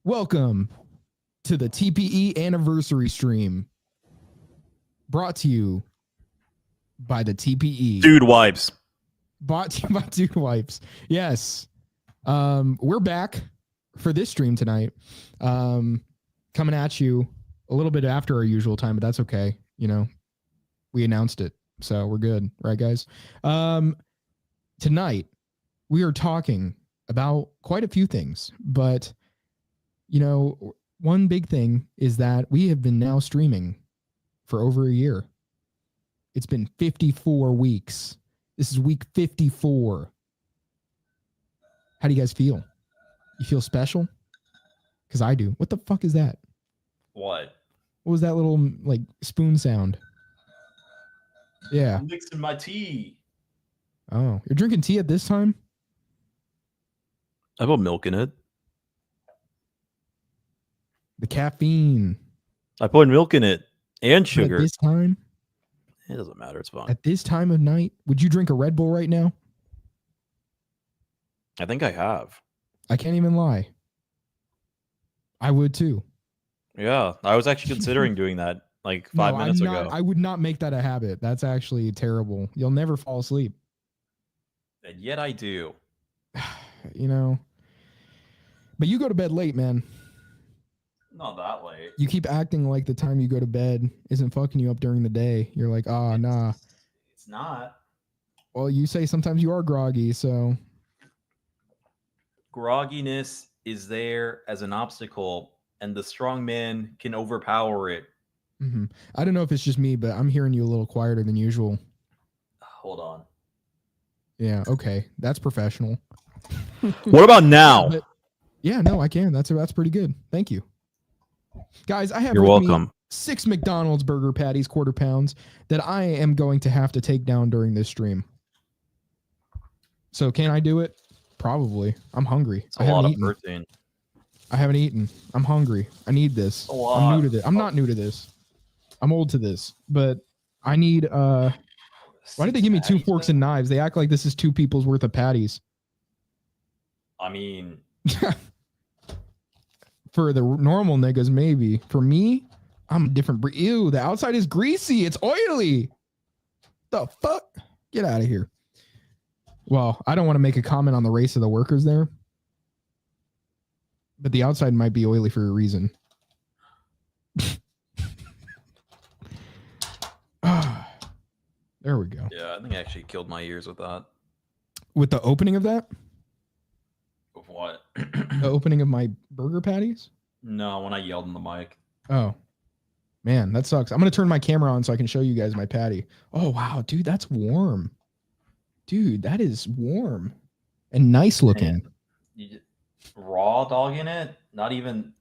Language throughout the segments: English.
Welcome to the TPE anniversary stream, brought to you by the TPE. Dude wipes. Brought to you by Dude Wipes. Yes. We're back for this stream tonight. Coming at you a little bit after our usual time, but that's okay. You know, we announced it, so we're good. Right, guys? Tonight, we are talking about quite a few things, but, you know, one big thing is that we have been now streaming for over a year. It's been 54 weeks. This is week 54. How do you guys feel? You feel special? Because I do. What the fuck is that? What? What was that little, like, spoon sound? Yeah. I'm mixing my tea. Oh, you're drinking tea at this time? I put milk in it. The caffeine. I put milk in it and sugar. At this time? It doesn't matter. It's fine. At this time of night? Would you drink a Red Bull right now? I think I have. I can't even lie. I would too. Yeah, I was actually considering doing that like 5 minutes ago. I would not make that a habit. That's actually terrible. You'll never fall asleep. And yet I do. You know. But you go to bed late, man. Not that late. You keep acting like the time you go to bed isn't fucking you up during the day. You're like, nah. It's not. Well, you say sometimes you are groggy, so. Grogginess is there as an obstacle, and the strong man can overpower it. Mm-hmm. I don't know if it's just me, but I'm hearing you a little quieter than usual. Hold on. Yeah, okay. That's professional. What about now? But, yeah, no, I can. That's pretty good. Thank you. Guys, I have You're welcome. 6 McDonald's burger patties, quarter pounds, that I am going to have to take down during this stream. So can I do it? Probably. I'm hungry. It's a lot of protein. I haven't eaten. I'm hungry. I need this. I'm new to this. I'm not new to this. I'm old to this. But I need why did they give me 2 forks and knives? They act like this is 2 people's worth of patties. I mean, for the normal niggas, maybe. For me, I'm a different breed. Ew, the outside is greasy. It's oily. The fuck? Get out of here. Well, I don't want to make a comment on the race of the workers there. But the outside might be oily for a reason. There we go. Yeah, I think I actually killed my ears with that. With the opening of that? With what? The opening of my burger patties? No, when I yelled in the mic. Oh. Man, that sucks. I'm going to turn my camera on so I can show you guys my patty. Oh, wow. Dude, that's warm. Dude, that is warm. And nice looking. You raw dog in it? Not even...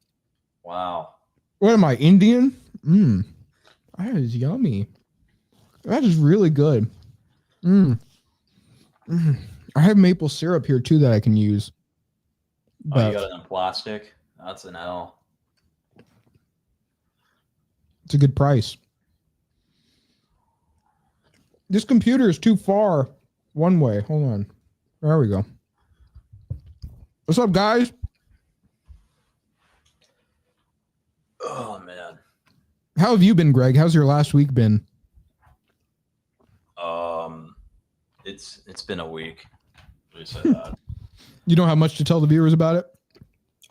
Wow. What am I, Indian? That is yummy. That is really good. I have maple syrup here too that I can use. Oh, you got it in plastic? That's an L. It's a good price. This computer is too far one way. Hold on. There we go. What's up, guys? Oh, man. How have you been, Greg? How's your last week been? It's been a week. Let me say that. You don't have much to tell the viewers about it?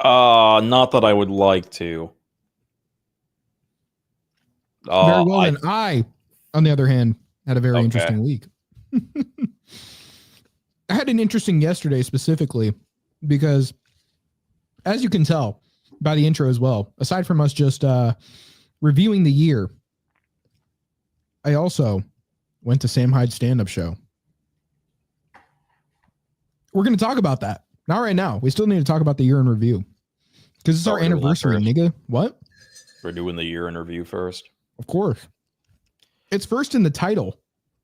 Not that I would like to. Very well, then. I, on the other hand, had a very interesting week. I had an interesting yesterday specifically because, as you can tell by the intro as well, aside from us just reviewing the year, I also went to Sam Hyde's stand-up show. We're going to talk about that. Not right now. We still need to talk about the year in review. Because it's our anniversary, nigga. What? We're doing the year in review first. Of course. It's first in the title.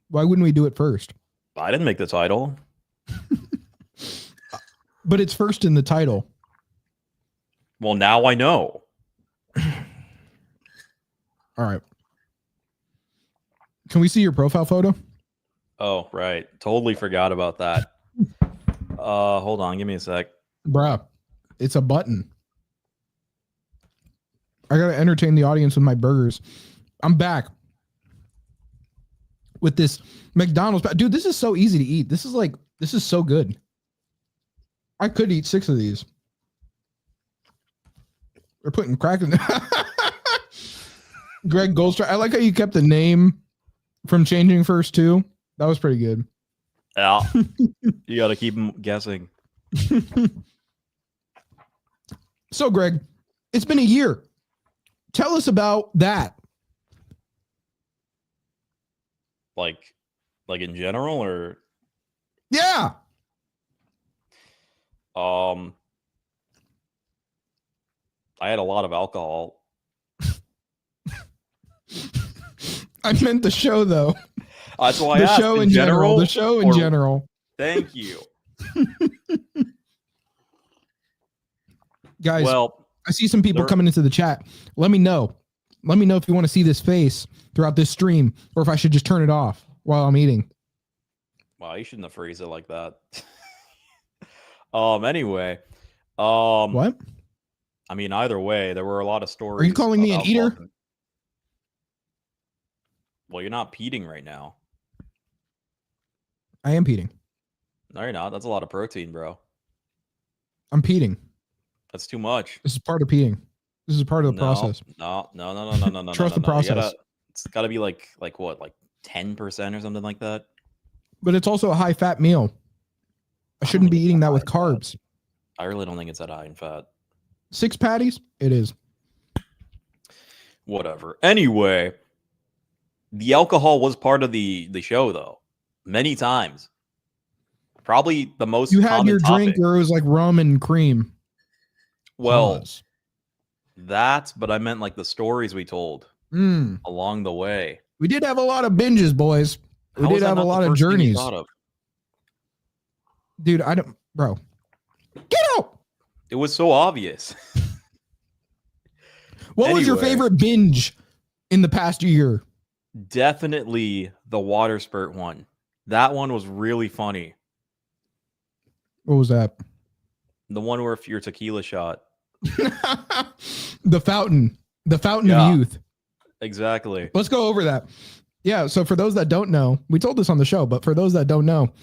Why wouldn't we do it first? I didn't make the title. But it's first in the title. Well, now I know. All right. Can we see your profile photo? Oh, right. Totally forgot about that. Hold on, give me a sec. Bruh, it's a button. I gotta entertain the audience with my burgers. I'm back with this McDonald's. Dude, this is so easy to eat. This is so good. I could eat 6 of these. We're putting crack in there. Greg Goldstrike. I like how you kept the name from changing first too. That was pretty good. Yeah. You got to keep them guessing. So, Greg, it's been a year. Tell us about that. Like in general, or Yeah. I had a lot of alcohol. I meant the show, though. That's why the show in general. The show in general. Thank you. Guys, well, I see some people coming into the chat. Let me know. Let me know if you want to see this face throughout this stream, or if I should just turn it off while I'm eating. Wow, you shouldn't have phrased it like that. Anyway. What? I mean, either way, there were a lot of stories. Are you calling me an eater? Well, you're not peeing right now. I am peeing. No, you're not. That's a lot of protein, bro. I'm peeing. That's too much. This is part of peeing. This is part of the process. No. Trust the process. It's got to be like what, like 10% or something like that. But it's also a high fat meal. I shouldn't be eating that with carbs. I really don't think it's that high in fat. 6 patties? It is. Whatever. Anyway, the alcohol was part of the show, though. Many times. Probably the most You had common your topic. drink where it was like rum and cream. Well, but I meant like the stories we told along the way. We did have a lot of binges, boys. We did have a lot of journeys. Dude, bro. Get out! It was so obvious. What was your favorite binge in the past year? Definitely the water spurt one. That one was really funny. What was that? The one where if your tequila shot. The fountain of youth. Exactly. Let's go over that. Yeah. So for those that don't know, we told this on the show, but for those that don't know,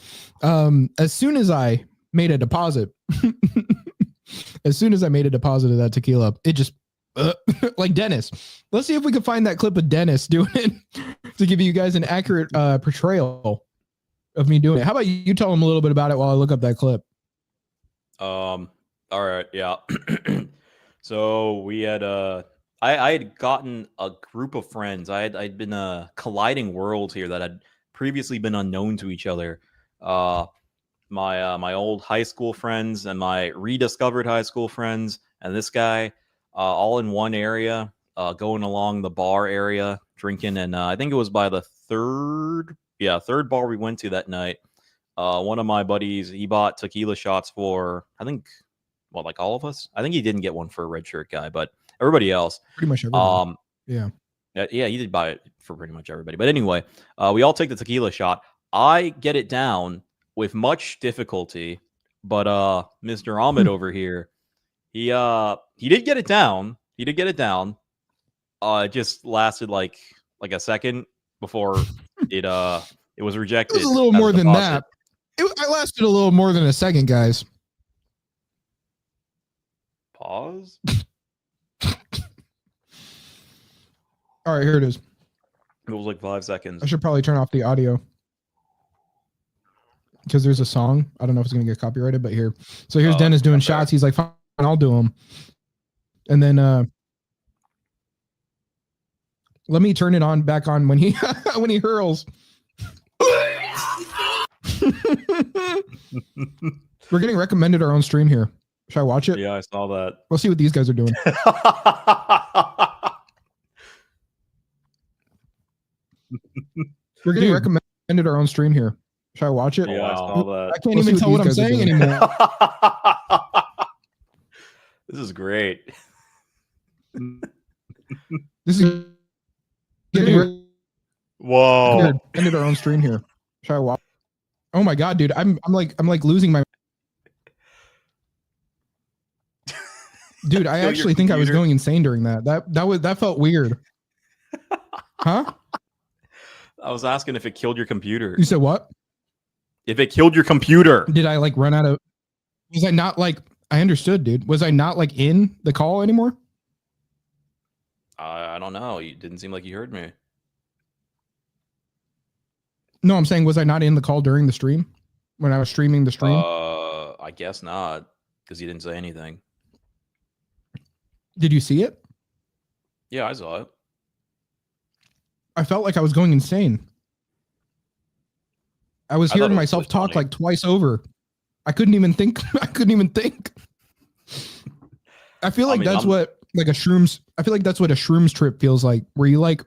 as soon as I made a deposit, of that tequila, it just like Dennis. Let's see if we can find that clip of Dennis doing it to give you guys an accurate portrayal of me doing it. How about you tell them a little bit about it while I look up that clip? All right. Yeah. So we had I had gotten a group of friends. I'd been colliding worlds here that had previously been unknown to each other. My old high school friends and my rediscovered high school friends and this guy, all in one area, going along the bar area, drinking. And I think it was by the third bar we went to that night. One of my buddies, he bought tequila shots for, I think, like all of us. I think he didn't get one for a red shirt guy, but everybody else. Pretty much everybody. Yeah, he did buy it for pretty much everybody. But anyway, we all take the tequila shot. I get it down with much difficulty, but Mr. Ahmed over here, he did get it down. He did get it down. It just lasted like a second before it was rejected. It was a little more than that. I lasted a little more than a second, guys. Pause. All right, here it is. It was like 5 seconds. I should probably turn off the audio because there's a song. I don't know if it's going to get copyrighted, but here. So here's Dennis doing shots. He's like, fine, I'll do them. And then let me turn it back on when he when he hurls. We're getting recommended our own stream here. Should I watch it? Yeah, I saw that. We'll see what these guys are doing. We're getting recommended our own stream here. Should I watch it? Yeah, I saw that. I can't even tell what I'm saying anymore. This is great. This is getting recommended our own stream here. Should I watch? Oh my god, dude! I'm like losing my Dude, I actually think I was going insane during that. That felt weird. Huh? I was asking if it killed your computer. You said what? If it killed your computer. Did I like run out of? Was I not like? I understood, dude. Was I not like in the call anymore? I don't know. You didn't seem like you heard me. No, I'm saying, was I not in the call during the stream when I was streaming the stream? I guess not, because you didn't say anything. Did you see it? Yeah, I saw it. I felt like I was going insane. I was hearing myself talk funny. Like twice over. I couldn't even think. I couldn't even think. I feel like that's what like a shrooms. I feel like that's what a shrooms trip feels like, where you like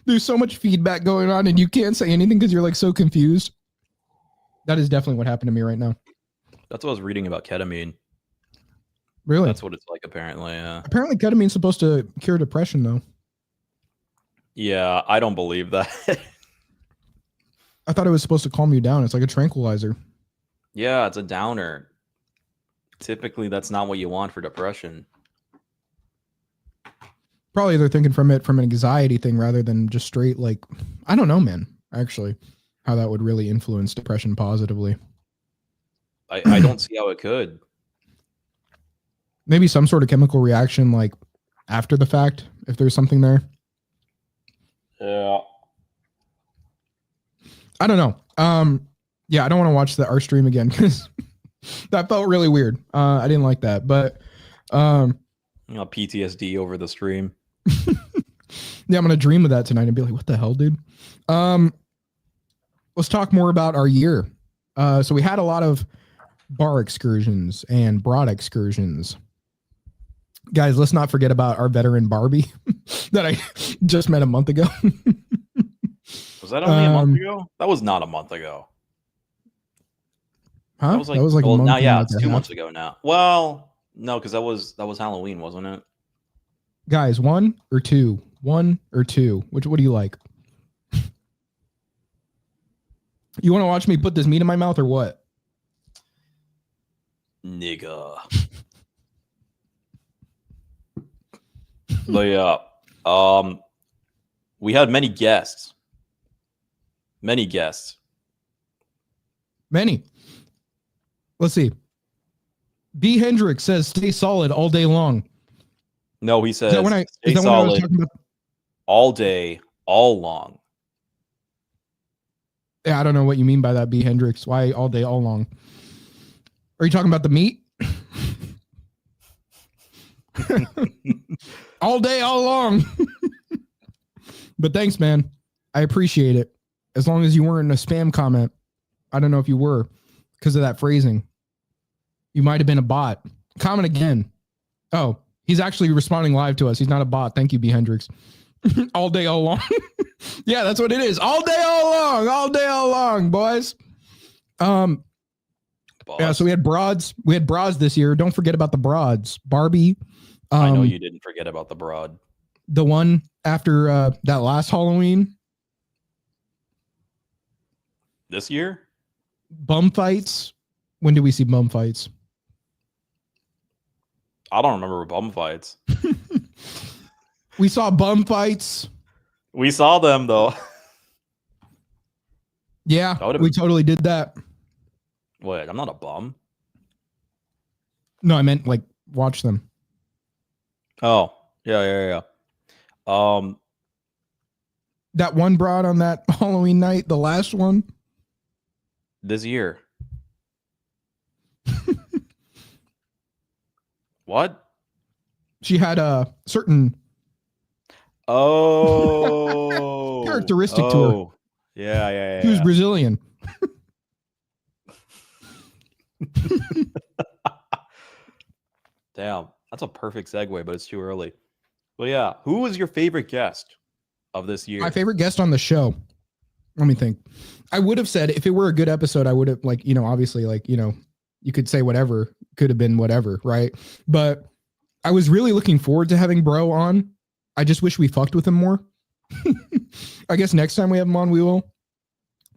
there's so much feedback going on and you can't say anything because you're like so confused. That is definitely what happened to me right now. That's what I was reading about ketamine. Really? That's what it's like, apparently. Yeah. Apparently, ketamine's supposed to cure depression, though. Yeah, I don't believe that. I thought it was supposed to calm you down. It's like a tranquilizer. Yeah, it's a downer. Typically, that's not what you want for depression. Probably they're thinking from an anxiety thing rather than just straight, like, I don't know, man, actually, how that would really influence depression positively. I don't see how it could. Maybe some sort of chemical reaction, like after the fact, if there's something there. Yeah. I don't know. Yeah, I don't want to watch our stream again because that felt really weird. I didn't like that, but PTSD over the stream. Yeah, I'm gonna dream of that tonight and be like, "What the hell, dude?" Let's talk more about our year. So we had a lot of bar excursions and broad excursions. Guys, let's not forget about our veteran Barbie that I just met a month ago. Was that only a month ago? That was not a month ago. Huh? That was like a month. Now, yeah, it's 2 months ago now. Well, no, because that was Halloween, wasn't it? Guys, 1 or 2? 1 or 2? What do you like? You want to watch me put this meat in my mouth or what? Nigga. But yeah, we had many guests. Many. Let's see. B. Hendricks says, "Stay solid all day long." No, he says, "Stay solid all day, all long." Yeah, I don't know what you mean by that, B. Hendricks. Why all day, all long? Are you talking about the meat? All day, all long. But thanks, man. I appreciate it. As long as you weren't a spam comment. I don't know if you were because of that phrasing. You might have been a bot. Comment again. Oh, he's actually responding live to us. He's not a bot. Thank you, B. Hendricks. All day, all long. Yeah, that's what it is. All day, all long. All day, all long, boys. Yeah, so we had broads. We had broads this year. Don't forget about the broads. Barbie. I know you didn't forget about the broad. The one after that last Halloween. This year? Bum fights. When did we see bum fights? I don't remember bum fights. We saw bum fights. We saw them, though. Yeah, we totally did that. Wait, I'm not a bum. No, I meant like watch them. Oh, yeah. That one broad on that Halloween night, the last one. This year. What? She had a certain characteristic to her. Yeah. She was Brazilian. Damn, that's a perfect segue, but it's too early. Well, yeah, who was your favorite guest of this year? My favorite guest on the show. Let me think. I would have said if it were a good episode, I would have obviously you could say whatever, could have been whatever, right? But I was really looking forward to having Bro on. I just wish we fucked with him more. I guess next time we have him on, we will.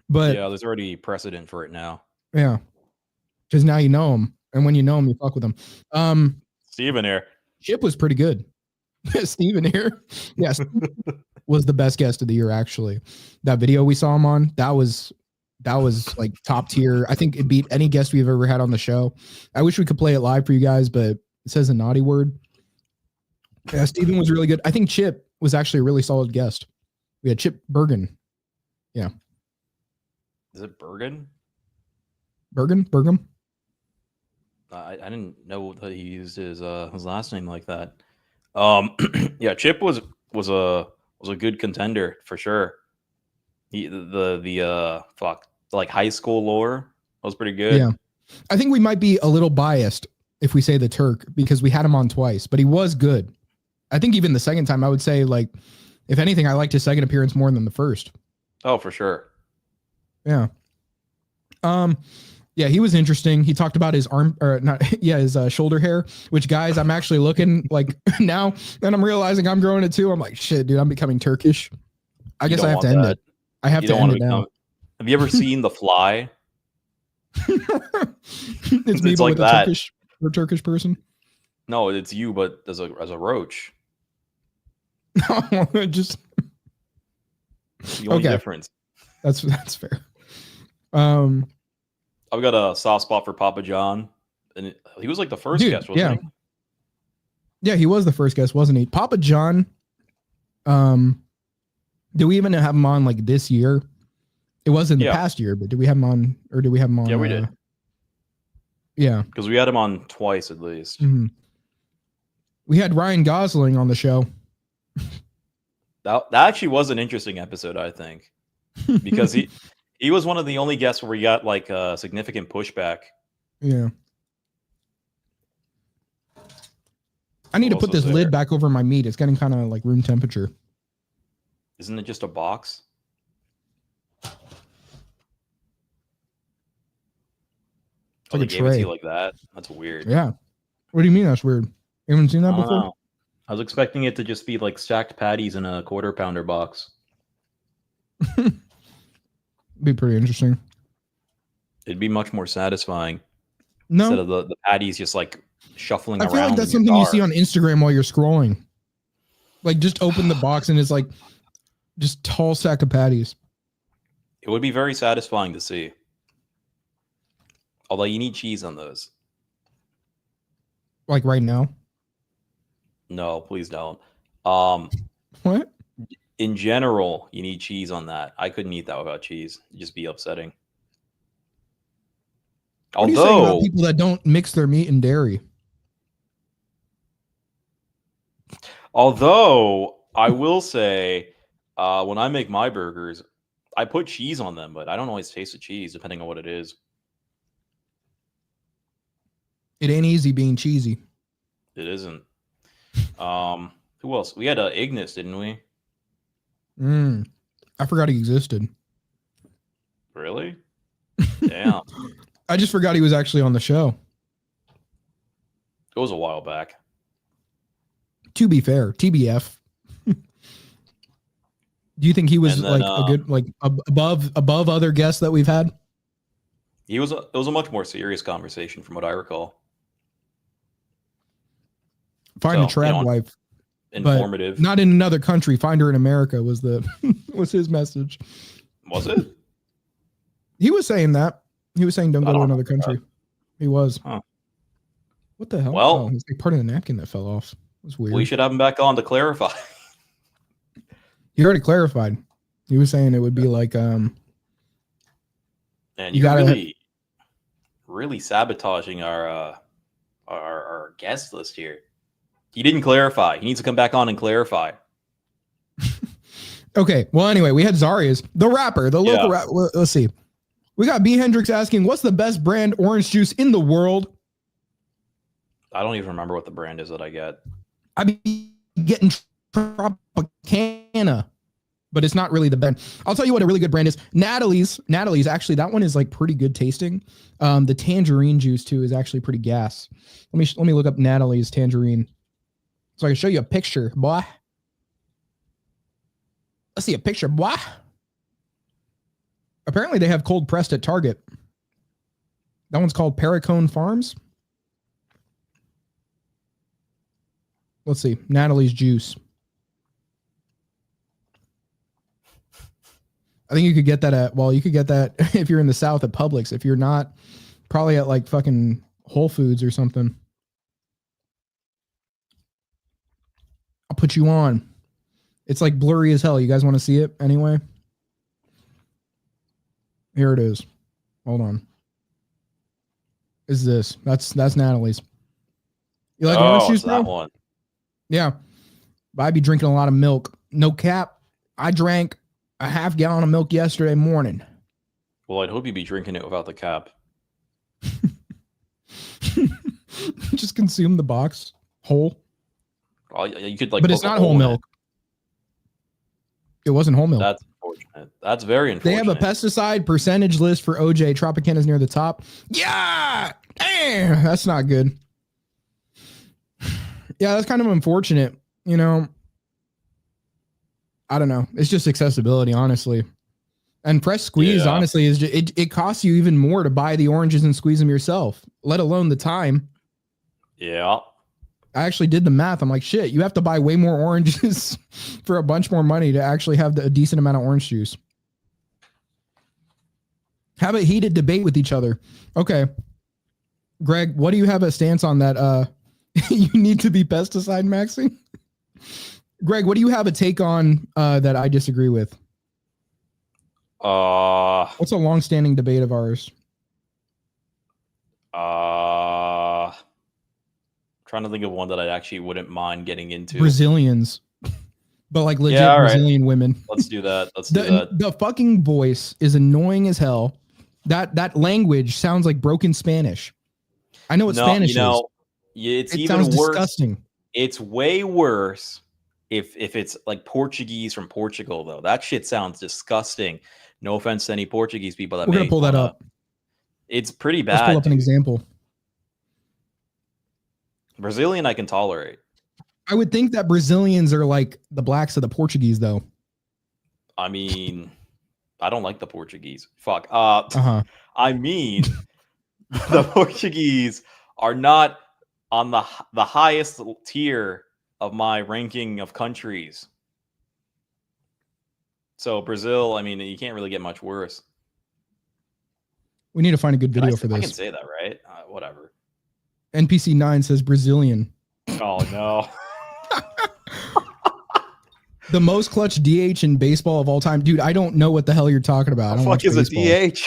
But yeah, there's already precedent for it now. Yeah. Because now you know him. And when you know him, you fuck with him. Steven here. Chip was pretty good. Steven here. Yes. Was the best guest of the year, actually. That video we saw him on, that was like top tier. I think it beat any guest we've ever had on the show. I wish we could play it live for you guys, but it says a naughty word. Yeah, Steven was really good. I think Chip was actually a really solid guest. We had Chip Bergen. Yeah. Is it Bergen? Bergam? I didn't know that he used his last name like that. Yeah, Chip was a good contender for sure. The like high school lore was pretty good. Yeah, I think we might be a little biased if we say the Turk because we had him on twice, but he was good. I think even the second time, I would say, like, if anything, I liked his second appearance more than the first. Oh, for sure. Yeah. Yeah, he was interesting. He talked about his his shoulder hair, which, guys, I'm actually looking like now, and I'm realizing I'm growing it too. I'm like, shit, dude, I'm becoming Turkish. I guess I have to end it. I have to end it now. Have you ever seen The Fly? It's me, but like with that. A Turkish person. No, it's you, but as a roach. Just the only difference. That's fair. I've got a soft spot for Papa John, and he was like the first guest, wasn't he? Yeah, he was the first guest, wasn't he? Papa John. Do we even have him on like this year? It was in the past year, but did we have him on, or did we have him on? Yeah, we did. Yeah, because we had him on twice at least. Mm-hmm. We had Ryan Gosling on the show. That actually was an interesting episode, I think, because he was one of the only guests where we got like a significant pushback. Yeah. I need to put this lid back over my meat. It's getting kind of like room temperature. Isn't it just a box? It's like a tray. Gave it to you like that? That's weird. Yeah. What do you mean that's weird? You haven't seen that before? Know. I was expecting it to just be like stacked patties in a quarter pounder box. Be pretty interesting. It'd be much more satisfying. No. Instead of the patties just like shuffling around. I feel like that's something you see on Instagram while you're scrolling. Like just open the box and it's like just tall sack of patties. It would be very satisfying to see. Although you need cheese on those. Like right now? No, please don't. What? In general, you need cheese on that. I couldn't eat that without cheese. It'd just be upsetting. What are you saying about people that don't mix their meat and dairy? Although I will say, when I make my burgers, I put cheese on them, but I don't always taste the cheese depending on what it is. It ain't easy being cheesy. It isn't. Who else? We had Ignis, didn't we? I forgot he existed. Really? Damn. I just forgot he was actually on the show. It was a while back. To be fair, TBF. Do you think he was then, like a good, like above other guests that we've had? It was a much more serious conversation from what I recall. Find a trad wife. Informative. Not in another country. Find her in America was was his message. Was it? He was saying that. He was saying don't go to another country. He was. Huh. What the hell? Well, it's like part of the napkin that fell off. It was weird. We should have him back on to clarify. He already clarified. He was saying it would be like And you gotta really sabotaging our guest list here. He didn't clarify. He needs to come back on and clarify. Okay. Well, anyway, we had Zarias, the rapper, the local rapper. Let's see. We got B. Hendrix asking, what's the best brand orange juice in the world? I don't even remember what the brand is that I get. I be getting Tropicana, but it's not really the brand. I'll tell you what a really good brand is. Natalie's, actually, that one is like pretty good tasting. The tangerine juice too is actually pretty gas. Let me look up Natalie's tangerine. So I can show you a picture, boy. Let's see a picture, boy. Apparently they have cold pressed at Target. That one's called Paracone Farms. Let's see. Natalie's juice. I think you could get that at, well, you could get that if you're in the South at Publix. If you're not, probably at like fucking Whole Foods or something. I'll put you on. It's like blurry as hell. You guys want to see it anyway? Here it is. Hold on. Is this? That's Natalie's. You like orange juice, bro? That one. Yeah. I'd be drinking a lot of milk. No cap. I drank a half gallon of milk yesterday morning. Well, I'd hope you'd be drinking it without the cap. Just consume the box whole. Well, you could like, but it's not whole milk. It wasn't whole milk. That's unfortunate. That's very unfortunate. They have a pesticide percentage list for OJ. Tropicana's near the top. Yeah, damn, that's not good. Yeah, that's kind of unfortunate. You know, I don't know. It's just accessibility, honestly. And press squeeze, honestly, is just, it costs you even more to buy the oranges and squeeze them yourself, let alone the time. Yeah. I actually did the math. I'm like, shit, you have to buy way more oranges for a bunch more money to actually have a decent amount of orange juice. Have a heated debate with each other. Okay. Greg, what do you have a stance on that? You need to be pesticide maxing? Greg, what do you have a take on that I disagree with? What's a long-standing debate of ours? Trying to think of one that I actually wouldn't mind getting into. Brazilians, but like legit Brazilian women. Let's do that. Let's do that. The fucking voice is annoying as hell. That language sounds like broken Spanish. I know what Spanish is. It's it even sounds worse. Disgusting. It's way worse if it's like Portuguese from Portugal, though. That shit sounds disgusting. No offense to any Portuguese people that we're gonna pull that up. It's pretty bad. Let's pull up an example. Brazilian, I can tolerate. I would think that Brazilians are like the blacks of the Portuguese, though. I mean, I don't like the Portuguese. Fuck. I mean, the Portuguese are not on the highest tier of my ranking of countries. So Brazil, I mean, you can't really get much worse. We need to find a good video for this. I can say that, right? Whatever. NPC 9 says Brazilian. Oh, no. The most clutch DH in baseball of all time. Dude, I don't know what the hell you're talking about. What the fuck is a DH?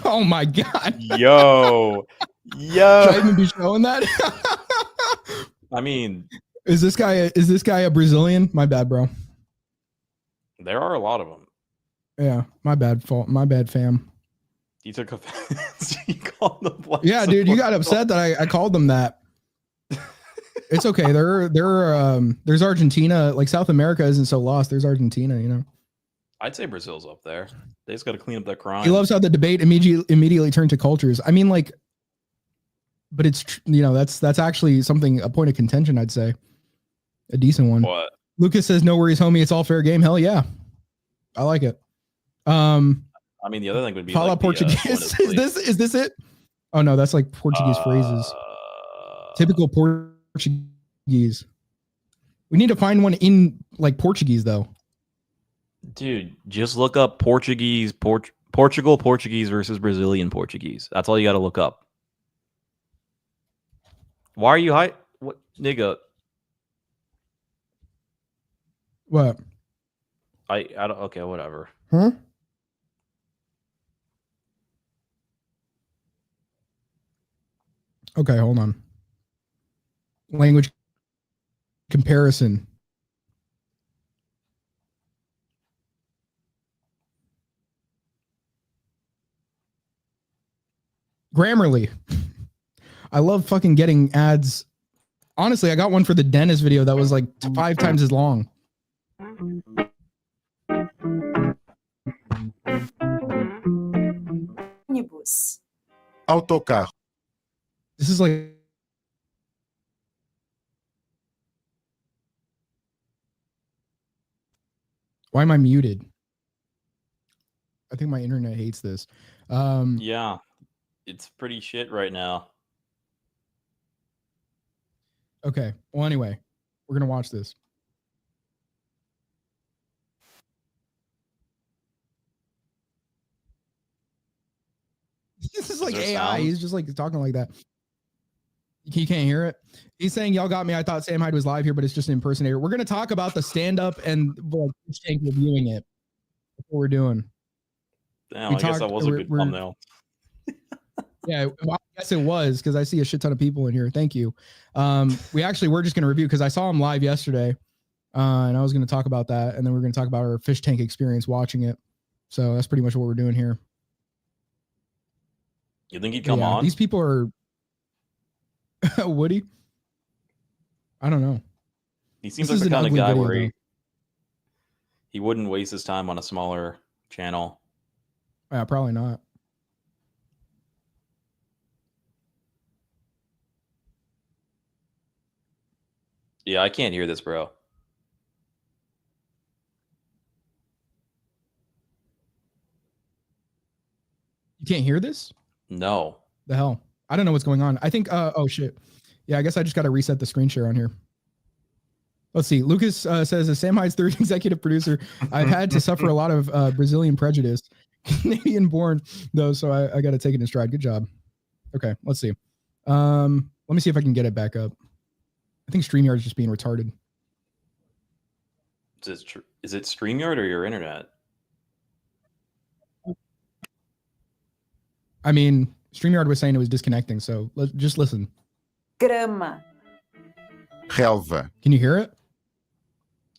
Oh, my God. Yo. Should I even be showing that? I mean... Is this guy a Brazilian? My bad, bro. There are a lot of them. Yeah, my bad fault. My bad, fam. You took offense. You called them black. Yeah, dude, you got upset that I called them that. It's okay. There's Argentina. Like South America isn't so lost. There's Argentina, you know. I'd say Brazil's up there. They just got to clean up their crime. He loves how the debate immediately turned to cultures. I mean, like, but it's that's actually a point of contention. I'd say a decent one. What? Lucas says, "No worries, homie. It's all fair game." Hell yeah, I like it. I mean, the other thing would be like Portuguese. Is this it? Oh no, that's like Portuguese phrases. Typical Portuguese. We need to find one in like Portuguese though. Dude, just look up Portuguese, Portugal Portuguese versus Brazilian Portuguese. That's all you got to look up. Why are you high? What, nigga? What? I don't. Okay, whatever. Huh? Okay, hold on. Language comparison. Grammarly. I love fucking getting ads. Honestly, I got one for the dentist video that was like 5 times as long. Ônibus. Autocarro. This is like why am I muted? I think my internet hates this. Yeah, it's pretty shit right now. Okay. Well, anyway, we're gonna watch this. This is like AI. Sound? He's just like talking like that. You can't hear it. He's saying, "Y'all got me. I thought Sam Hyde was live here, but it's just an impersonator." We're gonna talk about the stand-up and like Fishtank reviewing it. That's what we're doing. Damn, I guess that was a good thumbnail. Yeah, well, I guess it was because I see a shit ton of people in here. Thank you. We're just gonna review because I saw him live yesterday, and I was gonna talk about that, and then we're gonna talk about our Fishtank experience watching it. So that's pretty much what we're doing here. You think he'd come on? These people are Woody. I don't know. He seems like the kind of guy where he wouldn't waste his time on a smaller channel. Yeah, probably not. Yeah, I can't hear this, bro. You can't hear this? No. The hell? I don't know what's going on. I think, oh shit. Yeah, I guess I just got to reset the screen share on here. Let's see. Lucas says, as Sam Hyde's third executive producer, I've had to suffer a lot of Brazilian prejudice. Canadian born, though, so I got to take it in stride. Good job. Okay, let's see. Let me see if I can get it back up. I think StreamYard is just being retarded. Is it StreamYard or your internet? I mean, StreamYard was saying it was disconnecting, so let's just listen. Grama. Relva. Can you hear it?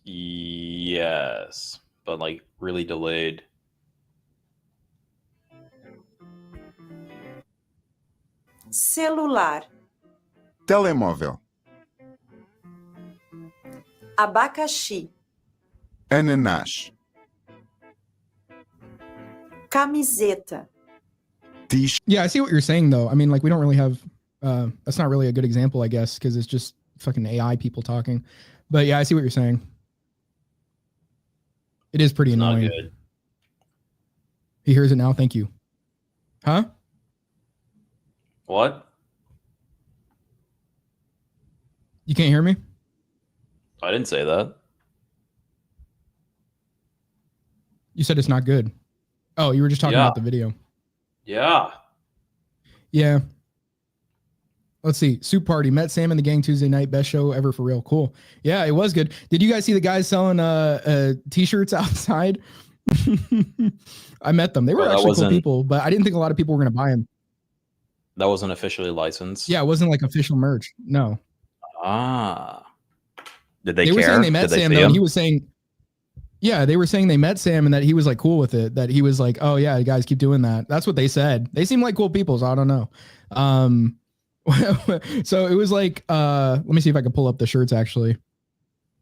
Yes, but like really delayed. Celular. Telemóvel. Abacaxi. Ananás. Camiseta. Yeah, I see what you're saying, though. I mean, like, we don't really have... that's not really a good example, I guess, because it's just fucking AI people talking. But yeah, I see what you're saying. It is pretty annoying. Not good. He hears it now. Thank you. Huh? What? You can't hear me? I didn't say that. You said it's not good. Oh, you were just talking about the video. Yeah. Yeah. Let's see. Soup Party. Met Sam and the gang Tuesday night. Best show ever for real. Cool. Yeah, it was good. Did you guys see the guys selling t-shirts outside? I met them. They were actually cool people, but I didn't think a lot of people were going to buy them. That wasn't officially licensed? Yeah, it wasn't like official merch. No. Ah. Did they care? They were saying they met Sam, though, and he was saying... Yeah, they were saying they met Sam and that he was like cool with it, that he was like, oh yeah, guys keep doing that. That's what they said. They seem like cool people, so I don't know. So it was like, let me see if I can pull up the shirts actually.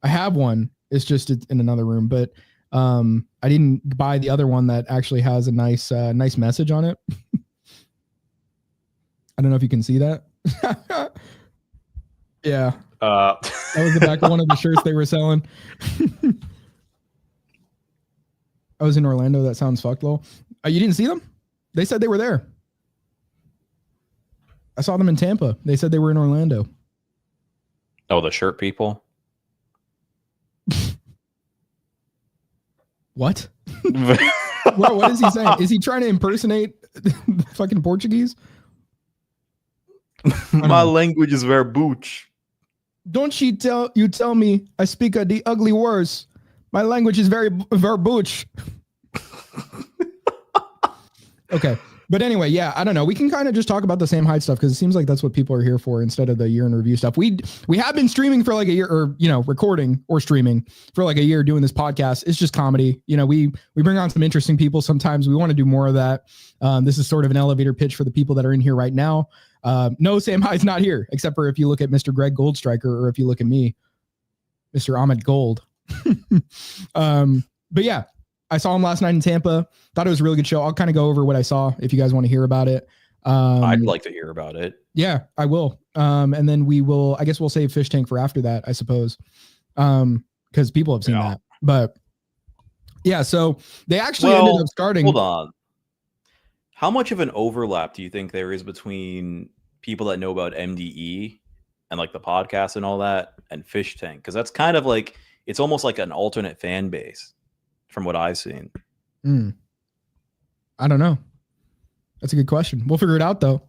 I have one. It's just in another room, but I didn't buy the other one that actually has a nice nice message on it. I don't know if you can see that. Yeah. That was the back of one of the shirts they were selling. I was in Orlando. That sounds fucked, lol. You didn't see them? They said they were there. I saw them in Tampa. They said they were in Orlando. Oh, the shirt people? What? Bro, what is he saying? Is he trying to impersonate fucking Portuguese? My language is verbooch. Don't you tell me I speak the ugly words. My language is very verbooch. Okay. But anyway, yeah, I don't know. We can kind of just talk about the Sam Hyde stuff because it seems like that's what people are here for instead of the year in review stuff. We have been streaming for like a year, or recording or streaming for like a year doing this podcast. It's just comedy. We bring on some interesting people sometimes. We want to do more of that. This is sort of an elevator pitch for the people that are in here right now. No, Sam Hyde's not here, except for if you look at Mr. Greg Goldstriker or if you look at me, Mr. Ahmed Gold. But yeah, I saw him last night in Tampa. Thought it was a really good show. I'll kind of go over what I saw if you guys want to hear about it. I'd like to hear about it. Yeah, I will. And then we'll save Fishtank for after that, I suppose. Because people have seen that. But yeah, so they actually ended up starting. Hold on. How much of an overlap do you think there is between people that know about MDE and like the podcast and all that, and Fishtank, because that's kind of like, it's almost like an alternate fan base from what I've seen. I don't know. That's a good question. We'll figure it out though.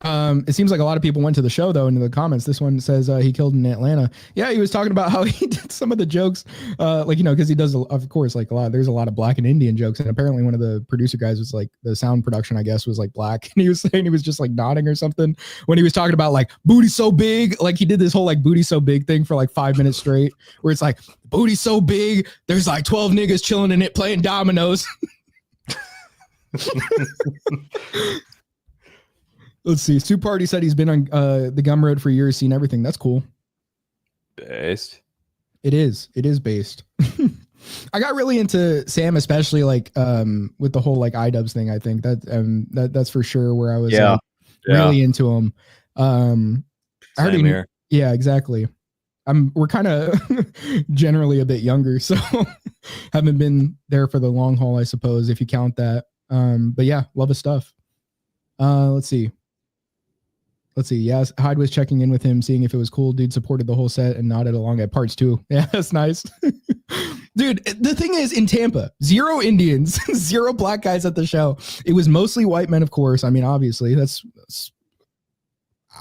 It seems like a lot of people went to the show though. In the comments, this one says he killed in Atlanta. Yeah, he was talking about how he did some of the jokes, like, you know, because he does, of course, like there's a lot of black and Indian jokes, and apparently one of the producer guys was like, the sound production, I guess, was like black, and he was saying, he was just like nodding or something when he was talking about like booty so big, like he did this whole like booty so big thing for like 5 minutes straight, where it's like booty so big, there's like 12 niggas chilling in it playing dominoes. Let's see. Stu Party said he's been on the Gum Road for years, seen everything. That's cool. Based. It is. It is based. I got really into Sam, especially like with the whole like iDubbbz thing. I think that's for sure where I was really into him. I heard him. Yeah, exactly. We're kind of generally a bit younger, so haven't been there for the long haul, I suppose, if you count that. But yeah, love his stuff. Let's see. Yeah, Hyde was checking in with him, seeing if it was cool. Dude supported the whole set and nodded along at parts too. Yeah, that's nice. Dude, the thing is, in Tampa, 0 Indians, 0 black guys at the show. It was mostly white men, of course. I mean, obviously, that's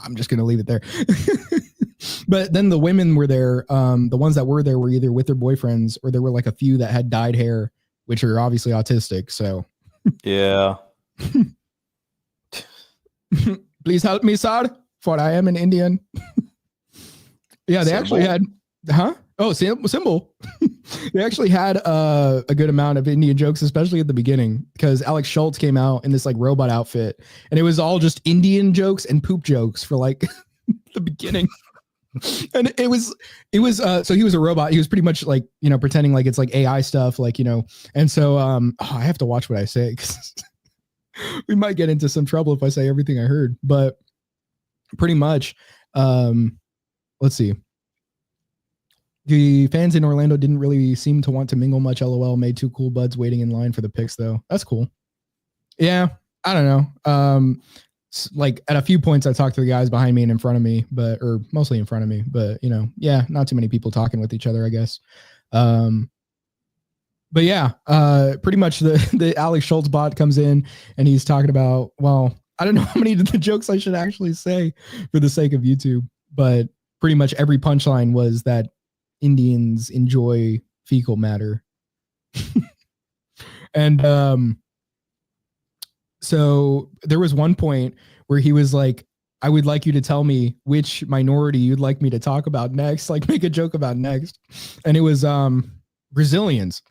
I'm just going to leave it there. But then the women were there. The ones that were there were either with their boyfriends, or there were like a few that had dyed hair, which are obviously autistic. So yeah. Please help me, sir, for I am an Indian. Yeah, they actually had, symbol. They actually had a good amount of Indian jokes, especially at the beginning, because Alex Schultz came out in this like robot outfit, and it was all just Indian jokes and poop jokes for like the beginning. And it was so he was a robot. He was pretty much like, you know, pretending like it's like AI stuff, like, you know. And so I have to watch what I say, because we might get into some trouble if I say everything I heard. But pretty much, let's see. The fans in Orlando didn't really seem to want to mingle much. LOL. Made 2 cool buds waiting in line for the pics though. That's cool. Yeah, I don't know. Like at a few points I talked to the guys behind me and in front of me, or mostly in front of me, but you know, yeah, not too many people talking with each other, I guess. But yeah, pretty much the Alex Schultz bot comes in and he's talking about, well, I don't know how many of the jokes I should actually say for the sake of YouTube, but pretty much every punchline was that Indians enjoy fecal matter. And so there was one point where he was like, I would like you to tell me which minority you'd like me to talk about next, like make a joke about next. And it was Brazilians,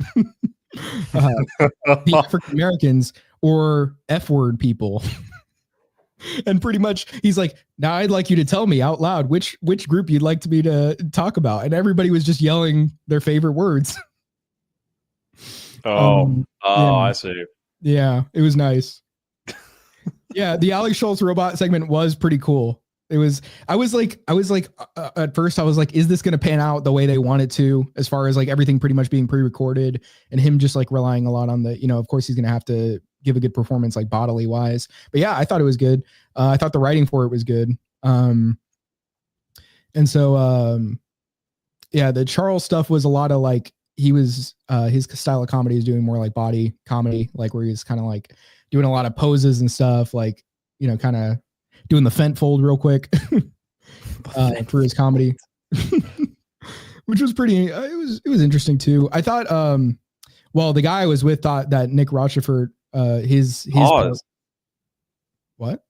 the African Americans, or F-word people. And pretty much he's like, now I'd like you to tell me out loud which group you'd like me to talk about. And everybody was just yelling their favorite words. Yeah. I see. Yeah, it was nice. Yeah, the Alex Schultz robot segment was pretty cool. It was, I was like, at first I was like, is this going to pan out the way they want it to, as far as like everything pretty much being pre-recorded and him just like relying a lot on the, you know, of course he's going to have to give a good performance, like bodily wise, but yeah, I thought it was good. I thought the writing for it was good. And so, yeah, the Charles stuff was a lot of like, he was, his style of comedy is doing more like body comedy, like where he's kind of like doing a lot of poses and stuff, like, you know, kind of doing the fent fold real quick for his comedy, which was pretty, it was interesting too. I thought, well, the guy I was with thought that Nick Rochefort, his what?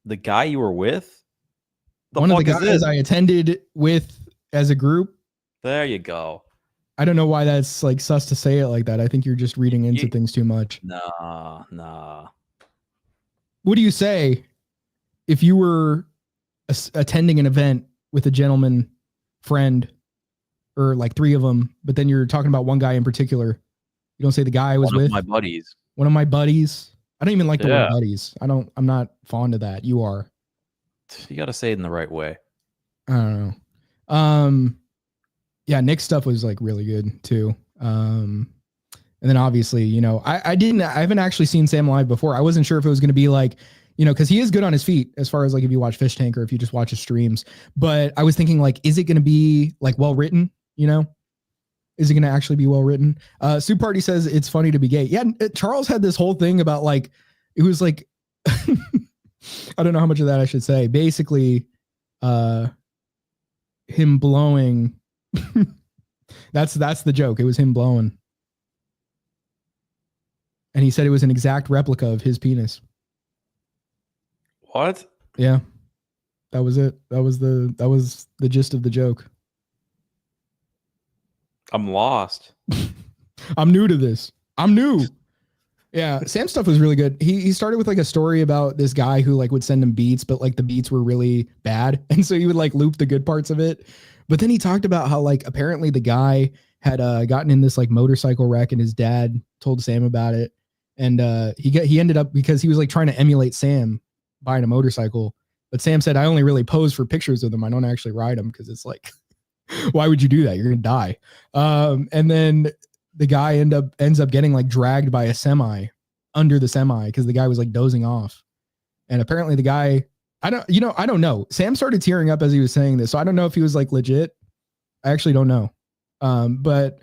The guy you were with? One of the guys I attended with as a group. There you go. I don't know why that's like sus to say it like that. I think you're just reading into things too much. Nah. What do you say if you were attending an event with a gentleman friend, or like 3 of them, but then you're talking about one guy in particular? You don't say the guy I was with. One of my buddies. One of my buddies. I don't even like the word buddies. I'm not fond of that. You are. You got to say it in the right way. I don't know. Yeah, Nick's stuff was like really good too. And then obviously, you know, I haven't actually seen Sam live before. I wasn't sure if it was going to be like, you know, because he is good on his feet as far as like if you watch Fishtank or if you just watch his streams. But I was thinking like, is it going to be like well written? You know, is it going to actually be well written? Soup Party says it's funny to be gay. Yeah, Charles had this whole thing about like it was like I don't know how much of that I should say. Basically, him blowing. That's the joke. It was him blowing. And he said it was an exact replica of his penis. What? Yeah. That was it. That was the gist of the joke. I'm lost. I'm new to this. I'm new. Yeah, Sam's stuff was really good. He started with like a story about this guy who like would send him beats, but like the beats were really bad. And so he would like loop the good parts of it. But then he talked about how like apparently the guy had gotten in this like motorcycle wreck and his dad told Sam about it. And he ended up, because he was like trying to emulate Sam buying a motorcycle. But Sam said, I only really pose for pictures of them. I don't actually ride them because it's like, why would you do that? You're going to die. And then the guy ends up getting like dragged by a semi under the semi because the guy was like dozing off. And apparently the guy, I don't know. Sam started tearing up as he was saying this. So I don't know if he was like legit. I actually don't know. But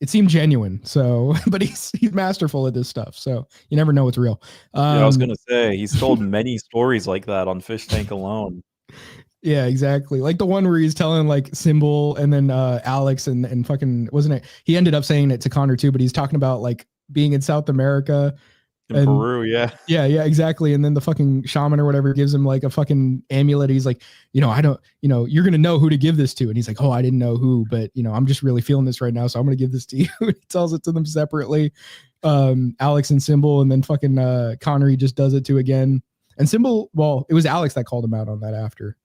it seemed genuine. So, but he's masterful at this stuff. So you never know what's real. Yeah, I was going to say, he's told many stories like that on Fishtank alone. Yeah, exactly. Like the one where he's telling like Symbol and then Alex and fucking, wasn't it? He ended up saying it to Connor too, but he's talking about like being in South America. In Peru, yeah. Yeah, exactly. And then the fucking shaman or whatever gives him like a fucking amulet. He's like, I don't, you're going to know who to give this to. And he's like, oh, I didn't know who, but I'm just really feeling this right now. So I'm going to give this to you. He tells it to them separately. Alex and Symbol, and then fucking Connor, he just does it to again. And Symbol, well, it was Alex that called him out on that after.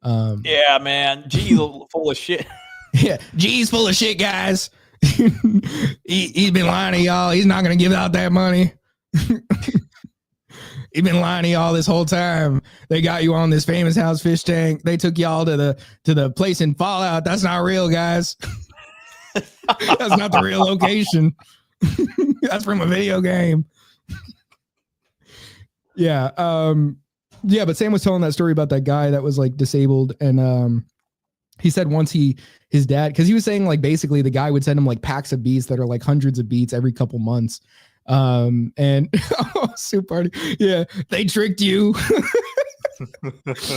Yeah, man. G's full of shit. Yeah, G's full of shit, guys. He's been lying to y'all. He's not going to give out that money. He's been lying to y'all this whole time. They got you on this famous house fish tank. They took y'all to the place in Fallout. That's not real, guys. That's not the real location. That's from a video game. Yeah. Yeah, but Sam was telling that story about that guy that was like disabled, and he said once his dad, because he was saying like basically the guy would send him like packs of beats that are like hundreds of beats every couple months. And Soup Party, yeah, they tricked you.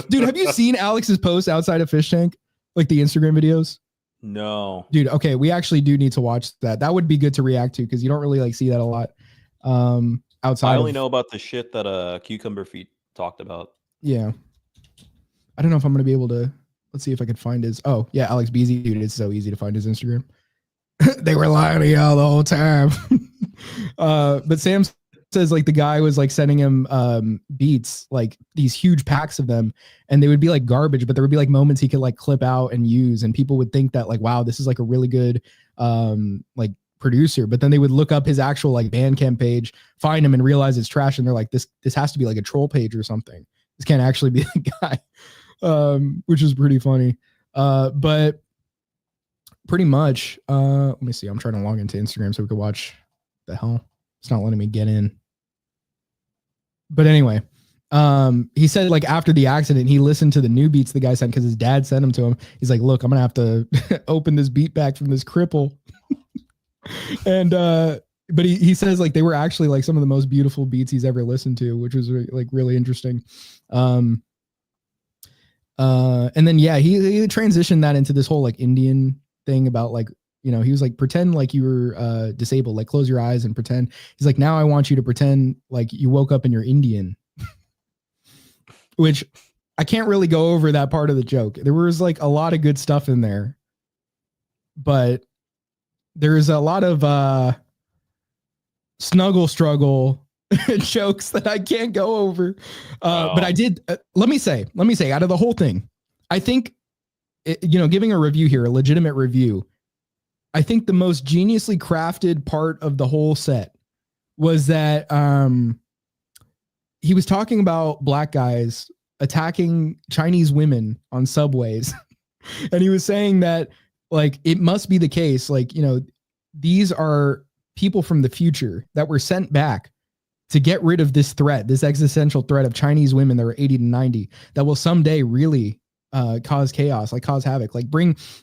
Dude, have you seen Alex's post outside of Fishtank, like the Instagram videos? No, dude. Okay, we actually do need to watch that. That would be good to react to because you don't really like see that a lot. Outside, I only know about the shit that Cucumber Feet talked about. Yeah, I don't know if I'm gonna be able to. Let's see if I could find his. Oh yeah, Alex Beasy, dude. It's so easy to find his Instagram. They were lying to y'all the whole time. But Sam says like the guy was like sending him beats, like these huge packs of them, and they would be like garbage, but there would be like moments he could like clip out and use, and people would think that like, wow, this is like a really good like producer. But then they would look up his actual like Bandcamp page, find him, and realize it's trash, and they're like, this has to be like a troll page or something. This can't actually be the guy, which is pretty funny. But pretty much, let me see. I'm trying to log into Instagram so we could watch. The hell, it's not letting me get in. But anyway, he said like after the accident, he listened to the new beats the guy sent because his dad sent them to him. He's like, look, I'm gonna have to open this beat back from this cripple. And but he says like they were actually like some of the most beautiful beats he's ever listened to, which was like really interesting. And then yeah, he transitioned that into this whole like Indian thing about like, he was like, pretend like you were disabled, like close your eyes and pretend. He's like, now I want you to pretend like you woke up and you're Indian. Which I can't really go over that part of the joke. There was like a lot of good stuff in there, but there's a lot of snuggle struggle jokes that I can't go over. But I did, let me say out of the whole thing, I think, giving a review here, a legitimate review, I think the most geniusly crafted part of the whole set was that he was talking about black guys attacking Chinese women on subways. And he was saying that like, it must be the case. Like, these are people from the future that were sent back to get rid of this threat, this existential threat of Chinese women that are 80 to 90 that will someday really cause chaos, like cause havoc, like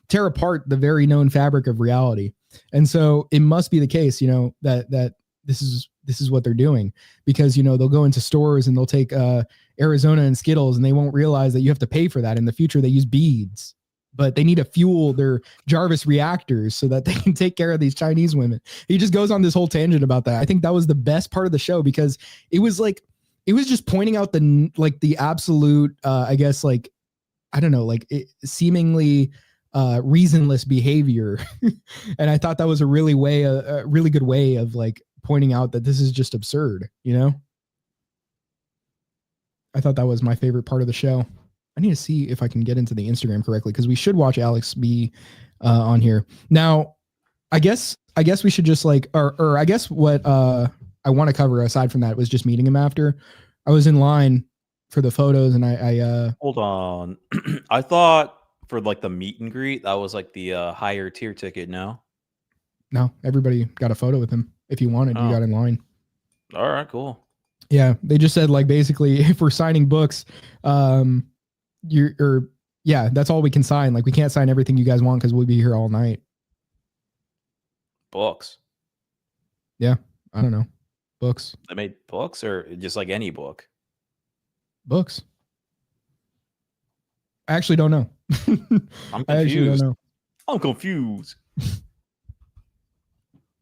tear apart the very known fabric of reality. And so it must be the case, that this is what they're doing, because, they'll go into stores and they'll take Arizona and Skittles, and they won't realize that you have to pay for that. In the future, they use beads, but they need to fuel their Jarvis reactors so that they can take care of these Chinese women. He just goes on this whole tangent about that. I think that was the best part of the show, because it was just pointing out the absolute, I guess, I don't know, seemingly reasonless behavior. And I thought that was a really good way of pointing out that this is just absurd, I thought that was my favorite part of the show. I need to see if I can get into the Instagram correctly, because we should watch Alex be on here. Now, I guess we should just or I guess what I want to cover aside from that was just meeting him after. I was in line for the photos, and I hold on. I thought for the meet and greet, that was the higher tier ticket. No, everybody got a photo with him. If you wanted, you got in line. All right, cool. Yeah, they just said basically, if we're signing books, that's all we can sign. We can't sign everything you guys want because we'll be here all night. Books. Yeah, I don't know. Books. They made books, or just any book? Books. I actually don't know. I'm confused. I actually don't know. I'm confused.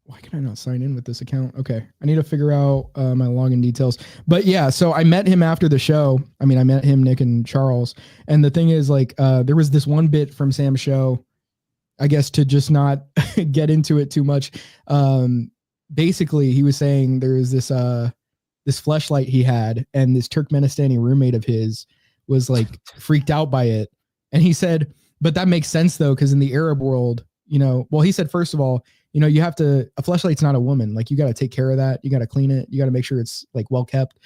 Why can I not sign in with this account? Okay, I need to figure out my login details. But yeah, so I met him after the show. I mean, I met him, Nick, and Charles. And the thing is, there was this one bit from Sam's show, I guess, to just not get into it too much. Basically, he was saying there was this fleshlight he had, and this Turkmenistani roommate of his was freaked out by it. And he said, but that makes sense though, because in the Arab world, well, he said, first of all, you have to, a fleshlight's not a woman. You got to take care of that. You got to clean it. You got to make sure it's well kept.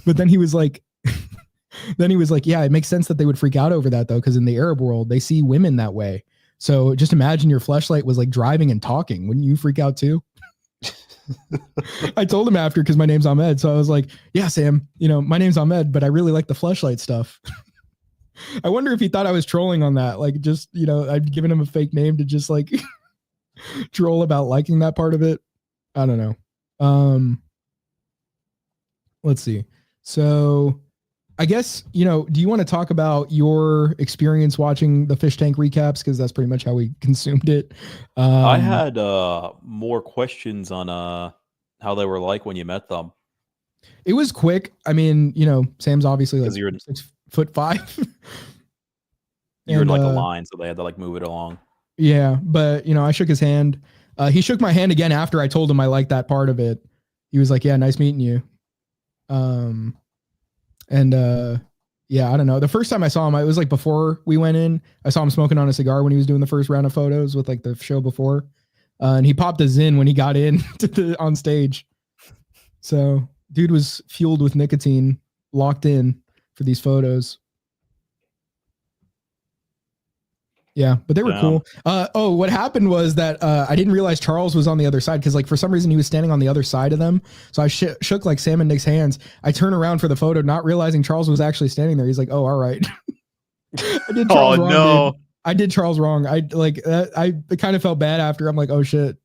But then he was yeah, it makes sense that they would freak out over that though, because in the Arab world, they see women that way. So just imagine your fleshlight was driving and talking. Wouldn't you freak out too? I told him after, because my name's Ahmed. So I was like, yeah, Sam, my name's Ahmed, but I really like the fleshlight stuff. I wonder if he thought I was trolling on that. I'd given him a fake name to just troll about liking that part of it. I don't know. Let's see. So I guess, do you want to talk about your experience watching the Fishtank recaps? Because that's pretty much how we consumed it. I had more questions on how they were when you met them. It was quick. I mean, Sam's obviously you're 6'5". You're in a line, so they had to move it along. Yeah, but I shook his hand. He shook my hand again after I told him I liked that part of it. He was like, "Yeah, nice meeting you." Yeah, I don't know. The first time I saw him, it was before we went in. I saw him smoking on a cigar when he was doing the first round of photos with the show before, and he popped a Zyn when he got in on stage. So, dude was fueled with nicotine, locked in for these photos. Yeah, but they were cool. What happened was that I didn't realize Charles was on the other side, because for some reason he was standing on the other side of them. So I shook Sam and Nick's hands. I turn around for the photo, not realizing Charles was actually standing there. He's like, "Oh, all right." I did Charles wrong. No. Dude. I did Charles wrong. I kind of felt bad after. I'm like, "Oh shit."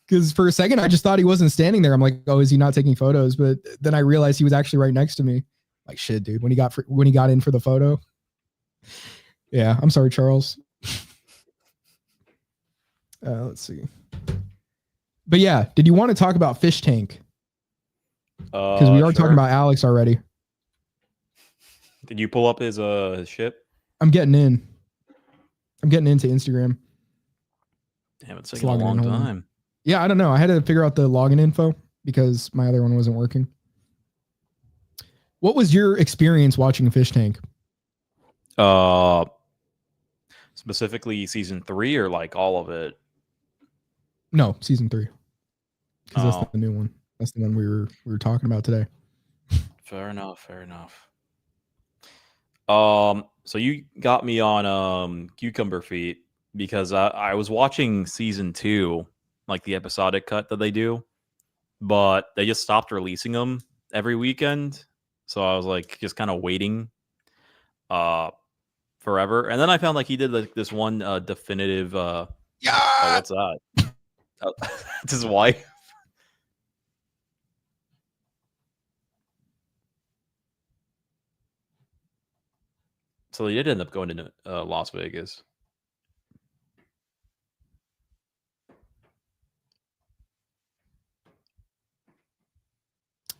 Because for a second I just thought he wasn't standing there. I'm like, "Oh, is he not taking photos?" But then I realized he was actually right next to me. Like, shit, dude. When he got in for the photo. Yeah, I'm sorry, Charles. Let's see. But yeah, did you want to talk about Fishtank? Because we are talking about Alex already. Did you pull up his ship? I'm getting in. I'm getting into Instagram. Damn, it's taking a long time. Yeah, I don't know. I had to figure out the login info because my other one wasn't working. What was your experience watching Fishtank? Specifically season 3 or all of it? No, season 3. Because that's the new one. That's the one we were talking about today. Fair enough. So you got me on Cucumber Feet because I was watching season 2, the episodic cut that they do, but they just stopped releasing them every weekend. So I was like just kind of waiting forever. And then I found like he did like this one definitive oh, what's that? It's his wife. So he did end up going to Las Vegas.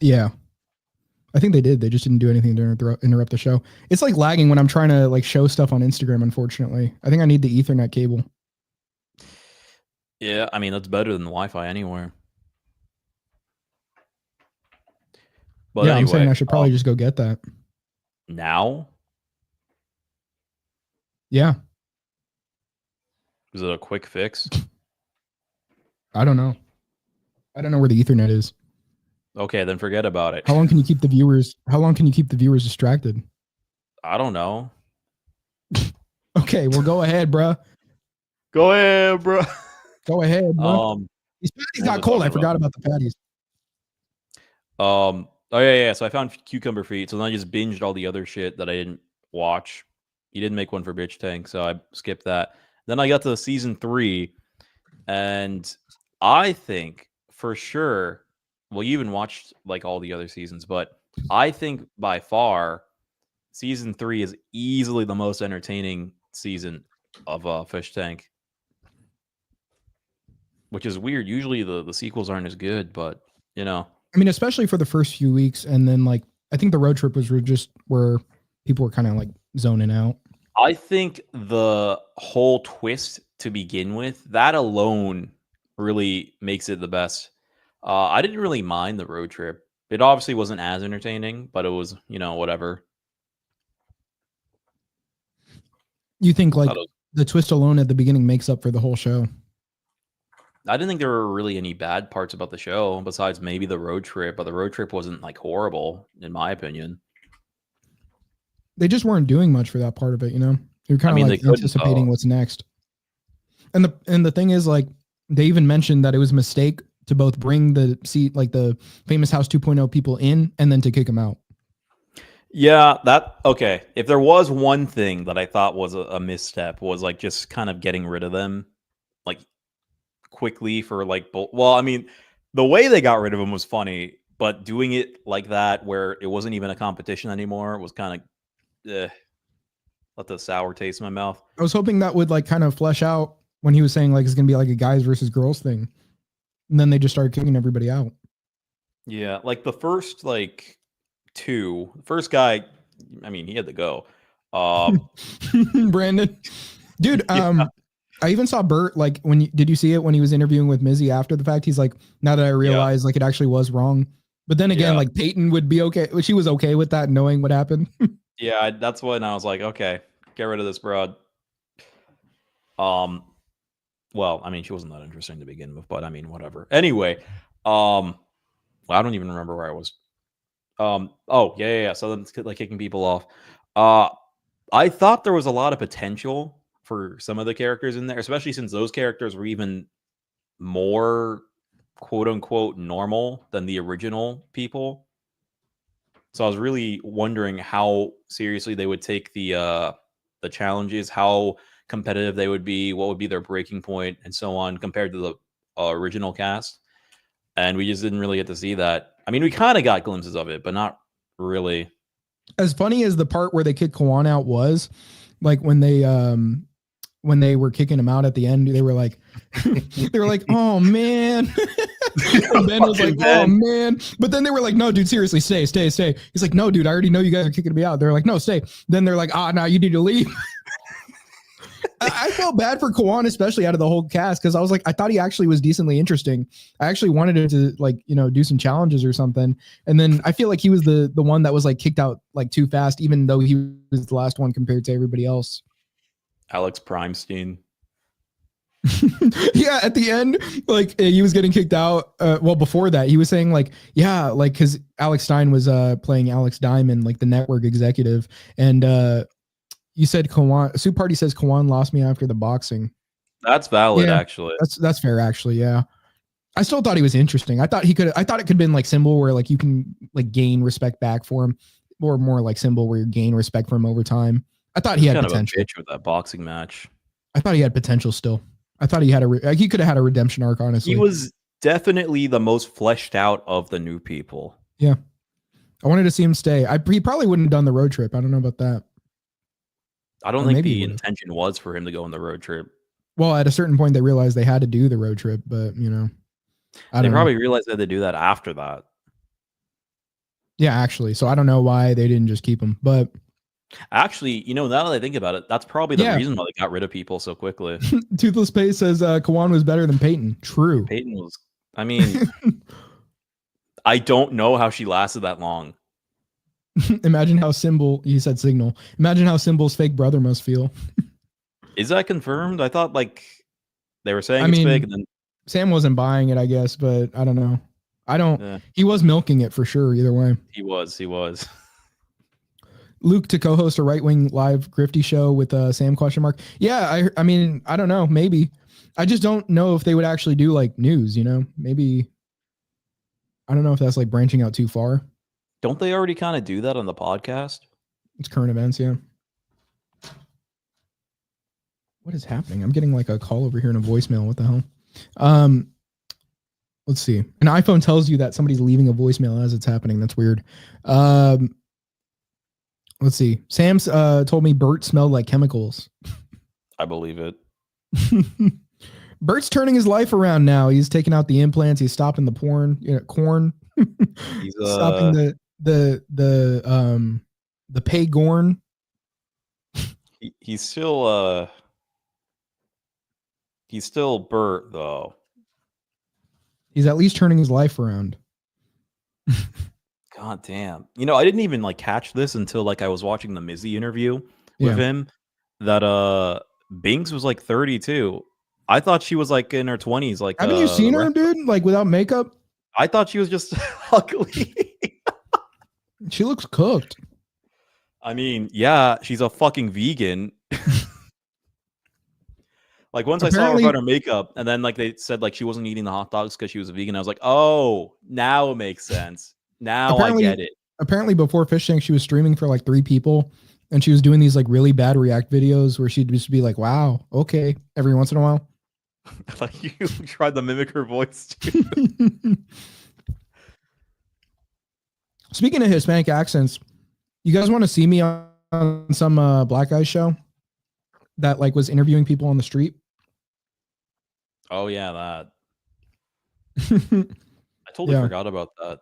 Yeah. I think they did. They just didn't do anything to interrupt the show. It's like lagging when I'm trying to like show stuff on Instagram, unfortunately. I think I need the Ethernet cable. Yeah, I mean, that's better than the Wi-Fi anywhere. But yeah, anyway, I'm saying I should probably just go get that. Now? Yeah. Is it a quick fix? I don't know. I don't know where the Ethernet is. Okay, then forget about it. How long can you keep the viewers distracted? I don't know. Okay, well go ahead, bro. Go ahead, bro. Go ahead, bro. These patties got cold. I forgot about the patties. Oh yeah. So I found Cucumber Feet. So then I just binged all the other shit that I didn't watch. He didn't make one for Fishtank, so I skipped that. Then I got to season 3, and I think for sure. Well, you even watched like all the other seasons, but I think by far season 3 is easily the most entertaining season of Fishtank. Which is weird. Usually the sequels aren't as good, but you know. I mean, especially for the first few weeks, and then like I think the road trip was just where people were kind of like zoning out. I think the whole twist to begin with, that alone really makes it the best. I didn't really mind the road trip. It obviously wasn't as entertaining, but it was, whatever. You think like the twist alone at the beginning makes up for the whole show? I didn't think there were really any bad parts about the show besides maybe the road trip, but the road trip wasn't like horrible in my opinion. They just weren't doing much for that part of it, You're kind of like anticipating what's next. And the thing is, like, they even mentioned that it was a mistake to both bring the Famous House 2.0 people in and then to kick them out. Yeah, okay. If there was one thing that I thought was a misstep was like just kind of getting rid of them like quickly for like well, I mean, the way they got rid of them was funny, but doing it like that where it wasn't even a competition anymore was kind of let the sour taste in my mouth. I was hoping that would like kind of flesh out when he was saying like it's gonna be like a guys versus girls thing, and then they just started kicking everybody out. Yeah, like the first like 2, the first guy, I mean, he had to go. Brandon, dude. Yeah. I even saw Bert like did you see it when he was interviewing with Mizzy after the fact? He's like, now that I realize like it actually was wrong. But then again, like Peyton would be okay. She was okay with that, knowing what happened. Yeah, that's when I was like, okay, get rid of this broad. Well, I mean, she wasn't that interesting to begin with, but I mean, whatever. Anyway, well, I don't even remember where I was. Oh yeah. So then it's like kicking people off. I thought there was a lot of potential for some of the characters in there, especially since those characters were even more quote unquote normal than the original people. So I was really wondering how seriously they would take the challenges, how competitive they would be, what would be their breaking point, and so on compared to the original cast. And we just didn't really get to see that. I mean, we kind of got glimpses of it, but not really. As funny as the part where they kicked Kawan out was, like when they were kicking him out at the end, they were like, oh man. Ben was like, oh man. But then they were like, no, dude, seriously, stay. He's like, no, dude, I already know you guys are kicking me out. They're like, no, stay. Then they're like, now you need to leave. I felt bad for Kawan, especially out of the whole cast, because I was like, I thought he actually was decently interesting. I actually wanted him to like, do some challenges or something. And then I feel like he was the one that was like kicked out like too fast, even though he was the last one compared to everybody else. Alex Primestein. Yeah, at the end, like he was getting kicked out. Well, before that, he was saying like, yeah, like because Alex Stein was playing Alex Diamond, like the network executive, and you said Kawan. Soup Party says Kawan lost me after the boxing. That's valid, actually. That's fair, actually. Yeah. I still thought he was interesting. I thought it could have been like Symbol where like you can like gain respect back for him, or more like Symbol where you gain respect for him over time. I thought he had kind potential. of a bitch with that boxing match. I thought he had potential still. I thought he had he could have had a redemption arc, honestly. He was definitely the most fleshed out of the new people. Yeah. I wanted to see him stay. He probably wouldn't have done the road trip. I don't know about that. I don't think the intention was for him to go on the road trip. Well, at a certain point, they realized they had to do the road trip, but you know, they probably realized they had to do that after that. Yeah, actually. So I don't know why they didn't just keep him, but actually, you know, now that I think about it, that's probably the reason why they got rid of people so quickly. Toothless Pace says Kawan was better than Peyton. True. Peyton was. I mean, I don't know how she lasted that long. Imagine how Symbol. He said Signal. Imagine how Symbol's fake brother must feel. Is that confirmed? I thought like they were saying it's fake, and then Sam wasn't buying it, I guess, but I don't know. He was milking it for sure. Either way, he was. Luke to co-host a right-wing live grifty show with Sam ? Yeah, I mean, I don't know. Maybe. I just don't know if they would actually do like news. You know, maybe. I don't know if that's like branching out too far. Don't they already kind of do that on the podcast? It's current events, yeah. What is happening? I'm getting like a call over here in a voicemail. What the hell? Let's see. An iPhone tells you that somebody's leaving a voicemail as it's happening. That's weird. Let's see. Sam's told me Bert smelled like chemicals. I believe it. Bert's turning his life around now. He's taking out the implants. He's stopping the porn, corn. He's stopping the pay gorn. He's still Bert though. He's at least turning his life around. God damn. You know, I didn't even like catch this until like I was watching the Mizzy interview with him that Binks was like 32. I thought she was like in her 20s. Like, haven't you seen her, dude? Like without makeup? I thought she was just ugly. She looks cooked. I mean, yeah, she's a fucking vegan. Like once I saw her without her makeup, and then like they said like she wasn't eating the hot dogs because she was a vegan. I was like, oh, now it makes sense. Now I get it. Apparently, before Fishtank, she was streaming for like 3 people, and she was doing these like really bad react videos where she'd just be like, "Wow, okay," every once in a while. Like you tried to mimic her voice too. Speaking of Hispanic accents, you guys want to see me on some black guy show that like was interviewing people on the street? Oh yeah, that. I totally forgot about that.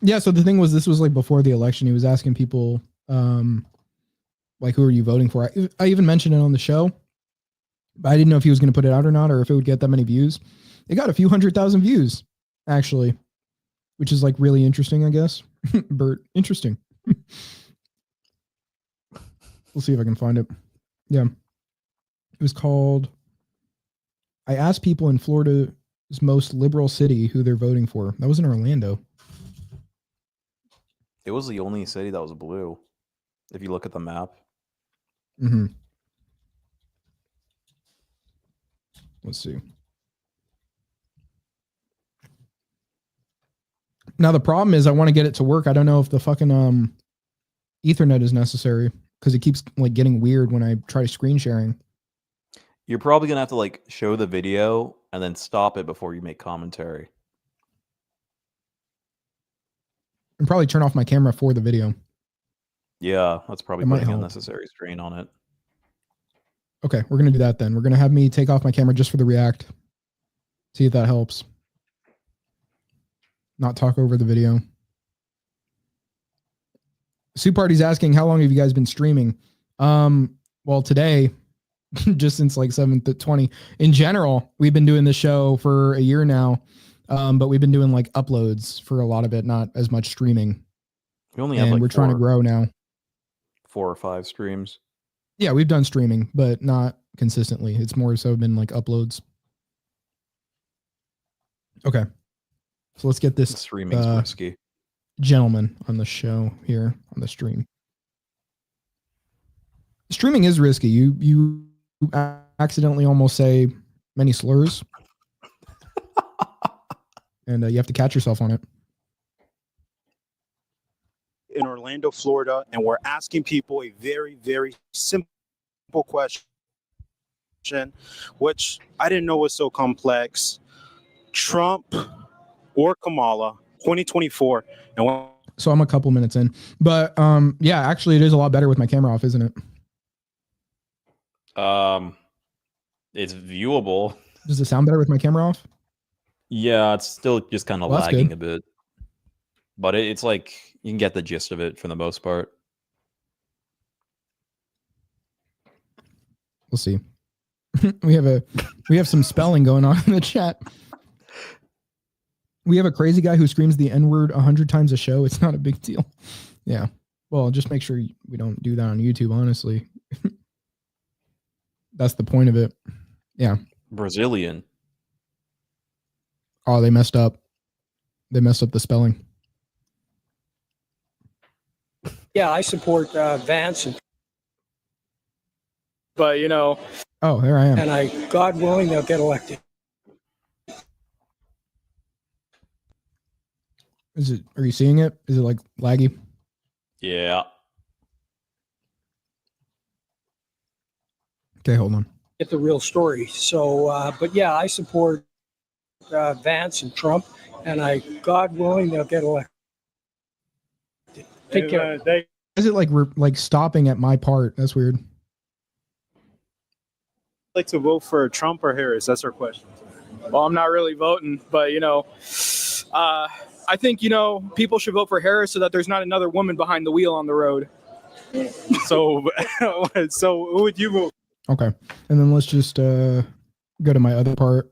Yeah, so the thing was, this was like before the election. He was asking people, like, who are you voting for? I even mentioned it on the show, but I didn't know if he was going to put it out or not, or if it would get that many views. It got a few 100,000 views, actually, which is like really interesting, I guess. Bert, interesting. We'll see if I can find it. Yeah. It was called, I asked people in Florida's most liberal city who they're voting for. That was in Orlando. It was the only city that was blue, if you look at the map. Mm-hmm. Let's see. Now the problem is I want to get it to work. I don't know if the fucking Ethernet is necessary because it keeps like getting weird when I try screen sharing. You're probably gonna have to like show the video and then stop it before you make commentary. And probably turn off my camera for the video. Yeah, that's probably putting unnecessary strain on it. Okay, we're going to do that then. We're going to have me take off my camera just for the react. See if that helps. Not talk over the video. Soup Party's asking, how long have you guys been streaming? Well, today, just since like 7:20. In general, we've been doing this show for a year now. But we've been doing like uploads for a lot of it, not as much streaming. We only have like we're trying to grow now. 4 or 5 streams. Yeah, we've done streaming, but not consistently. It's more so been like uploads. Okay. So let's get this streaming's risky. Gentleman on the show here on the stream. Streaming is risky. You accidentally almost say many slurs. and you have to catch yourself on it. In Orlando, Florida, and we're asking people a very, very simple question, which I didn't know was so complex. Trump or Kamala, 2024, and So I'm a couple minutes in, but yeah, actually, it is a lot better with my camera off, isn't it? It's viewable. Does it sound better with my camera off? Yeah, it's still just kind of Well, that's lagging good. a bit, but it's like you can get the gist of it for the most part. We'll see. we have some spelling going on in the chat. We have a crazy guy who screams the N-word 100 times a show. It's not a big deal. Yeah. Well, just make sure we don't do that on YouTube, honestly. That's the point of it. Yeah. Brazilian. Oh, they messed up. They messed up the spelling. Yeah, I support Vance. But, you know. Oh, there I am. And God willing, they'll get elected. Are you seeing it? Is it like laggy? Yeah. Okay, hold on. Get the real story. So, but yeah, I support Vance and Trump, and God willing, they'll get elected. Take care. Is it like stopping at my part? That's weird. like to vote for Trump or Harris? That's our question. Well, I'm not really voting, but I think people should vote for Harris so that there's not another woman behind the wheel on the road. So who would you vote? Okay, and then let's just go to my other part.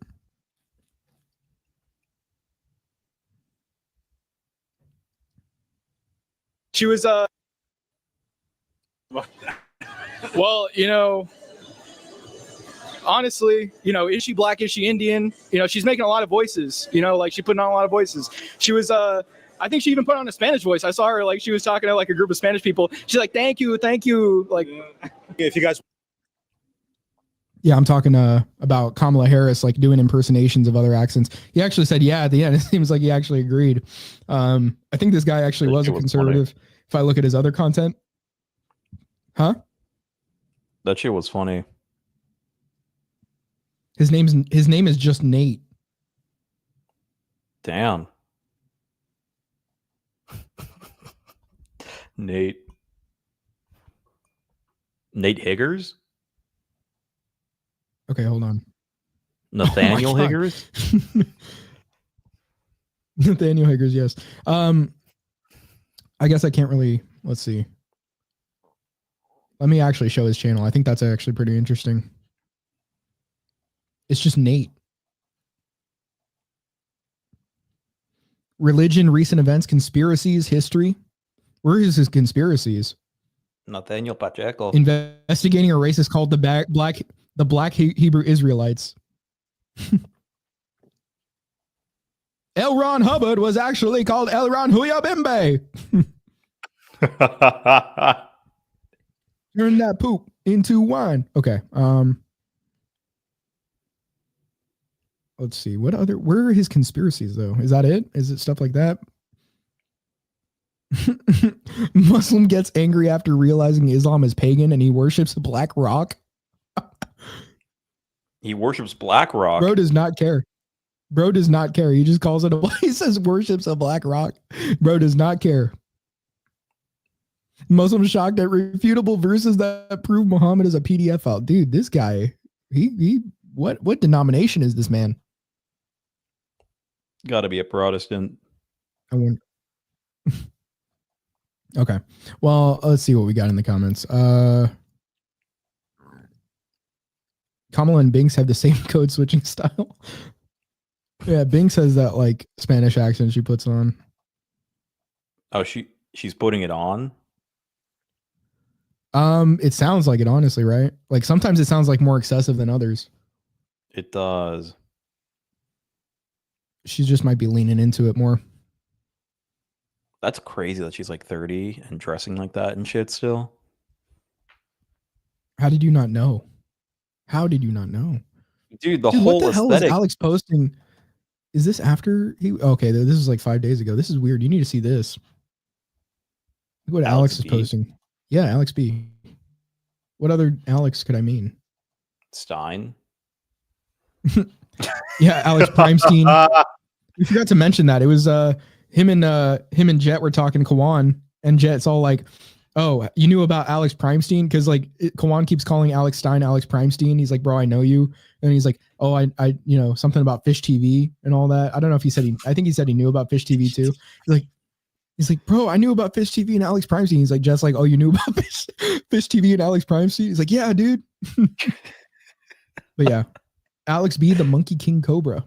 She was well, honestly, is she black? Is she Indian? She's making a lot of voices, like she putting on a lot of voices. She was, I think she even put on a Spanish voice. I saw her, like, she was talking to like a group of Spanish people. She's like, thank you. Like, if you guys. Yeah, I'm talking about Kamala Harris, like doing impersonations of other accents. He actually said, yeah, at the end. It seems like he actually agreed. I think this guy actually was a conservative. Funny. If I look at his other content. Huh? That shit was funny. His name is just Nate. Damn. Nate Higgers? Okay, hold on. Nathaniel Higgers? Nathaniel Higgers, yes. I guess I can't really, let's see. Let me actually show his channel. I think that's actually pretty interesting. It's just Nate. Religion, recent events, conspiracies, history. Where is his conspiracies? Nathaniel Pacheco. Investigating a racist called the Black Hebrew Israelites. L. Ron Hubbard was actually called L. Ron Huyabimbe. Turn that poop into wine. Okay. Let's see. Where are his conspiracies though? Is that it? Is it stuff like that? Muslim gets angry after realizing Islam is pagan and he worships a black rock. He worships black rock. Bro does not care. He just calls it he says worships a black rock. Bro does not care. Muslims shocked at refutable verses that prove Muhammad is a PDF file. Dude, this guy, what denomination is this man? Got to be a Protestant. I wonder. Okay. Well, let's see what we got in the comments. Kamala and Binks have the same code switching style. Yeah, Binks has that like Spanish accent she puts on. Oh, she's putting it on? It sounds like it, honestly, right? Like sometimes it sounds like more excessive than others. It does. She just might be leaning into it more. That's crazy that she's like 30 and dressing like that and shit still. How did you not know? How did you not know? Dude, the whole what the hell aesthetic. is Alex posting? Is this after he? Okay, this is like 5 days ago. This is weird. You need to see this. Look what Alex is B? posting. Yeah, Alex B. What other Alex could I mean? Stein. Yeah, Alex Primestein. We forgot to mention that. It was him and Jet were talking to Kawan, and Jet's all like, "Oh, you knew about Alex Primestein?" Because like Kawan keeps calling Alex Stein Alex Primestein. He's like, "Bro, I know you." And he's like, "Oh, I you know, something about Fish TV and all that." I don't know if he said I think he said he knew about Fish TV too. He's like, "Bro, I knew about Fish TV and Alex Primestein." He's like, "Jet's like, oh, you knew about Fish TV and Alex Primestein?" He's like, "Yeah, dude." But yeah, Alex B, the Monkey King Cobra.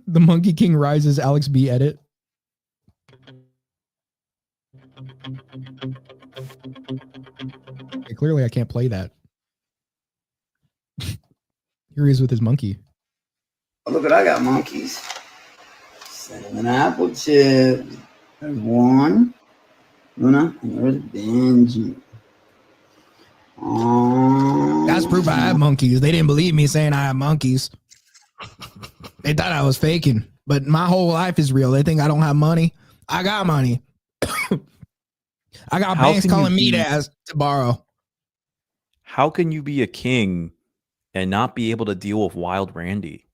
The Monkey King Rises Alex B edit. Okay, clearly I can't play that. Here he is with his monkey. Oh, look at, I got monkeys. Cinnamon apple chips. There's one. Luna, and there's Benji. That's proof I have monkeys. They didn't believe me saying I have monkeys. They thought I was faking, but my whole life is real. They think I don't have money. I got money. I got banks calling me to ask to borrow. How can you be a king and not be able to deal with Wild Randy?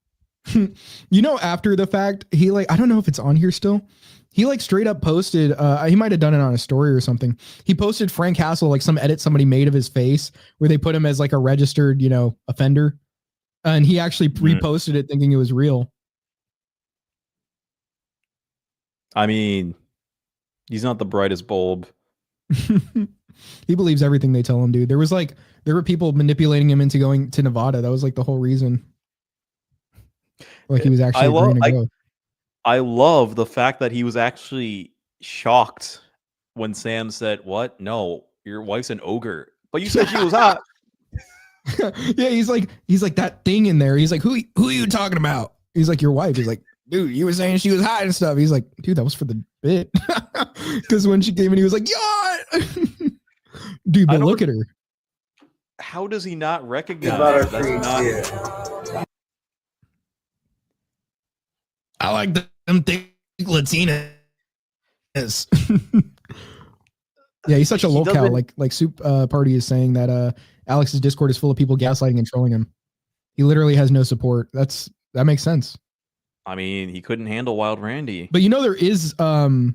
You know, after the fact, he like, I don't know if it's on here still. He like straight up posted, he might have done it on a story or something. He posted Frank Castle, like some edit somebody made of his face where they put him as like a registered, you know, offender. And he actually reposted it thinking it was real. I mean, he's not the brightest bulb. He believes everything they tell him, dude. There were people manipulating him into going to Nevada. That was like the whole reason. Like he was actually agreeing to go. I love the fact that he was actually shocked when Sam said, "What? No, your wife's an ogre." But you said she was hot. Yeah, he's like that thing in there. He's like, who are you talking about? He's like, your wife. He's like, dude, you were saying she was hot and stuff. He's like, dude, that was for the bit. Because when she came in, he was like, yeah. Dude, but look at her. How does he not recognize that's not? I like them thick Latinas. Yeah, he's such a locale. Like Soup Party is saying that Alex's Discord is full of people gaslighting and trolling him. He literally has no support. That makes sense. I mean, he couldn't handle Wild Randy. But you know, there is that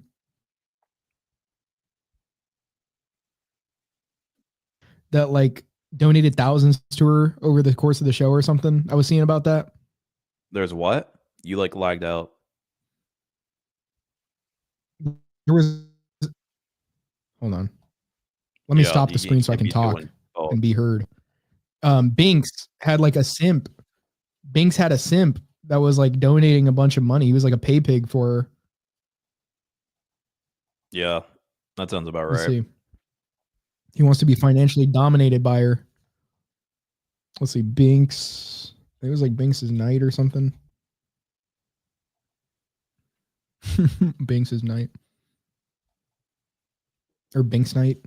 like donated thousands to her over the course of the show or something. I was seeing about that. There's what? You like lagged out. There was. Hold on. Let me stop the screen so I can talk and be heard. Binks had like a simp. Binks had a simp that was like donating a bunch of money. He was like a pay pig for her. Yeah, that sounds about Let's right. see. He wants to be financially dominated by her. Let's see. Binks. It was like Binks's night or something. Binks's night. Or Binks night.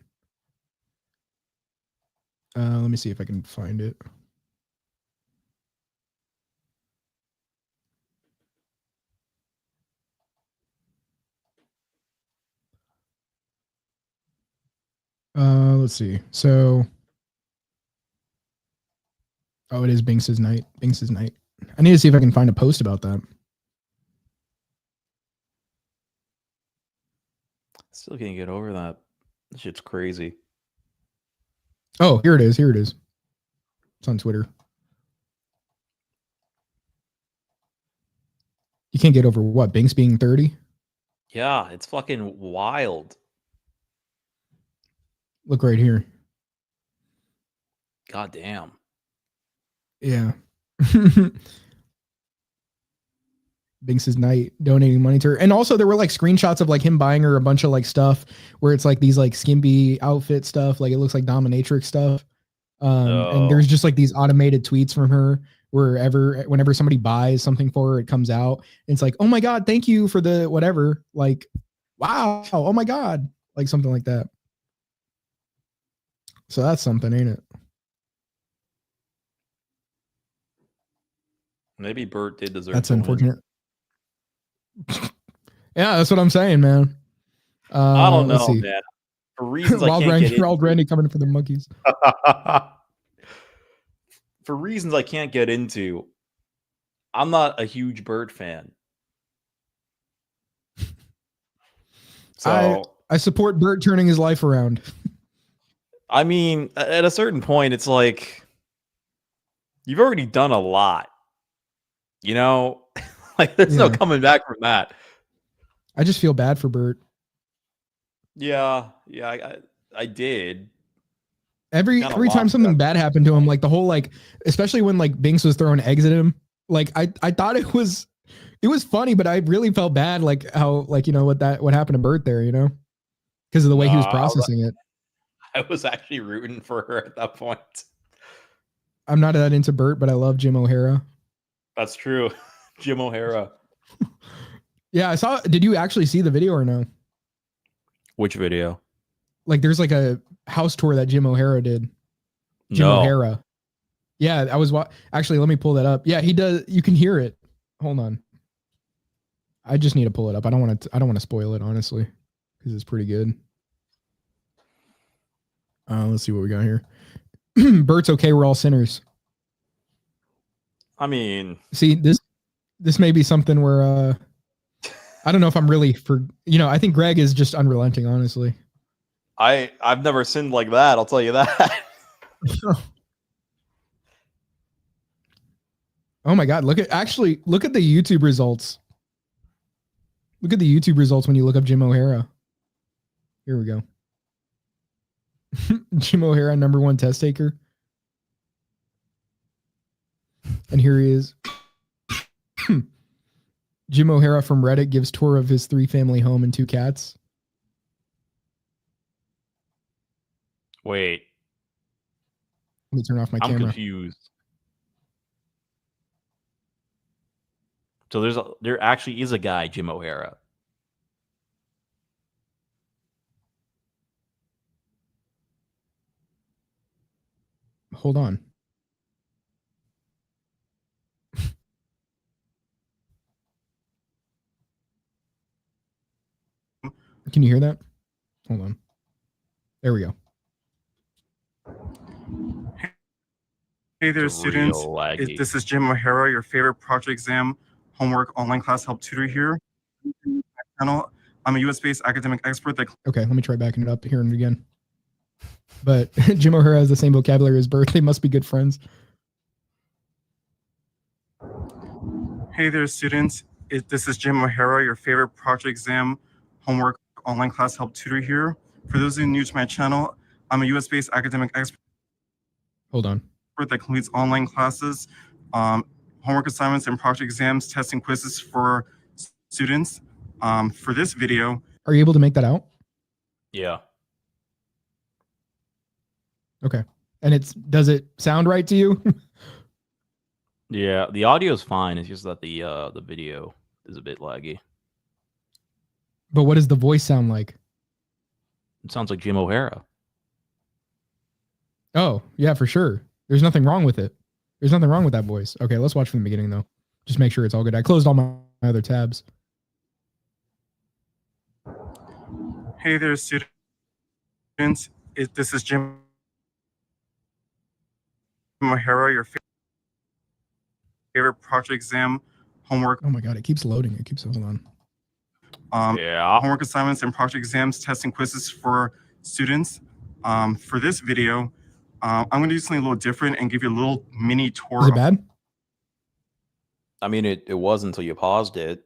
Let me see if I can find it. Let's see. So, oh, it is Binks's night. Binks's night. I need to see if I can find a post about that. Still can't get over that. This shit's crazy. Oh, here it is. Here it is. It's on Twitter. You can't get over what? Binks being 30? Yeah, it's fucking wild. Look right here. God damn. Yeah. Binks's night donating money to her. And also there were like screenshots of like him buying her a bunch of like stuff where it's like these like skimpy outfit stuff. Like it looks like dominatrix stuff. And there's just like these automated tweets from her whenever somebody buys something for her, it comes out. And it's like, oh my God, thank you for the whatever. Like, wow. Oh my God. Like something like that. So that's something, ain't it? Maybe Bert did deserve. That's to win. unfortunate. Yeah, that's what I'm saying, man. I don't Let's know, see. man. For reasons I Wild can't Randy, get into. Wild Randy coming for the monkeys. For reasons I can't get into, I'm not a huge Bert fan. So I support Bert turning his life around. I mean, at a certain point, it's like you've already done a lot. You know, like there's no Yeah. coming back from that. I just feel bad for Bert. Yeah, I did. Every Kinda time lost something that. bad happened to him, like the whole like, especially when like Binks was throwing eggs at him, like I thought it was funny, but I really felt bad, like how like what happened to Bert there, because of the way he was processing it. I was actually rooting for her at that point. I'm not that into Bert, but I love Jim O'Hara. That's true. Jim O'Hara. Yeah, I saw. Did you actually see the video or no? Which video? Like, there's like a house tour that Jim O'Hara did. Jim No. O'Hara. Yeah, I was. Actually, let me pull that up. Yeah, he does. You can hear it. Hold on. I just need to pull it up. I don't want to spoil it, honestly, because it's pretty good. Let's see what we got here. Bert's okay. We're all sinners. I mean, see this may be something where I don't know if I'm really I think Greg is just unrelenting, honestly. I've never sinned like that, I'll tell you that. Oh my god, look at the YouTube results. Look at the YouTube results when you look up Jim O'Hara. Here we go. Jim O'Hara, #1 test taker. And here he is. Jim O'Hara from Reddit gives tour of his 3-family home and 2 cats. Wait. Let me turn off my I'm camera. confused. So there actually is a guy, Jim O'Hara. Hold on. Can you hear that? Hold on. There we go. Hey there, students. This is Jim O'Hara, your favorite project exam, homework, online class help tutor here. I'm a US-based academic expert that... Okay, let me try backing it up, hearing it again. But Jim O'Hara has the same vocabulary as Bert. They must be good friends. Hey there, students. This is Jim O'Hara, your favorite project exam, homework, online class help tutor here. For those of you new to my channel, I'm a US-based academic expert. Hold on. That includes online classes, homework assignments, and project exams, testing quizzes for students. For this video... Are you able to make that out? Yeah. Okay. And does it sound right to you? Yeah, the audio is fine. It's just that the video is a bit laggy. But what does the voice sound like? It sounds like Jim O'Hara. Oh, yeah, for sure. There's nothing wrong with it. There's nothing wrong with that voice. Okay, let's watch from the beginning, though. Just make sure it's all good. I closed all my other tabs. Hey there, students. This is Jim O'Hara, your favorite project exam, homework. Oh my god, it keeps loading. It keeps, hold on. Homework assignments and project exams, testing quizzes for students. For this video, I'm going to do something a little different and give you a little mini tour. Is it bad? I mean, it was until you paused it.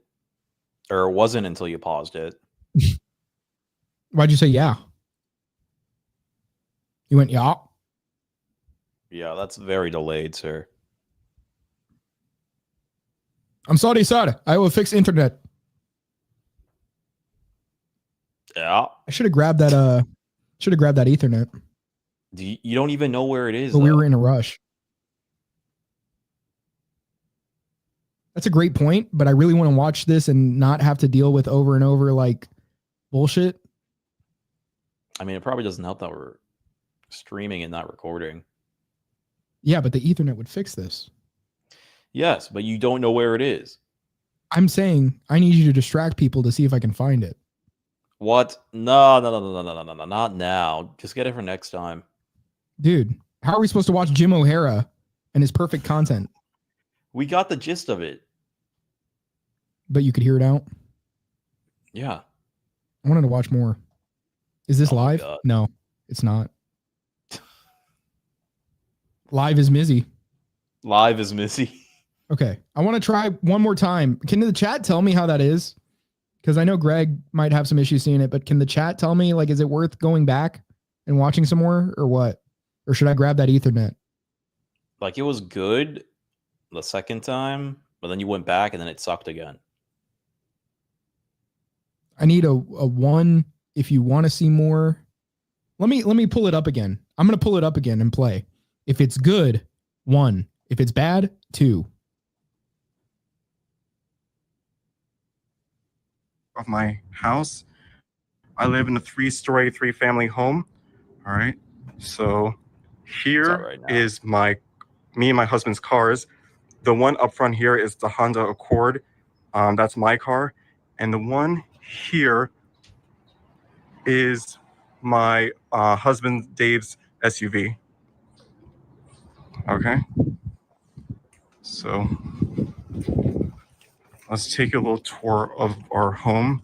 Or it wasn't until you paused it. Why'd you say yeah? You went yeah? Yeah, that's very delayed, sir. I'm sorry, sir. I will fix internet. Yeah. I should have grabbed that Ethernet. You don't even know where it is. But we were in a rush. That's a great point, but I really want to watch this and not have to deal with over and over like bullshit. I mean, it probably doesn't help that we're streaming and not recording. Yeah, but the Ethernet would fix this. Yes, but you don't know where it is. I'm saying I need you to distract people to see if I can find it. What? No, not now. Just get it for next time. Dude, how are we supposed to watch Jim O'Hara and his perfect content? We got the gist of it. But you could hear it out? Yeah. I wanted to watch more. Is this Oh my live? God. No, it's not. Live is Mizzy. Live is Missy. Okay. I want to try one more time. Can the chat tell me how that is? Because I know Greg might have some issues seeing it, but can the chat tell me, like, is it worth going back and watching some more or what? Or should I grab that Ethernet? Like, it was good the second time, but then you went back and then it sucked again. I need a one if you want to see more. Let me pull it up again. I'm going to pull it up again and play. If it's good, 1. If it's bad, 2. Of my house. I live in a 3-story, 3-family home. All right. So here is me and my husband's cars. The one up front here is the Honda Accord. That's my car. And the one here is my husband Dave's SUV. Okay. So let's take a little tour of our home.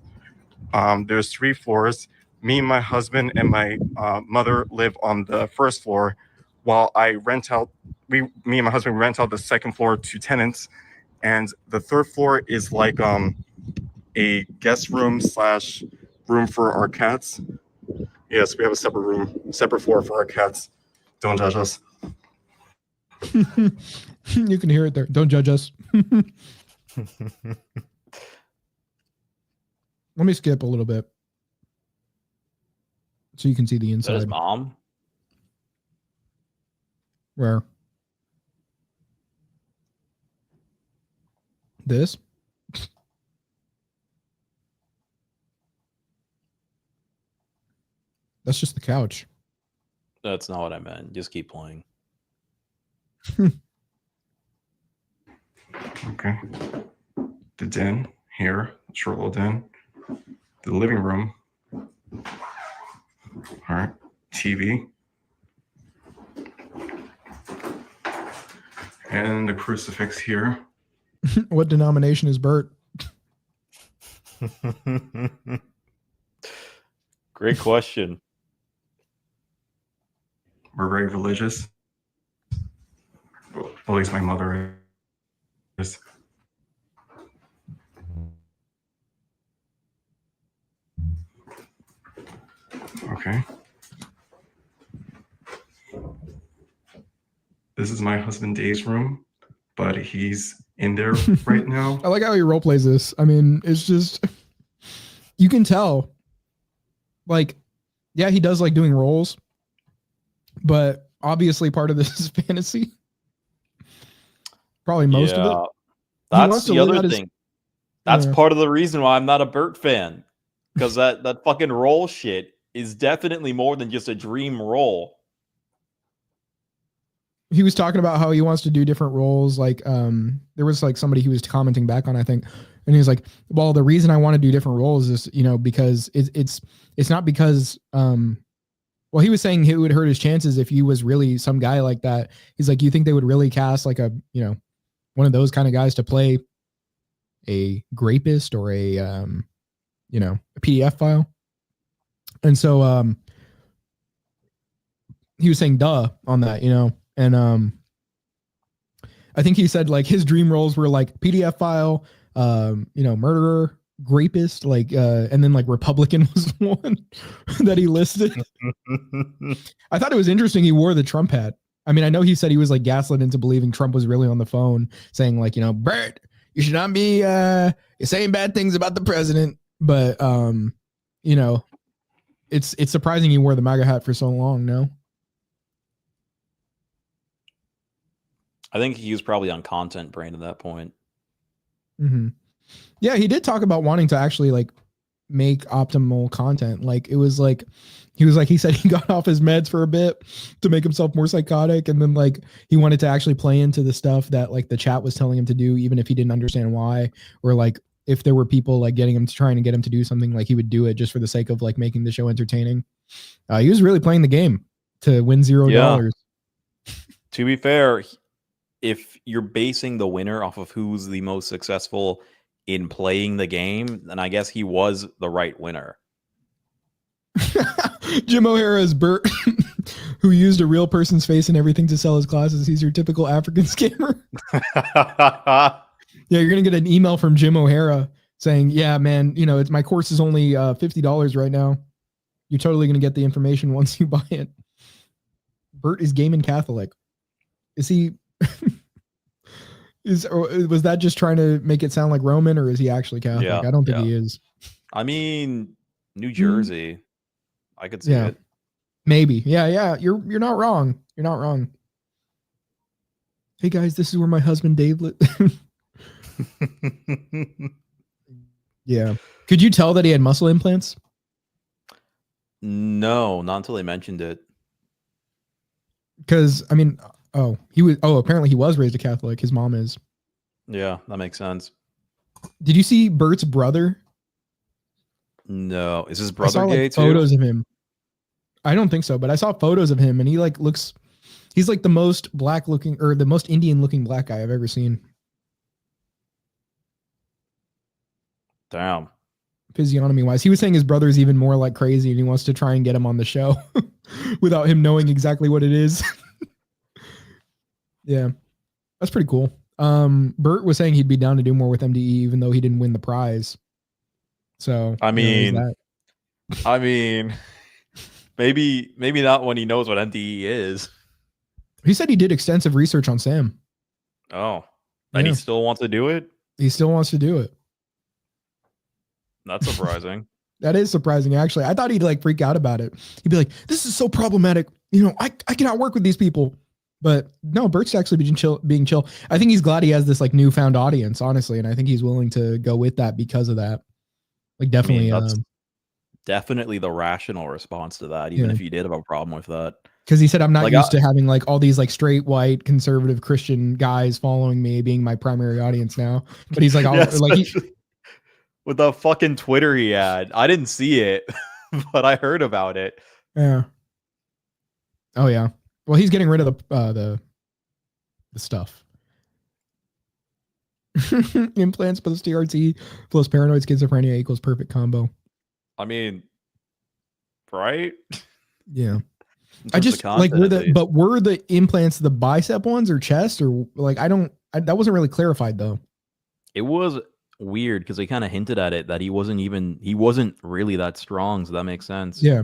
There's 3 floors. Me, my husband, and my mother live on the first floor, while I rent out. Me and my husband rent out the second floor to tenants, and the third floor is like a guest room / room for our cats. Yes, we have a separate floor for our cats. Don't judge us. You can hear it there. Don't judge us. Let me skip a little bit so you can see the inside. Is that his mom? Where? This? That's just the couch. That's not what I meant. Just keep playing. Okay. The den here, short little den. The living room. All right. TV. And the crucifix here. What denomination is Bert? Great question. We're very religious. Well, at least my mother is. Okay. This is my husband Dave's room, but he's in there right now. I like how he role plays this. I mean, it's just, you can tell. Like, yeah, he does like doing roles, but obviously part of this is fantasy. Probably most of it. That's the other thing. That's part of the reason why I'm not a Bert fan. Because that fucking role shit is definitely more than just a dream role. He was talking about how he wants to do different roles. Like, there was like somebody he was commenting back on, I think. And he was like, well, the reason I want to do different roles is, you know, because it's not because, well, he was saying it would hurt his chances if he was really some guy like that. He's like, you think they would really cast like a, you know, one of those kind of guys to play a grapist or a, you know, a PDF file? And so, he was saying, duh, on that, you know, and, I think he said like his dream roles were like PDF file, you know, murderer, rapist, like, and then like Republican was one that he listed. I thought it was interesting he wore the Trump hat. I mean, I know he said he was like gaslit into believing Trump was really on the phone saying like, you know, Bert, you should not be saying bad things about the president. But you know, it's surprising he wore the MAGA hat for so long, no? I think he was probably on content brain at that point. Mm-hmm. Yeah, he did talk about wanting to actually like make optimal content. Like it was like he said he got off his meds for a bit to make himself more psychotic, and then like he wanted to actually play into the stuff that like the chat was telling him to do, even if he didn't understand why, or like if there were people like trying to get him to do something, like he would do it just for the sake of like making the show entertaining. He was really playing the game to win $0. To be fair, if you're basing the winner off of who's the most successful in playing the game, then I guess he was the right winner. Jim O'Hara is Bert, who used a real person's face and everything to sell his classes. He's your typical African scammer. Yeah, you're gonna get an email from Jim O'Hara saying, "Yeah, man, you know, it's my course is only $50 right now. You're totally gonna get the information once you buy it." Bert is gaming Catholic. Is he? Was that just trying to make it sound like Roman, or is he actually Catholic? Yeah, I don't think he is. I mean, New Jersey. I could see it. Maybe. Yeah. You're not wrong. You're not wrong. Hey guys, this is where my husband Dave lived. Yeah. Could you tell that he had muscle implants? No, not until they mentioned it. Because I mean, apparently he was raised a Catholic. His mom is. Yeah, that makes sense. Did you see Bert's brother? No. Is his brother I saw, gay like, too? photos of him. I don't think so, but I saw photos of him and he like he's like the most black looking or the most Indian looking black guy I've ever seen. Damn. Physiognomy wise. He was saying his brother's even more like crazy and he wants to try and get him on the show without him knowing exactly what it is. Yeah. That's pretty cool. Bert was saying he'd be down to do more with MDE even though he didn't win the prize. So I mean, maybe not when he knows what MDE is. He said he did extensive research on Sam. Oh, and he still wants to do it? He still wants to do it. That's surprising. That is surprising, actually. I thought he'd like freak out about it. He'd be like, this is so problematic. You know, I cannot work with these people. But no, Bert's actually being chill. I think he's glad he has this like newfound audience, honestly. And I think he's willing to go with that because of that. Like definitely. That's definitely the rational response to that, even if you did have a problem with that. Because he said, I'm not used to having like all these like straight, white, conservative Christian guys following me being my primary audience now. But he's like, with the fucking Twitter he had. I didn't see it, but I heard about it. Yeah. Oh yeah. Well, he's getting rid of the stuff. Implants plus TRT plus paranoid schizophrenia equals perfect combo. I mean, right? Yeah. I just like were the implants the bicep ones or chest or like that wasn't really clarified though. It was weird because they kind of hinted at it that he wasn't really that strong, so that makes sense. Yeah.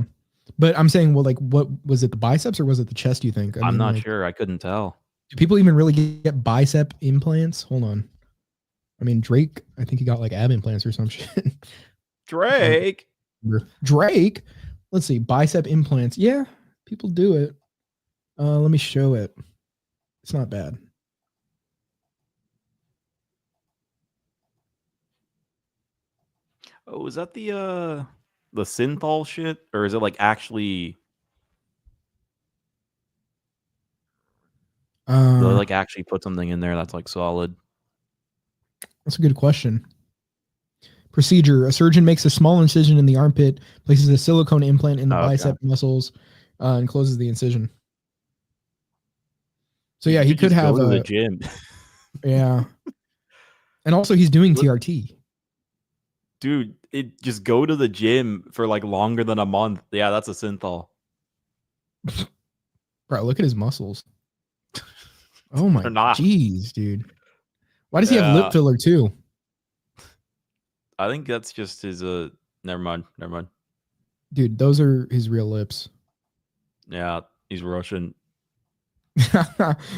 But I'm saying, well, like, what was it, the biceps or was it the chest, you think? I'm not sure. I couldn't tell. Do people even really get bicep implants? Hold on. I mean, Drake, I think he got like ab implants or some shit. Drake? Let's see. Bicep implants. Yeah, people do it. Let me show it. It's not bad. Oh, is that the synthol shit, or is it like actually they like actually put something in there that's like solid? That's a good question. Procedure: a surgeon makes a small incision in the armpit, places a silicone implant in the bicep muscles, and closes the incision. So yeah, he could have go to the gym. Yeah, and also he's doing TRT. Dude, just go to the gym for like longer than a month. Yeah, that's a synthol. Bro, look at his muscles. Oh my jeez, dude. Why does he have lip filler too? I think that's just his never mind. Dude, those are his real lips. Yeah, he's Russian.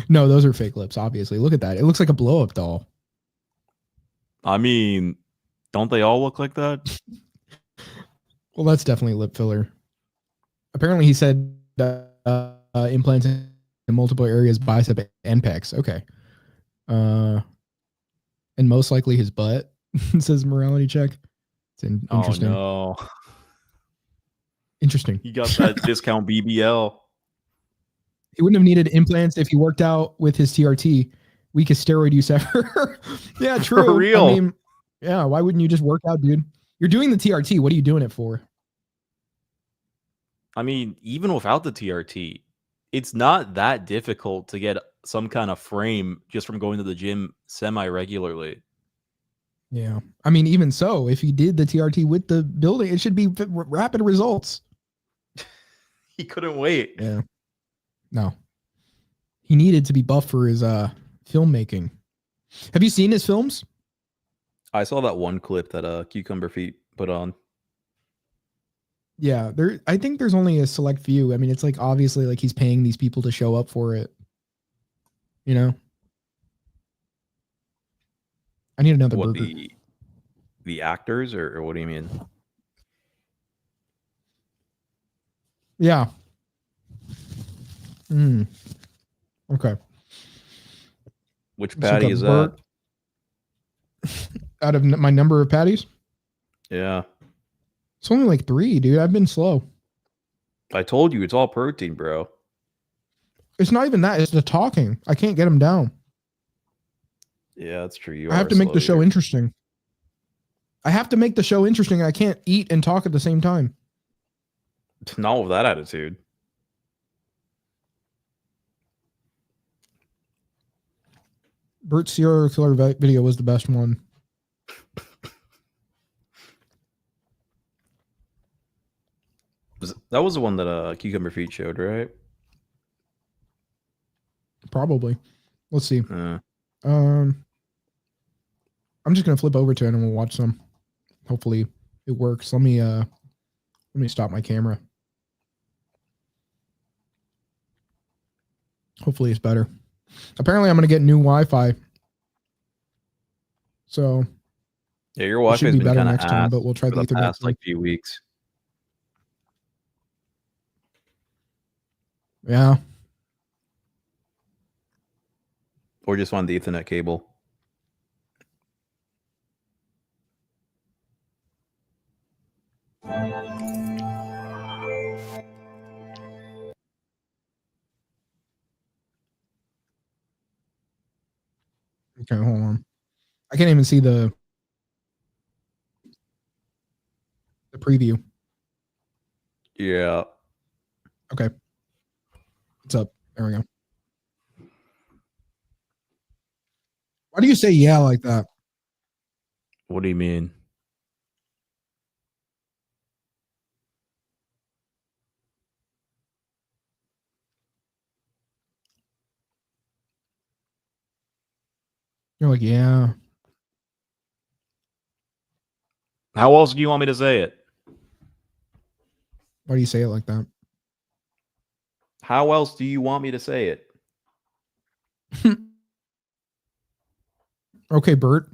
No, those are fake lips, obviously. Look at that. It looks like a blow-up doll. I mean, don't they all look like that? Well, that's definitely lip filler. Apparently, he said implants in multiple areas, bicep and pecs. Okay. And most likely his butt, says morality check. Interesting. Oh no, Interesting. he got that discount BBL. He wouldn't have needed implants if he worked out with his TRT. Weakest steroid use ever. Yeah, true. For real. I mean, yeah, why wouldn't you just work out, dude? You're doing the TRT. What are you doing it for? I mean, even without the TRT, it's not that difficult to get some kind of frame just from going to the gym semi-regularly. Yeah. I mean, even so, if he did the TRT with the building, it should be rapid results. He couldn't wait. Yeah. No. He needed to be buff for his filmmaking. Have you seen his films? I saw that one clip that Cucumber Feet put on. Yeah, I think there's only a select few. I mean, it's like obviously like he's paying these people to show up for it. You know? I need another What, burger. the actors or what do you mean? Yeah. Okay. Which Let's look patty up is that? Out of my number of patties? Yeah. It's only like 3, dude. I've been slow. I told you it's all protein, bro. It's not even that. It's the talking. I can't get them down. Yeah, that's true. I have to make the show interesting. I have to make the show interesting. I can't eat and talk at the same time. Not with that attitude. Bert's serial killer video was the best one. That was the one that Cucumber Feet showed, right? Probably. Let's see. Uh, I'm just gonna flip over to it and we'll watch some. Hopefully it works. Let me stop my camera. Hopefully it's better. Apparently I'm gonna get new Wi-Fi. So yeah, your Wi-Fi should has be been better kind of next time, but we'll try for the the Ethernet. past like few weeks. Yeah. Or just on the Ethernet cable. Okay, hold on. I can't even see the preview. Yeah. Okay. What's up? There we go. Why do you say yeah like that? What do you mean? You're like, yeah. How else do you want me to say it? Why do you say it like that? How else do you want me to say it? Okay, Bert.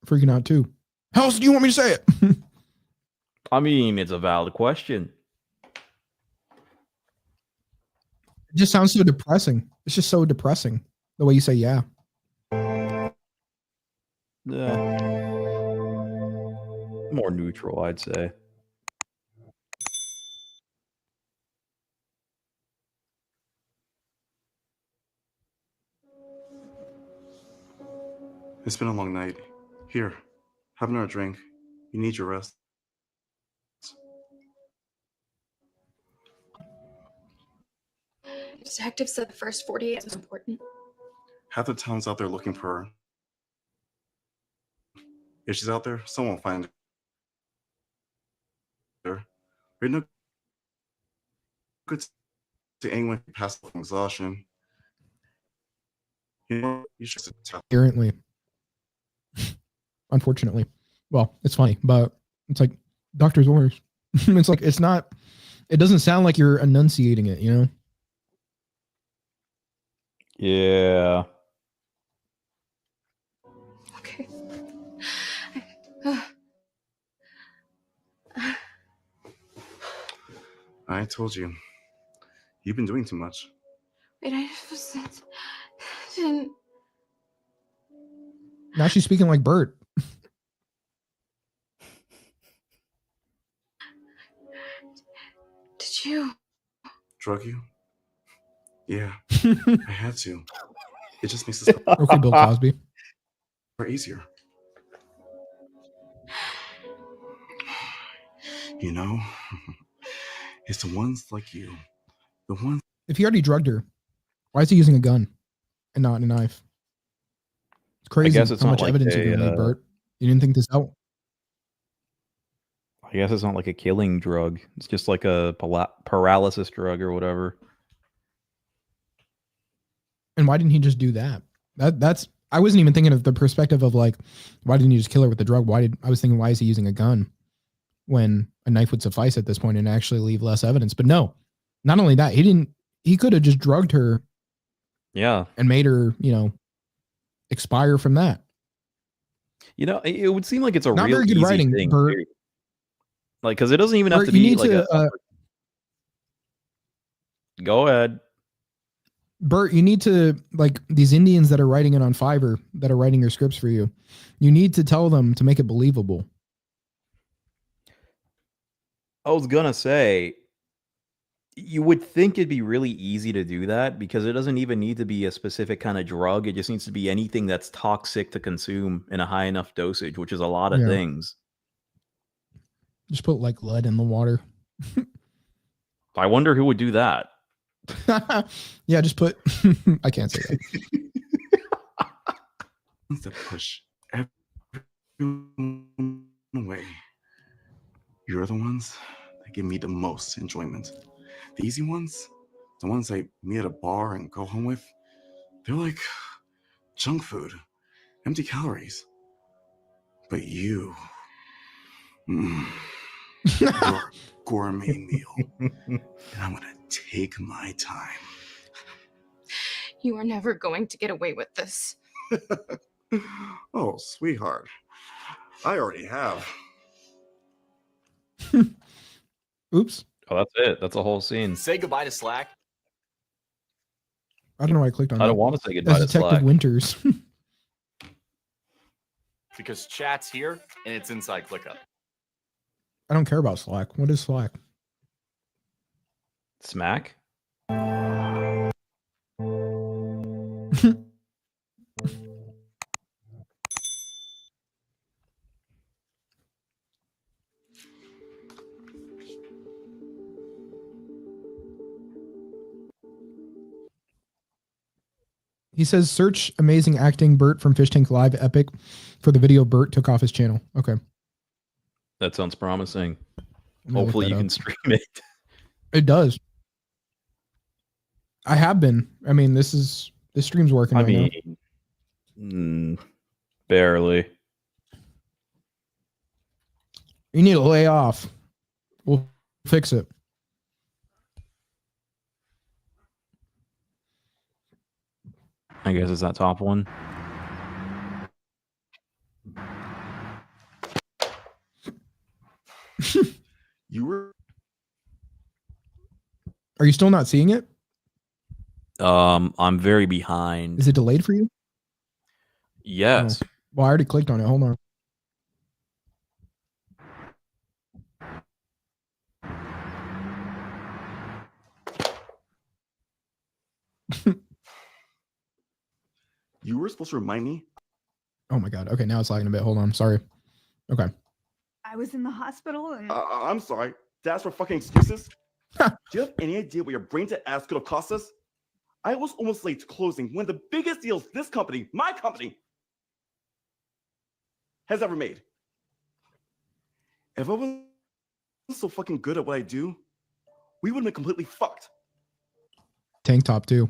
Freaking out too. How else do you want me to say it? I mean, it's a valid question. It just sounds so depressing. It's just so depressing the way you say yeah. More neutral, I'd say. It's been a long night. Here, have another drink. You need your rest. Detective said the first 48 was important. Half the town's out there looking for her. If she's out there, someone will find her. We're no good to anyone who passed from exhaustion. You know, you should tell. Apparently. Unfortunately. Well, it's funny, but it's like doctor's orders. It's like it's not, it doesn't sound like you're enunciating it, you know? Yeah. Okay. I told you. You've been doing too much. Wait, didn't. Now she's speaking like Bert. Did you? Drug you? Yeah, I had to. It just makes this Okay, Bill Cosby. easier. You know, it's the ones like you. The ones. If he already drugged her, why is he using a gun and not a knife? It's crazy guess it's how not much like evidence you a, can need, Bert. You didn't think this out? I guess it's not like a killing drug. It's just like a paralysis drug or whatever. And why didn't he just do that? That's I wasn't even thinking of the perspective of like, why didn't you just kill her with the drug? I was thinking, why is he using a gun when a knife would suffice at this point and actually leave less evidence? But no, not only that, he could have just drugged her. Yeah. And made her, expire from that. It would seem like it's a not real very good easy writing, thing, Bert. too. Like, because it doesn't even have Bert, to you be need like to, Go ahead. Bert, you need to, like, these Indians that are writing it on Fiverr, that are writing your scripts for you, you need to tell them to make it believable. I was gonna say, you would think it'd be really easy to do that because it doesn't even need to be a specific kind of drug. It just needs to be anything that's toxic to consume in a high enough dosage, which is a lot of things. Just put, like, lead in the water. I wonder who would do that. Yeah, just put... I can't say that. To push everyone away. You're the ones that give me the most enjoyment. The easy ones, the ones I meet at a bar and go home with, they're like junk food, empty calories. But you, you're a gourmet meal. And I'm gonna take my time. You are never going to get away with this. Oh, sweetheart. I already have. Oops. Oh, that's it. That's a whole scene. Say goodbye to Slack. I don't know why I clicked on I that. don't want to say goodbye That's to Detective Slack. Winters. Because chat's here and it's inside ClickUp. I don't care about Slack. What is Slack? Smack? He says, search amazing acting Bert from Fishtank Live Epic for the video Bert took off his channel. Okay. That sounds promising. gonna look Hopefully that you up. can stream it. It does. I have been. I mean, this stream's working I right mean, barely. You need to lay off. We'll fix it. I guess it's that top one. You were. Are you still not seeing it? I'm very behind. Is it delayed for you? Yes. Oh. Well, I already clicked on it. Hold on. You were supposed to remind me. Oh my God. Okay, now it's lagging a bit. Hold on. Sorry. Okay. I was in the hospital and I'm sorry. That's for fucking excuses. Do you have any idea what your brain dead ass could have cost us? I was almost late to closing one of the biggest deals this company, my company, has ever made. If I wasn't so fucking good at what I do, we would have been completely fucked. Tank top too.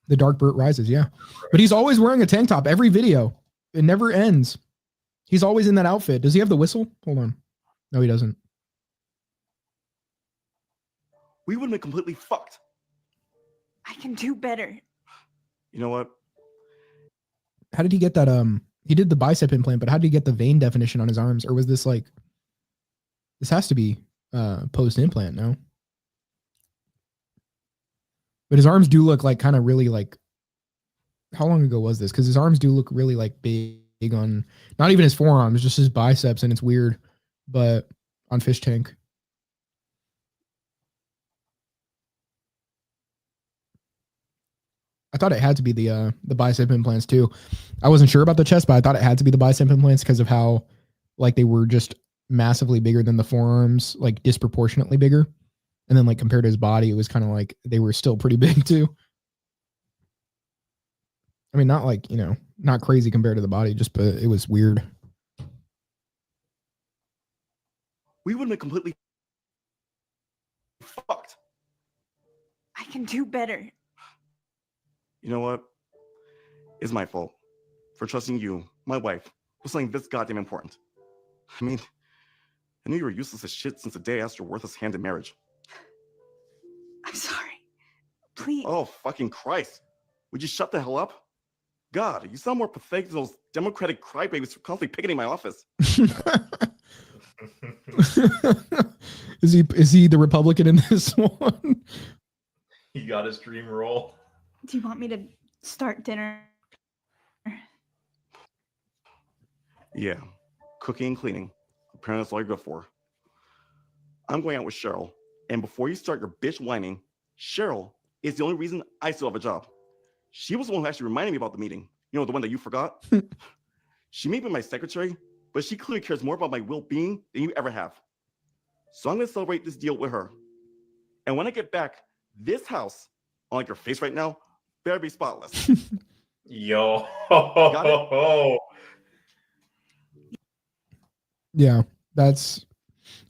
The Dark Bert rises, yeah. But he's always wearing a tank top every video. It never ends. He's always in that outfit. Does he have the whistle? Hold on. No, he doesn't. We would have been completely fucked. I can do better. You know what? How did he get that? He did the bicep implant, but how did he get the vein definition on his arms? Or was this like, this has to be post implant, no? But his arms do look like kind of really like, how long ago was this? Because his arms do look really like big on not even his forearms, just his biceps, and it's weird. But on Fishtank. I thought it had to be the bicep implants too. I wasn't sure about the chest, but I thought it had to be the bicep implants because of how like they were just massively bigger than the forearms, like disproportionately bigger. And then like compared to his body, it was kind of like they were still pretty big too. I mean, not like, not crazy compared to the body, just, but it was weird. We would have been completely fucked. I can do better. You know what? It's my fault for trusting you, my wife, with something this goddamn important. I mean, I knew you were useless as shit since the day I asked your worthless hand in marriage. I'm sorry. Please. Oh, fucking Christ. Would you shut the hell up? God, you sound more pathetic than those Democratic crybabies constantly picketing my office. Is he the Republican in this one? He got his dream role. Do you want me to start dinner? Yeah, cooking and cleaning. Apparently that's all you're good for. I'm going out with Cheryl, and before you start your bitch whining, Cheryl is the only reason I still have a job. She was the one who actually reminded me about the meeting. You know, the one that you forgot? She may be my secretary, but she clearly cares more about my well-being than you ever have. So I'm going to celebrate this deal with her. And when I get back, this house, unlike your face right now, better be spotless. Yo. Got it? Yeah, that's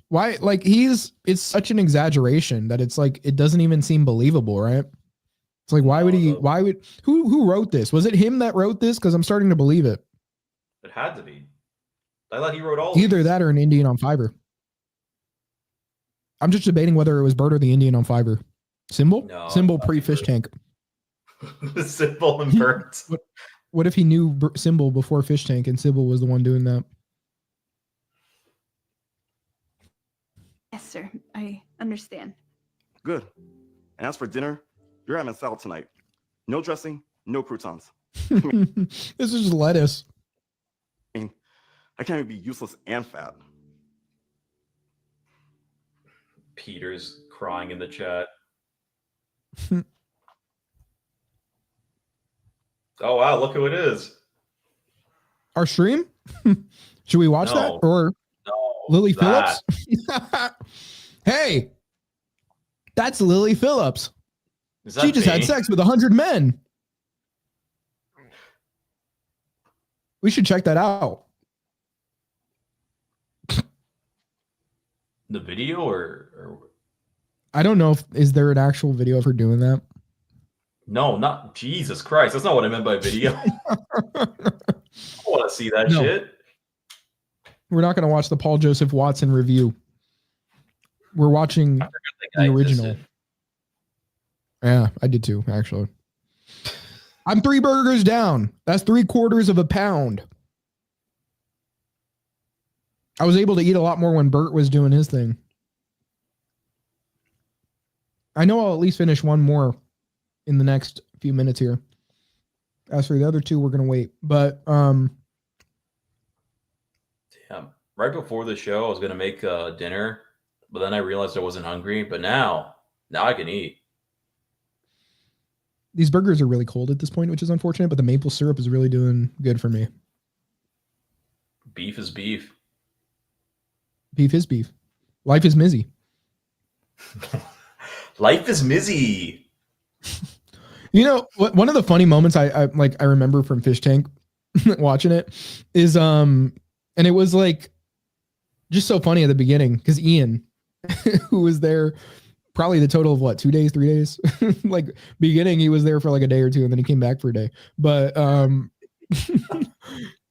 why, like, it's such an exaggeration that it's like, it doesn't even seem believable, right? It's like, who wrote this? Was it him that wrote this? Because I'm starting to believe it. It had to be. I thought he wrote all Either these. that or an Indian on Fiverr. I'm just debating whether it was Bert or the Indian on Fiverr. Symbol? No, Symbol pre-Fishtank. Symbol and Bert. What if he knew Symbol before Fishtank and Symbol was the one doing that? Yes, sir. I understand. Good. And as for dinner, you're having salad tonight. No dressing, no croutons. This is just lettuce. I mean, I can't even be useless and fat. Peter's crying in the chat. Oh, wow. Look who it is. Our stream? Should we watch that? Or Lily Phillips? Hey, that's Lily Phillips. She just had sex with 100 men. We should check that out. The video or I don't know is there an actual video of her doing that? No, not Jesus Christ. That's not what I meant by video. I want to see that shit. We're not going to watch the Paul Joseph Watson review. We're watching the original. Existed. Yeah, I did too, actually. I'm 3 burgers down. That's 3/4 of a pound. I was able to eat a lot more when Bert was doing his thing. I know I'll at least finish one more in the next few minutes here. As for the other 2, we're going to wait. But Damn. Right before the show, I was going to make dinner, but then I realized I wasn't hungry. But now I can eat. These burgers are really cold at this point, which is unfortunate, but the maple syrup is really doing good for me. Beef is beef. Beef is beef. Life is Mizzy. Life is Mizzy. You know, one of the funny moments I remember from Fishtank watching it is and it was like just so funny at the beginning because Ian, who was there probably the total of what, 2 days, 3 days? Like beginning, he was there for like a day or two and then he came back for a day. But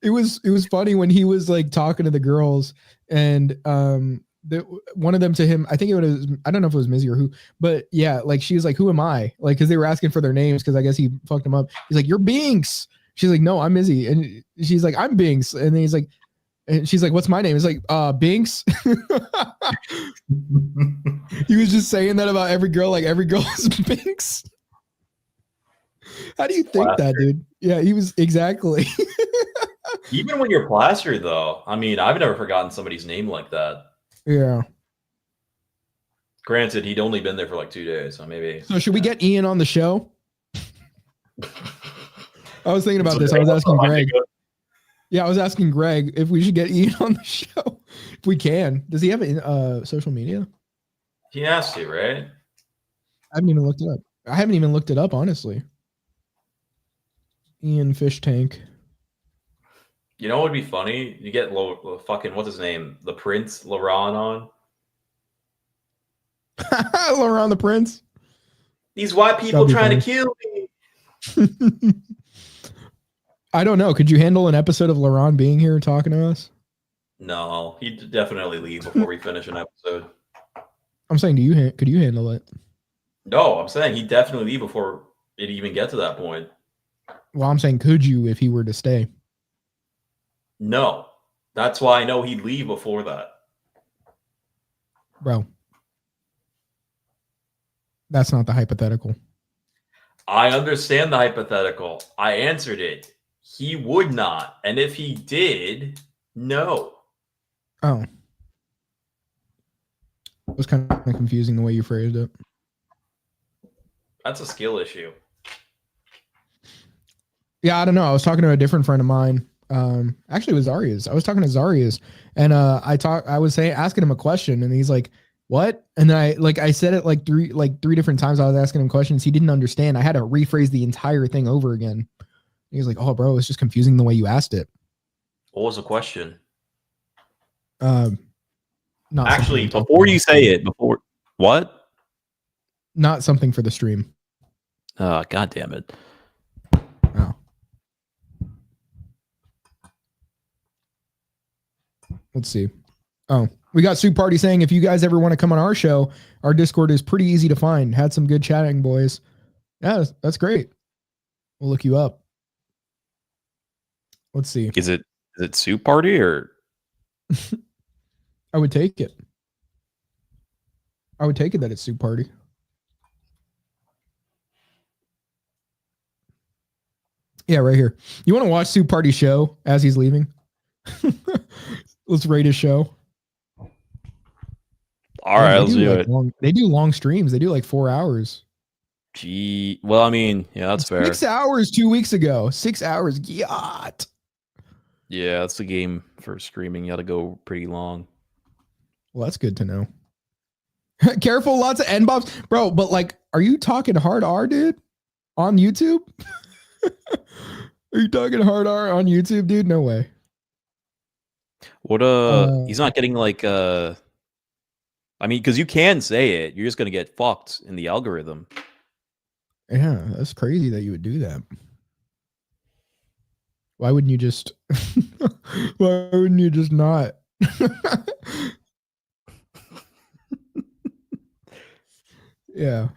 it was funny when he was like talking to the girls and one of them to him, I think it was, I don't know if it was Mizzy or who, but yeah, like she was like, who am I? Like, cause they were asking for their names because I guess he fucked them up. He's like, you're Binks. She's like, no, I'm Mizzy. And she's like, I'm Binks. And then he's like, and she's like, what's my name? It's like, Binks. He was just saying that about every girl, like every girl is Binks. How do you think that, dude? Yeah, he was exactly. Even when you're plastered, though, I mean, I've never forgotten somebody's name like that. Yeah. Granted, he'd only been there for like 2 days, so maybe. So should we get Ian on the show? I was thinking about this. I was asking Greg. Yeah, I was asking Greg if we should get Ian on the show. If we can. Does he have social media? He has to, right? I haven't even looked it up. Honestly. Ian Fishtank. You know what would be funny? You get fucking what's his name? The Prince Laurent on. Laurent the Prince. These white people trying to kill me. I don't know. Could you handle an episode of Laurent being here and talking to us? No, he'd definitely leave before we finish an episode. I'm saying, could you handle it? No, I'm saying he'd definitely leave before it even get to that point. Well, I'm saying, could you if he were to stay? No, that's why I know he'd leave before that. Bro, that's not the hypothetical. I understand the hypothetical. I answered it. He would not. And if he did, no. Oh. It was kind of confusing the way you phrased it. That's a skill issue. Yeah, I don't know. I was talking to a different friend of mine. Actually, it was Zarias. I was talking to Zarias, and I was asking him a question, and he's like, "What?" And then I said it like three different times. I was asking him questions. He didn't understand. I had to rephrase the entire thing over again. He was like, "Oh, bro, it's just confusing the way you asked it." What was the question? Not actually, before you say it, before what? Not something for the stream. Oh, God damn it. Oh. Let's see. Oh, we got Soup Party saying, if you guys ever want to come on our show, our Discord is pretty easy to find. Had some good chatting, boys. Yeah, that's great. We'll look you up. Let's see. Is it Soup Party or? I would take it. I would take it that it's Soup Party. Yeah, right here. You want to watch Soup Party show as he's leaving? Let's rate his show. All right, let's do it. They do long streams. They do like 4 hours. Gee, well, I mean, yeah, that's fair. 6 hours 2 weeks ago. 6 hours. Yacht. Yeah, that's the game for streaming. You got to go pretty long. Well, that's good to know. Careful, lots of N-bobs. Bro, but like, are you talking hard R, dude? On YouTube? Are you talking hard R on YouTube, dude? No way. What he's not getting like I mean, because you can say it, you're just gonna get fucked in the algorithm. Yeah, that's crazy that you would do that. Why wouldn't you just why wouldn't you just not? Yeah.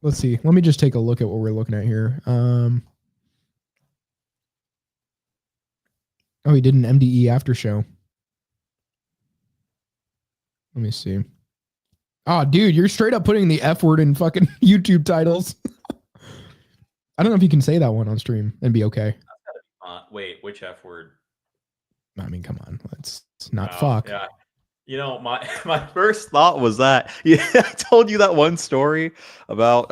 Let's see. Let me just take a look at what we're looking at here. Oh, he did an MDE after show. Let me see. Oh, dude, you're straight up putting the F word in fucking YouTube titles. I don't know if you can say that one on stream and be okay. Wait, which F word? I mean, come on. Let's not fuck. Yeah. You know, my first thought was that I told you that one story about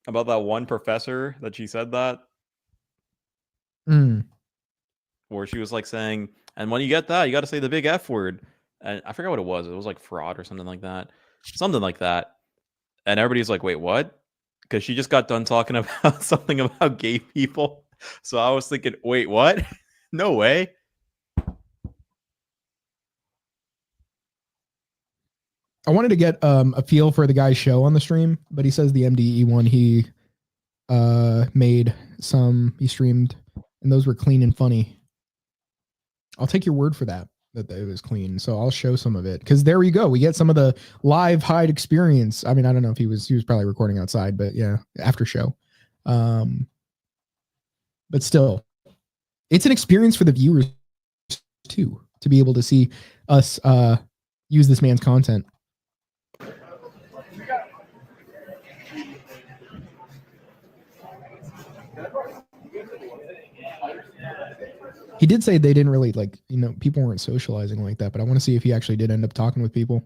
that one professor that she said that. Where she was like saying, and when you get that, you got to say the big F word. And I forgot what it was. It was like fraud or something like that. Something like that. And everybody's like, wait, what? Because she just got done talking about something about gay people. So I was thinking, wait, what? No way. I wanted to get a feel for the guy's show on the stream, but he says the MDE one he streamed, and those were clean and funny. I'll take your word for that it was clean. So I'll show some of it, because there we go. We get some of the live Hyde experience. I mean, I don't know if he was probably recording outside, but yeah, after show. But still, it's an experience for the viewers too, to be able to see us use this man's content. He did say they didn't really like, people weren't socializing like that, but I want to see if he actually did end up talking with people.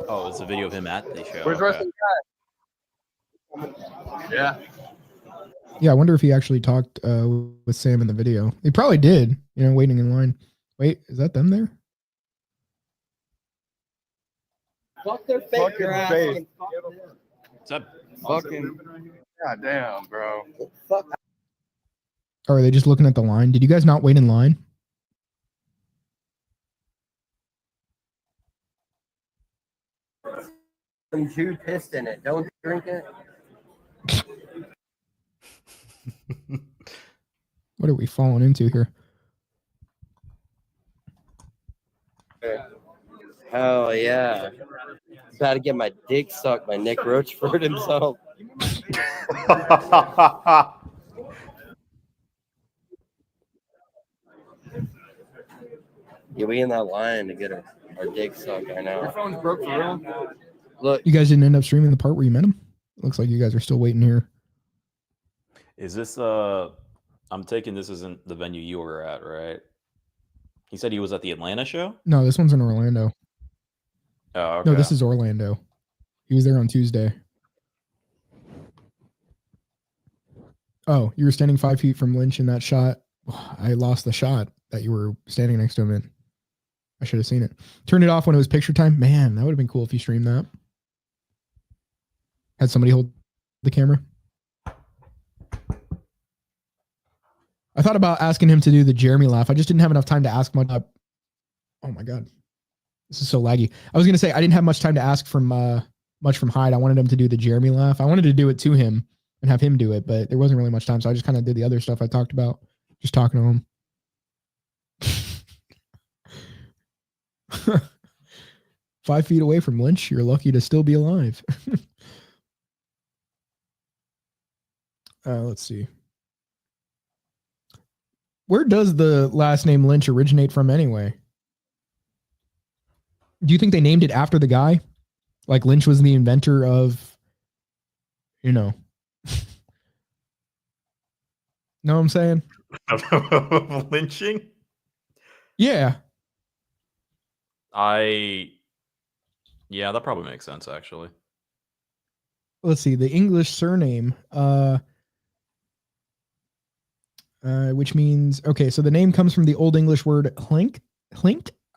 Oh, it's a video of him at the show. Where's the rest of the guy? Yeah. Yeah, I wonder if he actually talked with Sam in the video. He probably did, waiting in line. Wait, is that them there? Fuck their face. Fucking face. What's up? Fucking. God damn, bro. Or are they just looking at the line? Did you guys not wait in line? Some Jew pissed in it. Don't drink it. What are we falling into here? Hell yeah. About to get my dick sucked by Nick Rochford himself. Yeah, we in that line to get our dick sucked. I know. Your phone's broke for real? Look, You guys didn't end up streaming the part where you met him? Looks like you guys are still waiting here. Is this I'm taking this isn't the venue you were at, right? He said he was at the Atlanta show? No, this one's in Orlando. Oh, okay. No, this is Orlando. He was there on Tuesday. Oh, you were standing 5 feet from Lynch in that shot. I lost the shot that you were standing next to him in. I should have seen it. Turned it off when it was picture time. Man, that would have been cool if you streamed that. Had somebody hold the camera. I thought about asking him to do the Jeremy laugh. I just didn't have enough time to ask much. Oh my God. This is so laggy. I was going to say, I didn't have much time to ask from much from Hyde. I wanted him to do the Jeremy laugh. I wanted to do it to him and have him do it, but there wasn't really much time. So I just kind of did the other stuff I talked about, just talking to him. 5 feet away from Lynch. You're lucky to still be alive. Let's see. Where does the last name Lynch originate from anyway? Do you think they named it after the guy? Like Lynch was the inventor of, know what I'm saying? Lynching? Yeah. Yeah, that probably makes sense, actually. Let's see. The English surname, which means, okay, so the name comes from the Old English word hlink?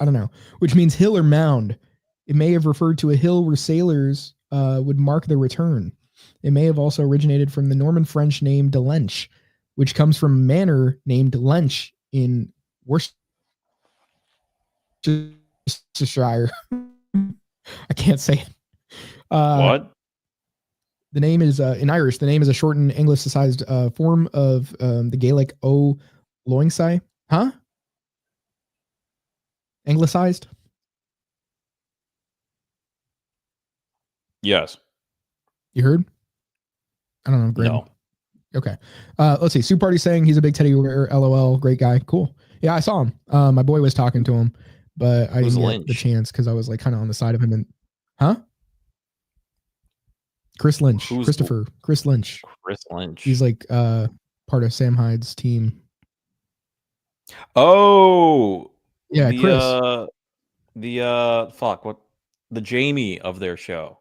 I don't know, which means hill or mound. It may have referred to a hill where sailors would mark their return. It may have also originated from the Norman French name de Lench, which comes from a manor named Lench in Worcestershire. I can't say it. What? The name is, in Irish, the name is a shortened anglicized form of the Gaelic O Loingsai. Huh? Anglicized? Yes. You heard? I don't know. Graham. No. Okay. Let's see. Soup Party saying he's a big teddy bear. LOL. Great guy. Cool. Yeah, I saw him. My boy was talking to him, but I didn't get the chance because I was like kind of on the side of him. And huh? Chris Lynch. Chris Lynch. Chris Lynch. He's like part of Sam Hyde's team. Oh. Yeah, Chris. The Jamie of their show.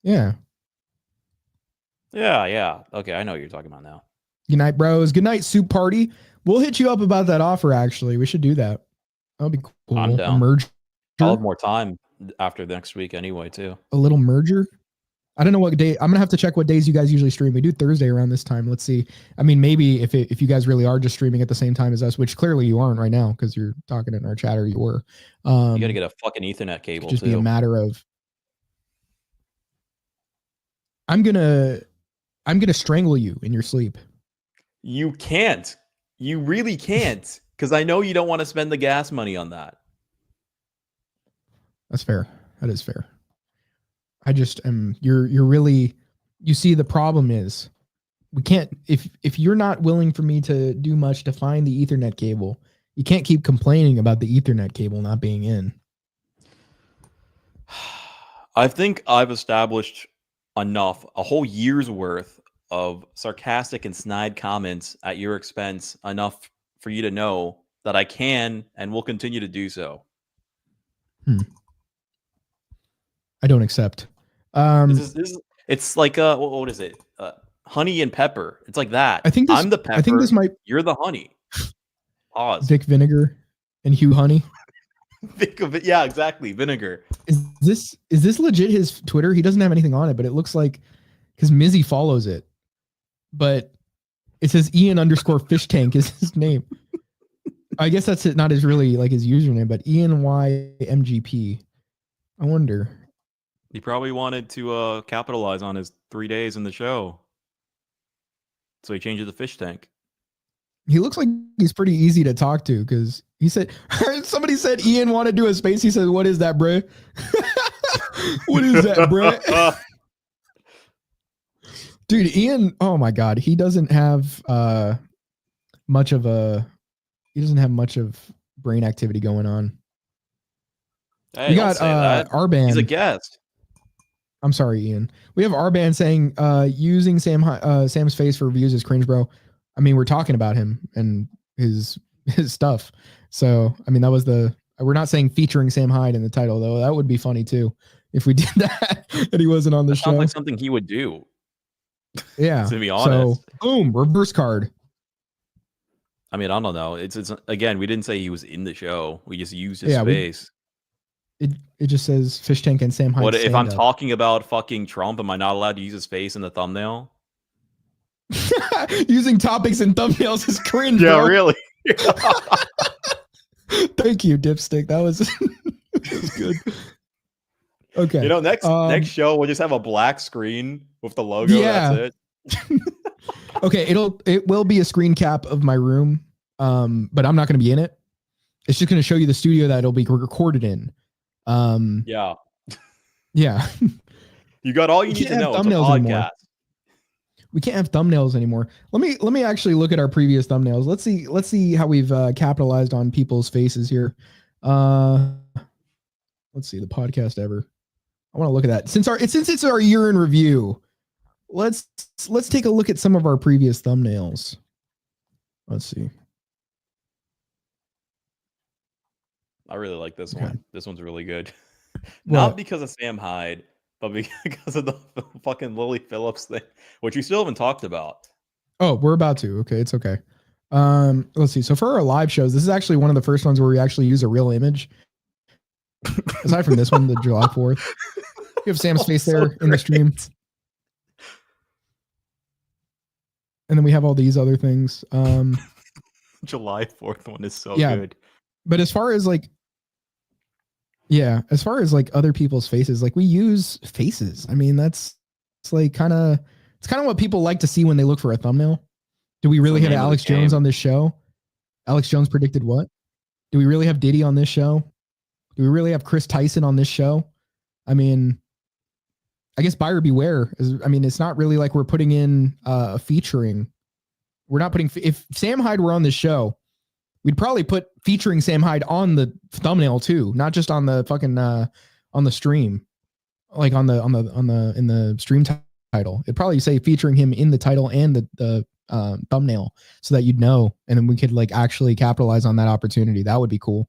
Yeah. Yeah. Okay, I know what you're talking about now. Good night, bros. Good night, Soup Party. We'll hit you up about that offer, actually. We should do that. That would be cool. I'm down. A merger. I'll have more time after next week anyway, too. A little merger. I don't know what day. I'm gonna have to check what days you guys usually stream. We do Thursday around this time. Let's see. I mean, maybe if you guys really are just streaming at the same time as us, which clearly you aren't right now because you're talking in our chat, or you were. You got to get a fucking Ethernet cable. Just too. be a matter of. I'm gonna strangle you in your sleep. You can't. You really can't, because I know you don't want to spend the gas money on that. That's fair. That is fair. I just am. You're really. You see, the problem is, we can't. If you're not willing for me to do much to find the Ethernet cable, you can't keep complaining about the Ethernet cable not being in. I think I've established enough, a whole year's worth of sarcastic and snide comments at your expense enough for you to know that I can and will continue to do so. I don't accept. This is it's like what is it? Honey and pepper. It's like that. I think I'm the pepper. I think this might. You're the honey. Pause. Vic Vinegar and Hugh Honey. Think of it. Yeah, exactly. Vinegar. Is this legit his Twitter? He doesn't have anything on it, but it looks like because Mizzy follows it. But it says Ian_Fishtank is his name. I guess that's it, not his really like his username, but ENYMGP. I wonder. He probably wanted to capitalize on his 3 days in the show. So he changed it to Fishtank. He looks like he's pretty easy to talk to because he said somebody said Ian wanted to do a space. He said, "What is that, bruh? What is that, bruh?" Dude, Ian, oh my god, he doesn't have much of brain activity going on. Hey, we don't got say that. Arban. He's a guest. I'm sorry, Ian. We have Arban saying using Sam's face for reviews is cringe, bro. I mean, we're talking about him and his stuff. So, I mean, we're not saying featuring Sam Hyde in the title, though. That would be funny, too, if we did that and he wasn't on the show. Sounds like something he would do. Yeah. To be honest. So, boom, reverse card. I mean, I don't know. It's again, we didn't say he was in the show. We just used his face. It just says Fishtank and Sam Hyde. What if I'm talking about fucking Trump? Am I not allowed to use his face in the thumbnail? Using topics and thumbnails is cringe. Yeah, bro. really. Thank you, Dipstick. That was good. Okay. You know, next show we'll just have a black screen with the logo. Yeah. That's it. Okay, it will be a screen cap of my room, but I'm not going to be in it. It's just going to show you the studio that it'll be recorded in. Yeah. Yeah. You got all you need to know. It's a podcast. We can't have thumbnails anymore. Let me actually look at our previous thumbnails. Let's see how we've capitalized on people's faces here. Let's see the podcast ever. I want to look at that. Since it's our year in review, let's take a look at some of our previous thumbnails. Let's see. I really like this one. This one's really good. What? Not because of Sam Hyde, but because of the fucking Lily Phillips thing, which we still haven't talked about. Oh, we're about to. Okay, it's okay. Let's see. So for our live shows, this is actually one of the first ones where we actually use a real image. Aside from this one, the July 4th. You have Sam's face there in the stream. And then we have all these other things. July 4th one is so Yeah. good. But as far as like other people's faces, like we use faces. I mean, it's kind of what people like to see when they look for a thumbnail. Do we really have Alex Jones on this show? Alex Jones predicted what? Do we really have Diddy on this show? Do we really have Chris Tyson on this show? I mean, I guess buyer beware. It's not really like we're putting in a featuring. We're not putting, if Sam Hyde were on this show, we'd probably put featuring Sam Hyde on the thumbnail too, not just on the fucking on the stream, like in the stream title. It'd probably say featuring him in the title and the thumbnail, so that you'd know, and then we could like actually capitalize on that opportunity. That would be cool.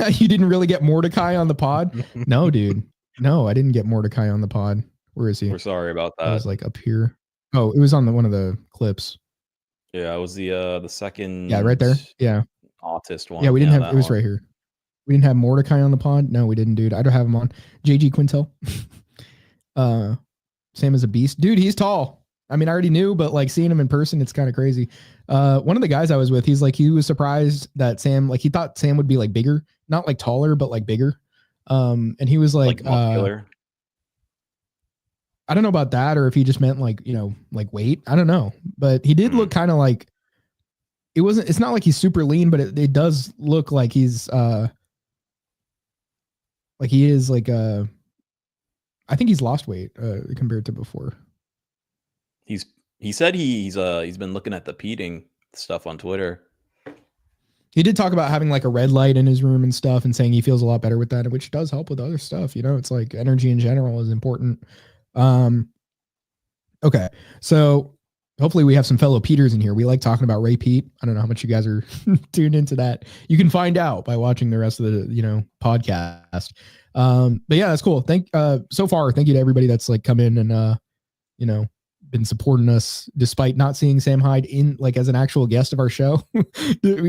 You didn't really get Mordecai on the pod? No, dude. No, I didn't get Mordecai on the pod. Where is he? We're sorry about that. I was like up here. Oh, it was on one of the clips. Yeah, it was the second. Yeah, right there. Yeah. Autist one. Yeah, we didn't have. It was one. right here. We didn't have Mordecai on the pod. No, we didn't, dude. I don't have him on. JG Quintel. Sam is a beast, dude. He's tall. I mean, I already knew, but like seeing him in person, it's kind of crazy. One of the guys I was with, he was surprised that Sam, like he thought Sam would be like bigger, not like taller, but like bigger. And he was like muscular. I don't know about that, or if he just meant like, like weight. I don't know, but he did look kind of like, it's not like he's super lean, but it does look like he's like he is like I think he's lost weight compared to before. He said he's been looking at the peating stuff on Twitter. He did talk about having like a red light in his room and stuff, and saying he feels a lot better with that, which does help with other stuff. It's like energy in general is important. Okay, so hopefully we have some fellow Peters in here. We like talking about Ray Pete. I don't know how much you guys are tuned into that. You can find out by watching the rest of the podcast. But yeah, that's cool. So far, thank you to everybody that's like come in and been supporting us despite not seeing Sam Hyde in like as an actual guest of our show.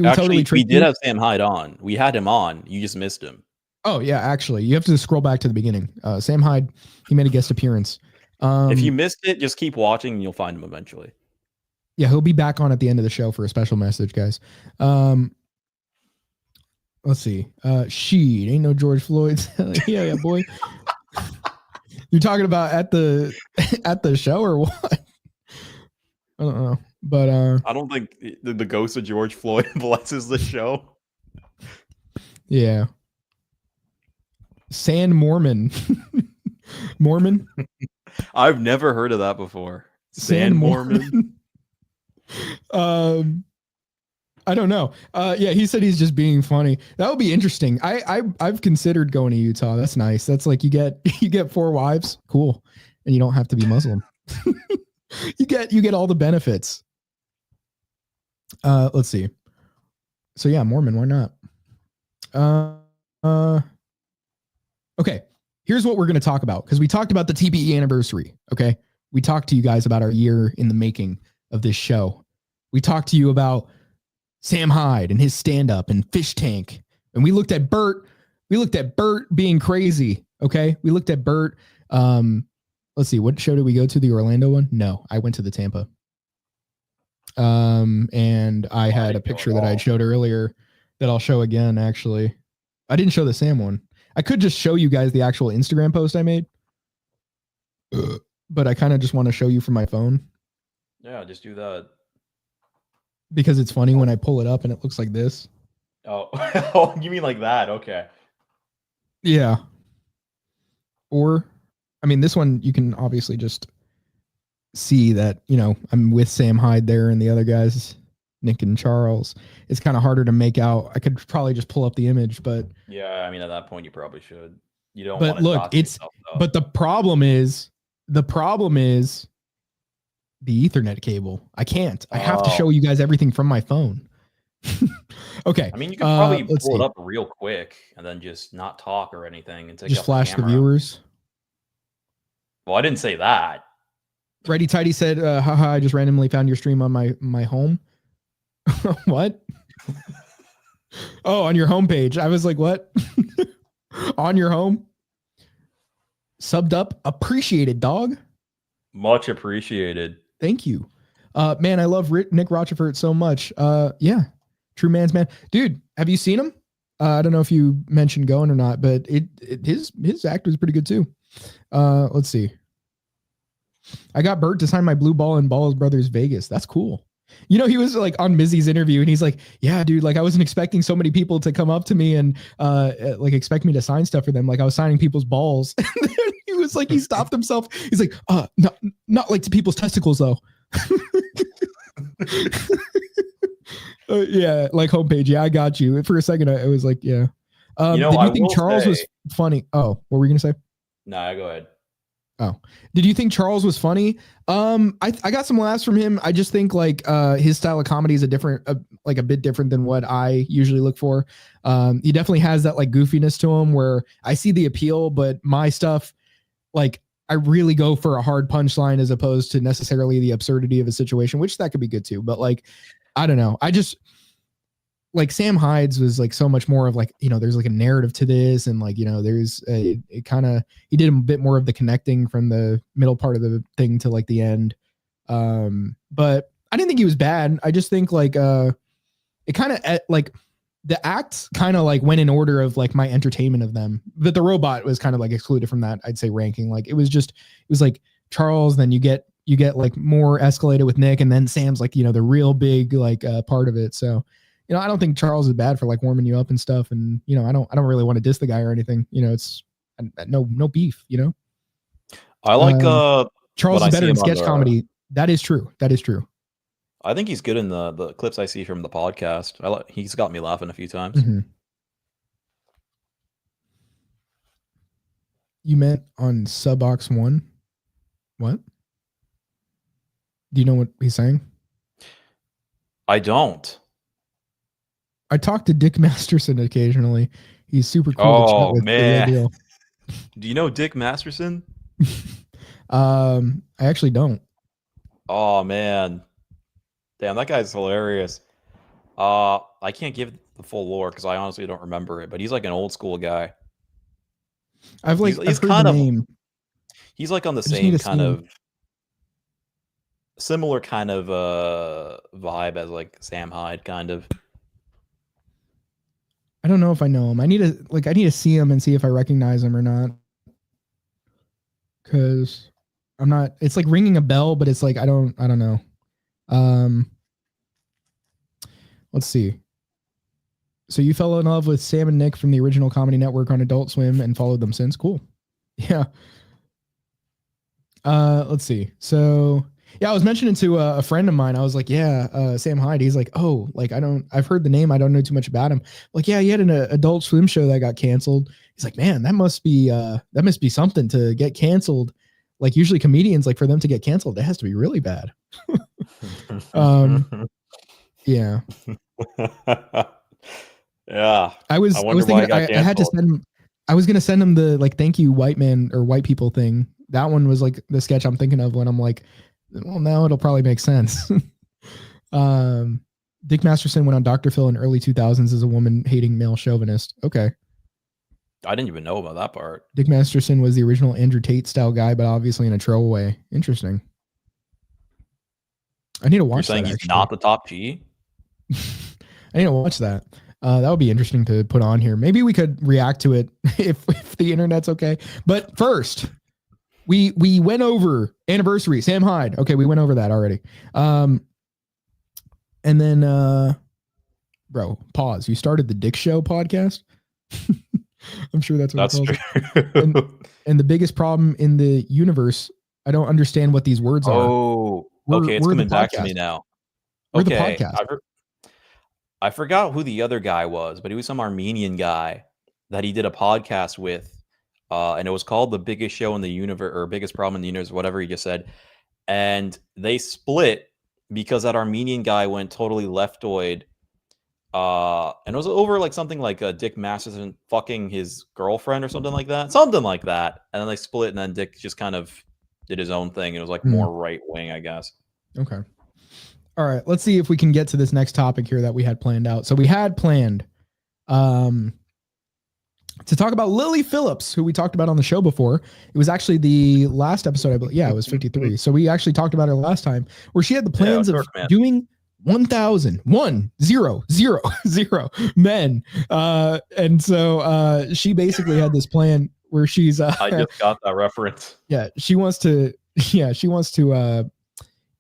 Actually, we did have Sam Hyde on. We had him on. You just missed him. Oh yeah, actually, you have to scroll back to the beginning. Sam Hyde, he made a guest appearance. If you missed it, just keep watching and you'll find him eventually. Yeah, he'll be back on at the end of the show for a special message, guys. Let's see. She ain't no George Floyd. yeah, boy. You're talking about at the show or what? I don't know, but I don't think the ghost of George Floyd blesses the show. Yeah. Sand Mormon. Mormon? I've never heard of that before. Sand Mormon. I don't know. Yeah, he said he's just being funny. That would be interesting. I've considered going to Utah. That's nice. That's like you get 4 wives. Cool. And you don't have to be Muslim. you get all the benefits. Let's see. So yeah, Mormon, why not? Okay. Here's what we're going to talk about, because we talked about the TPE anniversary. Okay. We talked to you guys about our year in the making of this show. We talked to you about Sam Hyde and his stand-up and Fishtank. And we looked at Bert. We looked at Bert being crazy. Okay. We looked at Bert. Let's see. What show did we go to? The Orlando one? No, I went to the Tampa. And I had a picture that I showed earlier that I'll show again. Actually, I didn't show the Sam one. I could just show you guys the actual Instagram post I made, but I kind of just want to show you from my phone. Yeah, just do that. Because it's funny when I pull it up and it looks like this. Oh, oh, you mean like that? Okay. Yeah. Or, I mean, this one you can obviously just see that, I'm with Sam Hyde there and the other guys, Nick and Charles. It's kind of harder to make out. I could probably just pull up the image, but yeah, I mean, at that point you probably should. You don't. But look, but the problem is the Ethernet cable. I can't. I have to show you guys everything from my phone. Okay. I mean, you could probably pull it up real quick and then just not talk or anything and take just flash the viewers. Well, I didn't say that. Ready Tidy said, haha, I just randomly found your stream on my home. What? Oh, on your homepage. I was like, what? On your home? Subbed up. Appreciated, dog. Much appreciated. Thank you. Man, I love Nick Rochefort so much. Yeah. True man's man. Dude, have you seen him? I don't know if you mentioned going or not, but his act was pretty good too. Let's see. I got Bert to sign my blue ball in Ball's Brothers Vegas. That's cool. He was like on Mizzy's interview and he's like, yeah, dude, like I wasn't expecting so many people to come up to me and like expect me to sign stuff for them. Like I was signing people's balls. And then he was like, he stopped himself. He's like, not like to people's testicles though. Yeah, like homepage. Yeah, I got you. For a second, I was like, yeah. Did you think Charles was funny? Oh, what were you gonna say? Nah, go ahead. Oh, did you think Charles was funny? I got some laughs from him. I just think like his style of comedy is a bit different than what I usually look for. He definitely has that like goofiness to him where I see the appeal, but my stuff, like I really go for a hard punchline as opposed to necessarily the absurdity of a situation, which that could be good too. But like, I don't know. I just like Sam Hyde's was like so much more of like, there's like a narrative to this. And like, there's he did a bit more of the connecting from the middle part of the thing to like the end. But I didn't think he was bad. I just think like, it kind of like the acts kind of like went in order of like my entertainment of them, but the robot was kind of like excluded from that. I'd say ranking. Like it was like Charles, then you get like more escalated with Nick, and then Sam's like, the real big like part of it. So, I don't think Charles is bad for like warming you up and stuff. And, I don't really want to diss the guy or anything. It's no beef, I like, Charles is better in sketch comedy. That is true. I think he's good in the clips I see from the podcast. He's got me laughing a few times. Mm-hmm. You meant on Subox 1? What? Do you know what he's saying? I don't. I talk to Dick Masterson occasionally. He's super cool to chat Oh with. The real man. deal. Do you know Dick Masterson? I actually don't. Oh man. Damn, that guy's hilarious. I can't give the full lore because I honestly don't remember it, but he's like an old school guy. I've He's heard kind the of name. he's like on the I just need same to kind see him. of similar kind of vibe as like Sam Hyde kind of. I don't know if I know him. I need to see him and see if I recognize him or not. Cause I'm not, it's like ringing a bell, but it's like, I don't know. Let's see. So you fell in love with Sam and Nick from the original Comedy Network on Adult Swim and followed them since. Cool. Yeah. Let's see. So yeah, I was mentioning to a friend of mine. I was like, yeah, Sam Hyde. He's like, oh, like I've heard the name. I don't know too much about him. Like, yeah, he had an Adult Swim show that got canceled. He's like, man, that must be something to get canceled. Like usually comedians, like for them to get canceled, it has to be really bad. Yeah. Yeah. I was thinking I had to send him. I was gonna send him the like thank you white man or white people thing. That one was like the sketch I'm thinking of when I'm like, well, now it'll probably make sense. Dick Masterson went on Dr. Phil in early 2000s as a woman hating male chauvinist. Okay. I didn't even know about that part. Dick Masterson was the original Andrew Tate style guy, but obviously in a troll way. Interesting. I need to watch You're saying that. he's Actually. not the top G? I need to watch that. That would be interesting to put on here. Maybe we could react to it if the internet's okay. But first, we went over anniversary, Sam Hyde. Okay, we went over that already. And then, bro, pause. You started the Dick Show podcast. I'm sure that's what it's called. And the biggest problem in the universe, I don't understand what these words are. Oh, okay, it's coming back to me now. We're the Okay, podcast. I forgot who the other guy was, but he was some Armenian guy that he did a podcast with, and it was called The Biggest Show in the Universe, or Biggest Problem in the Universe, whatever he just said. And they split because that Armenian guy went totally leftoid. And it was over like something like Dick Masterson fucking his girlfriend or something like that. Something like that. And then they split, and then Dick just kind of did his own thing. It was like more right wing, I guess. Okay. All right. Let's see if we can get to this next topic here that we had planned out. So we had planned to talk about Lily Phillips, who we talked about on the show before. It was actually the last episode, I believe. Yeah, it was 53. So we actually talked about her last time, where she had the plans of doing 1,000 men. And so she basically had this plan where she's I just got that reference. Yeah, she wants to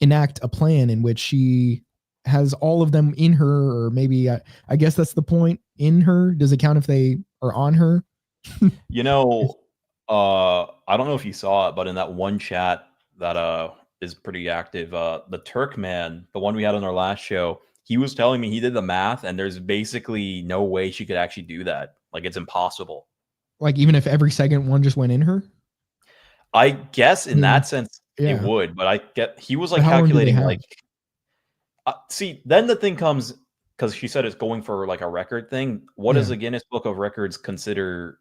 enact a plan in which she has all of them in her, or maybe I guess that's the point, in her. Does it count if they are on her? You know, I don't know if you saw it, but in that one chat that is pretty active, the Turk man, the one we had on our last show, he was telling me he did the math, and there's basically no way she could actually do that. Like, it's impossible. Like, even if every second one just went in her? I guess in that sense it would, but he was like calculating like, see, then the thing comes, because she said it's going for like a record thing. What does the Guinness Book of Records consider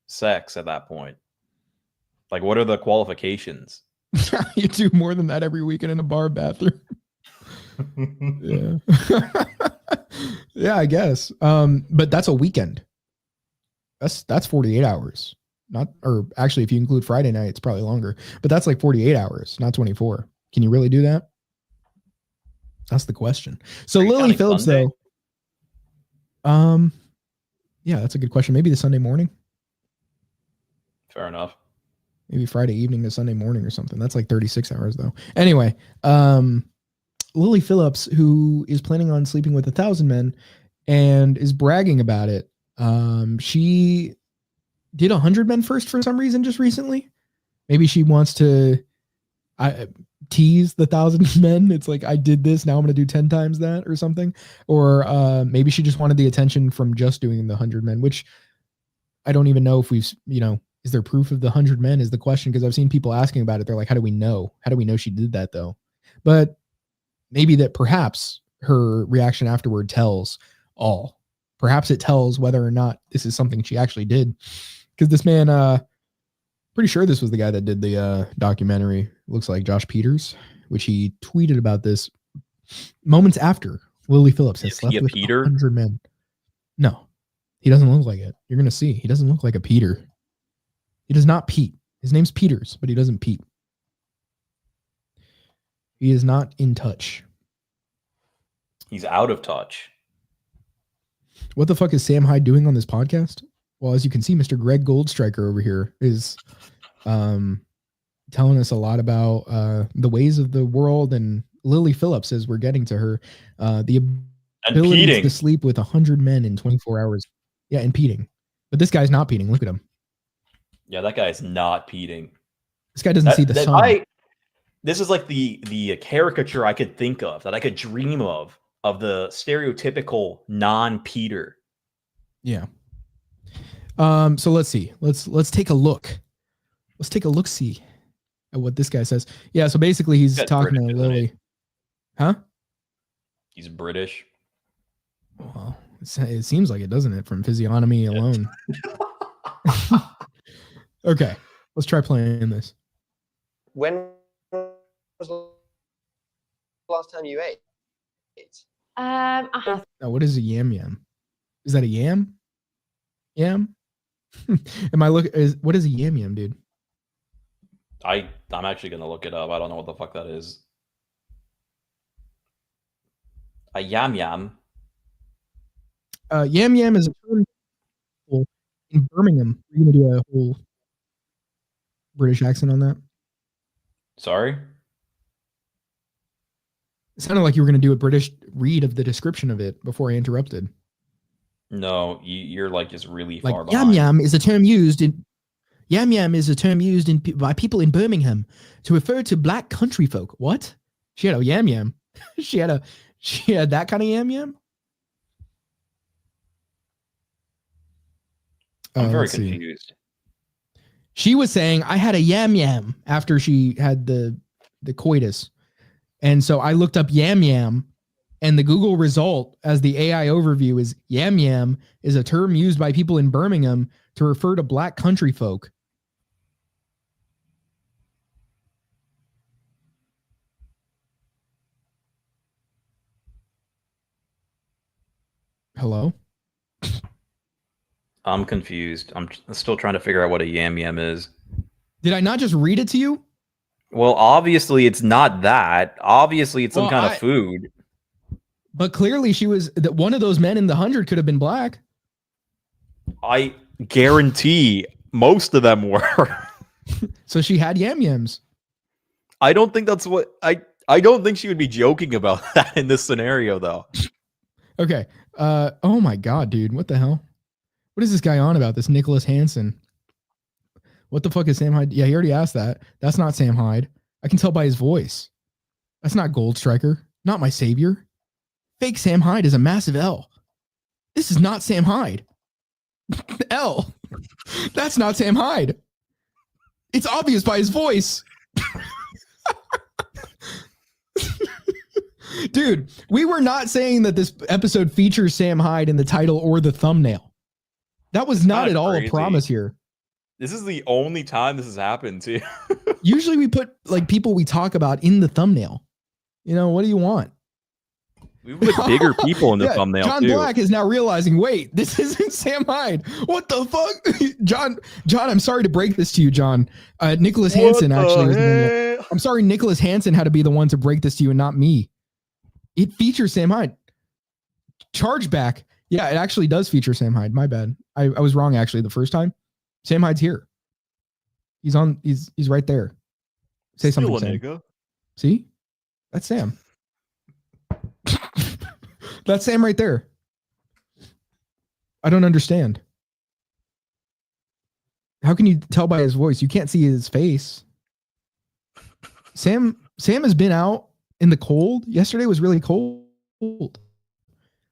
sex at that point? Like, what are the qualifications? You do more than that every weekend in a bar bathroom. Yeah. Yeah, I guess. But that's a weekend. That's 48 hours. Or actually, if you include Friday night, it's probably longer. But that's like 48 hours, not 24. Can you really do that? That's the question. So Lily Phillips, Sunday? Though. Yeah, that's a good question. Maybe the Sunday morning. Fair enough. Maybe Friday evening to Sunday morning or something. That's like 36 hours though. Anyway, Lily Phillips, who is planning on sleeping with 1,000 men and is bragging about it. She did 100 men first for some reason just recently. Maybe she wants to tease the 1,000 men. It's like, I did this, now I'm going to do 10 times that or something. Or maybe she just wanted the attention from just doing the 100 men, which I don't even know if we've, Is there proof of the 100 men is the question, because I've seen people asking about it. They're like, how do we know? How do we know she did that though? But maybe that perhaps her reaction afterward tells all. Perhaps it tells whether or not this is something she actually did. Because this man, pretty sure this was the guy that did the documentary. Looks like Josh Peters, which he tweeted about this moments after Lily Phillips has slept with Peter? 100 men. No, he doesn't look like it. You're going to see. He doesn't look like a Peter. He does not Pete. His name's Peters, but he doesn't Pete. He is not in touch. He's out of touch. What the fuck is Sam Hyde doing on this podcast? Well, as you can see, Mr. Greg Goldstriker over here is telling us a lot about the ways of the world, and Lily Phillips, as we're getting to her, the ability to sleep with 100 men in 24 hours. Yeah, and peating. But this guy's not peating. Look at him. Yeah, that guy's not peating. This guy doesn't see the sun. This is like the caricature I could think of, that I could dream of the stereotypical non-Peter. Yeah. So let's see. Let's take a look. Let's take a look-see at what this guy says. Yeah, so basically he's talking to Lily. Huh? He's British. Well, it seems like it, doesn't it, from physiognomy alone? Okay, let's try playing this. When was the last time you ate? Now, what is a yam yam? Is that a yam? Yam? What is a yam yam, dude? I'm actually gonna look it up. I don't know what the fuck that is. A yam yam. Yam yam is a term in Birmingham. Are you gonna do a whole British accent on that? Sorry? It sounded like you were going to do a British read of the description of it before I interrupted. No, you're like just really Like far yam behind. yam is a term used by people in Birmingham to refer to black country folk. What? She had a yam yam. she had that kind of yam yam. I'm very confused. She was saying I had a yam yam after she had the coitus. And so I looked up yam yam, and the Google result as the AI overview is yam yam is a term used by people in Birmingham to refer to black country folk. Hello? I'm confused. I'm still trying to figure out what a yam yam is. Did I not just read it to you? Well, obviously it's not that. Obviously it's some kind of food. But clearly she was that one of those men in the 100 could have been black. I guarantee most of them were. So she had yam yams. I don't think that's what I don't think she would be joking about that in this scenario though. Okay. Oh my god, dude. What the hell? What is this guy on about? This Nicholas Hansen. What the fuck is Sam Hyde? Yeah, he already asked that. That's not Sam Hyde. I can tell by his voice. That's not Goldstriker. Not my savior. Fake Sam Hyde is a massive L. This is not Sam Hyde. L. That's not Sam Hyde. It's obvious by his voice. Dude, we were not saying that this episode features Sam Hyde in the title or the thumbnail. That was not at all a promise here. This is the only time this has happened too. Usually we put like people we talk about in the thumbnail. You know, what do you want? We put bigger people in the thumbnail John too. Black is now realizing, wait, this isn't Sam Hyde. What the fuck? John, I'm sorry to break this to you, John. Nicholas Hansen actually was the one. I'm sorry, Nicholas Hansen had to be the one to break this to you and not me. It features Sam Hyde. Chargeback. Yeah, it actually does feature Sam Hyde. My bad. I was wrong actually the first time. Sam Hyde's here. He's right there. Say something, Sam. See? That's Sam. That's Sam right there. I don't understand. How can you tell by his voice? You can't see his face. Sam has been out in the cold. Yesterday was really cold.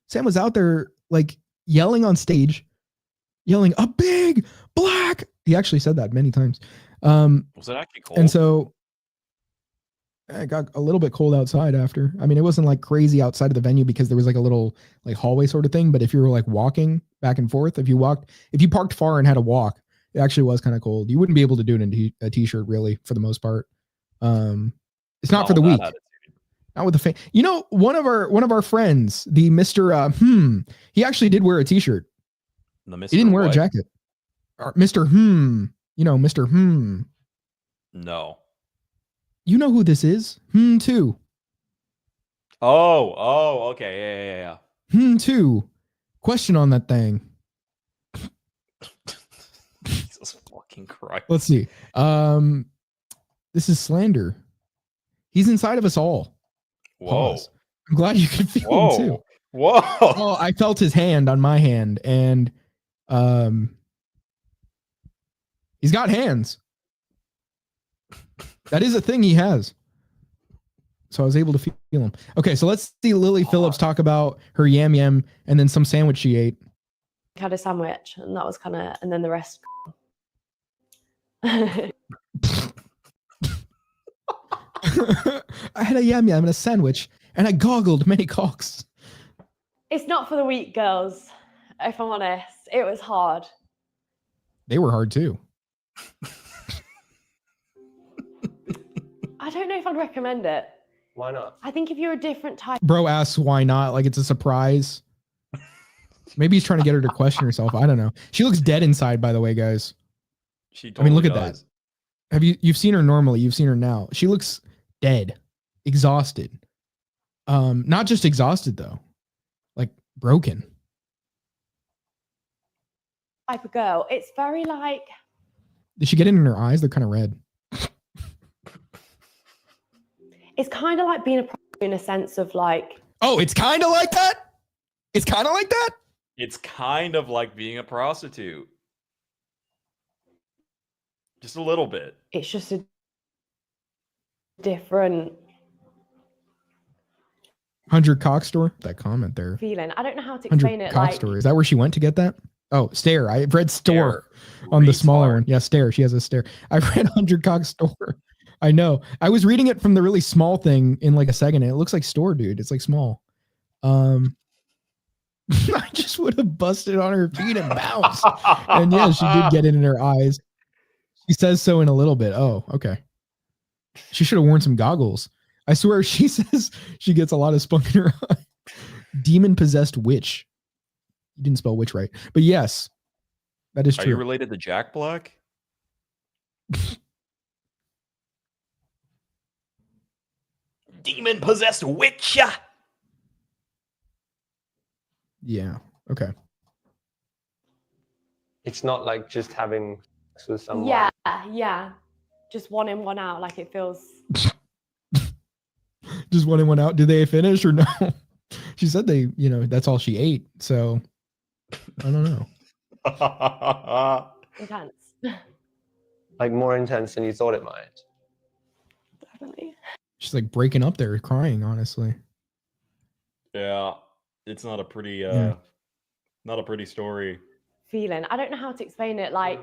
Sam was out there like yelling on stage, yelling a big black He actually said that many times. Was it actually cold? And so it got a little bit cold outside after. I mean, it wasn't like crazy outside of the venue because there was like a little like hallway sort of thing. But if you were like walking back and forth, if you parked far and had to walk, it actually was kind of cold. You wouldn't be able to do it in a t-shirt really for the most part. It's not for the weak. Not with the fan. You know, one of our friends, the Mr. He actually did wear a t-shirt. The Mr. He didn't wear what? a jacket. Or Mr. You know, Mr. No. You know who this is? Too. Oh, okay. Yeah. Too. Question on that thing. Jesus fucking Christ. Let's see. This is slander. He's inside of us all. Whoa. Pause. I'm glad you can feel him too. Whoa. Oh, I felt his hand on my hand, and he's got hands. That is a thing he has. So I was able to feel him. Okay, so let's see Lily Phillips talk about her yam yam and then some sandwich she ate. Had a sandwich, and that was kind of, and then the rest. I had a yam yam and a sandwich, and I goggled many cocks. It's not for the weak, girls. If I'm honest, it was hard. They were hard too. I don't know if I'd recommend it. Why not? I think if you're a different type. Bro asks why not, like it's a surprise. Maybe he's trying to get her to question herself. I don't know. She looks dead inside, by the way, guys. She totally look at does. that. Have you've seen her normally? You've seen her now. She looks dead, exhausted. Not just exhausted though, like broken. Type of girl. It's very like. Did she get it in her eyes? They're kind of red. It's kind of like being a prostitute in a sense of like. Oh, it's kind of like that? It's kind of like that? It's kind of like being a prostitute. Just a little bit. It's just a different 100 cock store? That comment there. feeling. I don't know how to 100 explain it. cock Like, store. Is that where she went to get that? Oh, stare. I read store Stare. on the Read smaller smart. one. Yeah, stare. She has a stare. I read 100 cock store. I know. I was reading it from the really small thing in like a second, and it looks like store, dude. It's like small. I just would have busted on her feet and bounced. And yeah, she did get it in her eyes. She says so in a little bit. Oh, okay. She should have worn some goggles. I swear she says she gets a lot of spunk in her eye. Demon possessed witch. You didn't spell witch right. But yes, that is Are true. you related to Jack Black? Demon possessed witch. Yeah. Okay. It's not like just having sex with someone. yeah. Just one in, one out. Like it feels. Just one in, one out. Did they finish or no? She said they, that's all she ate. So I don't know. Intense. Like more intense than you thought it might. Definitely. She's like breaking up there, crying, honestly. Yeah, it's not a pretty not a pretty story. Feeling. I don't know how to explain it. Like.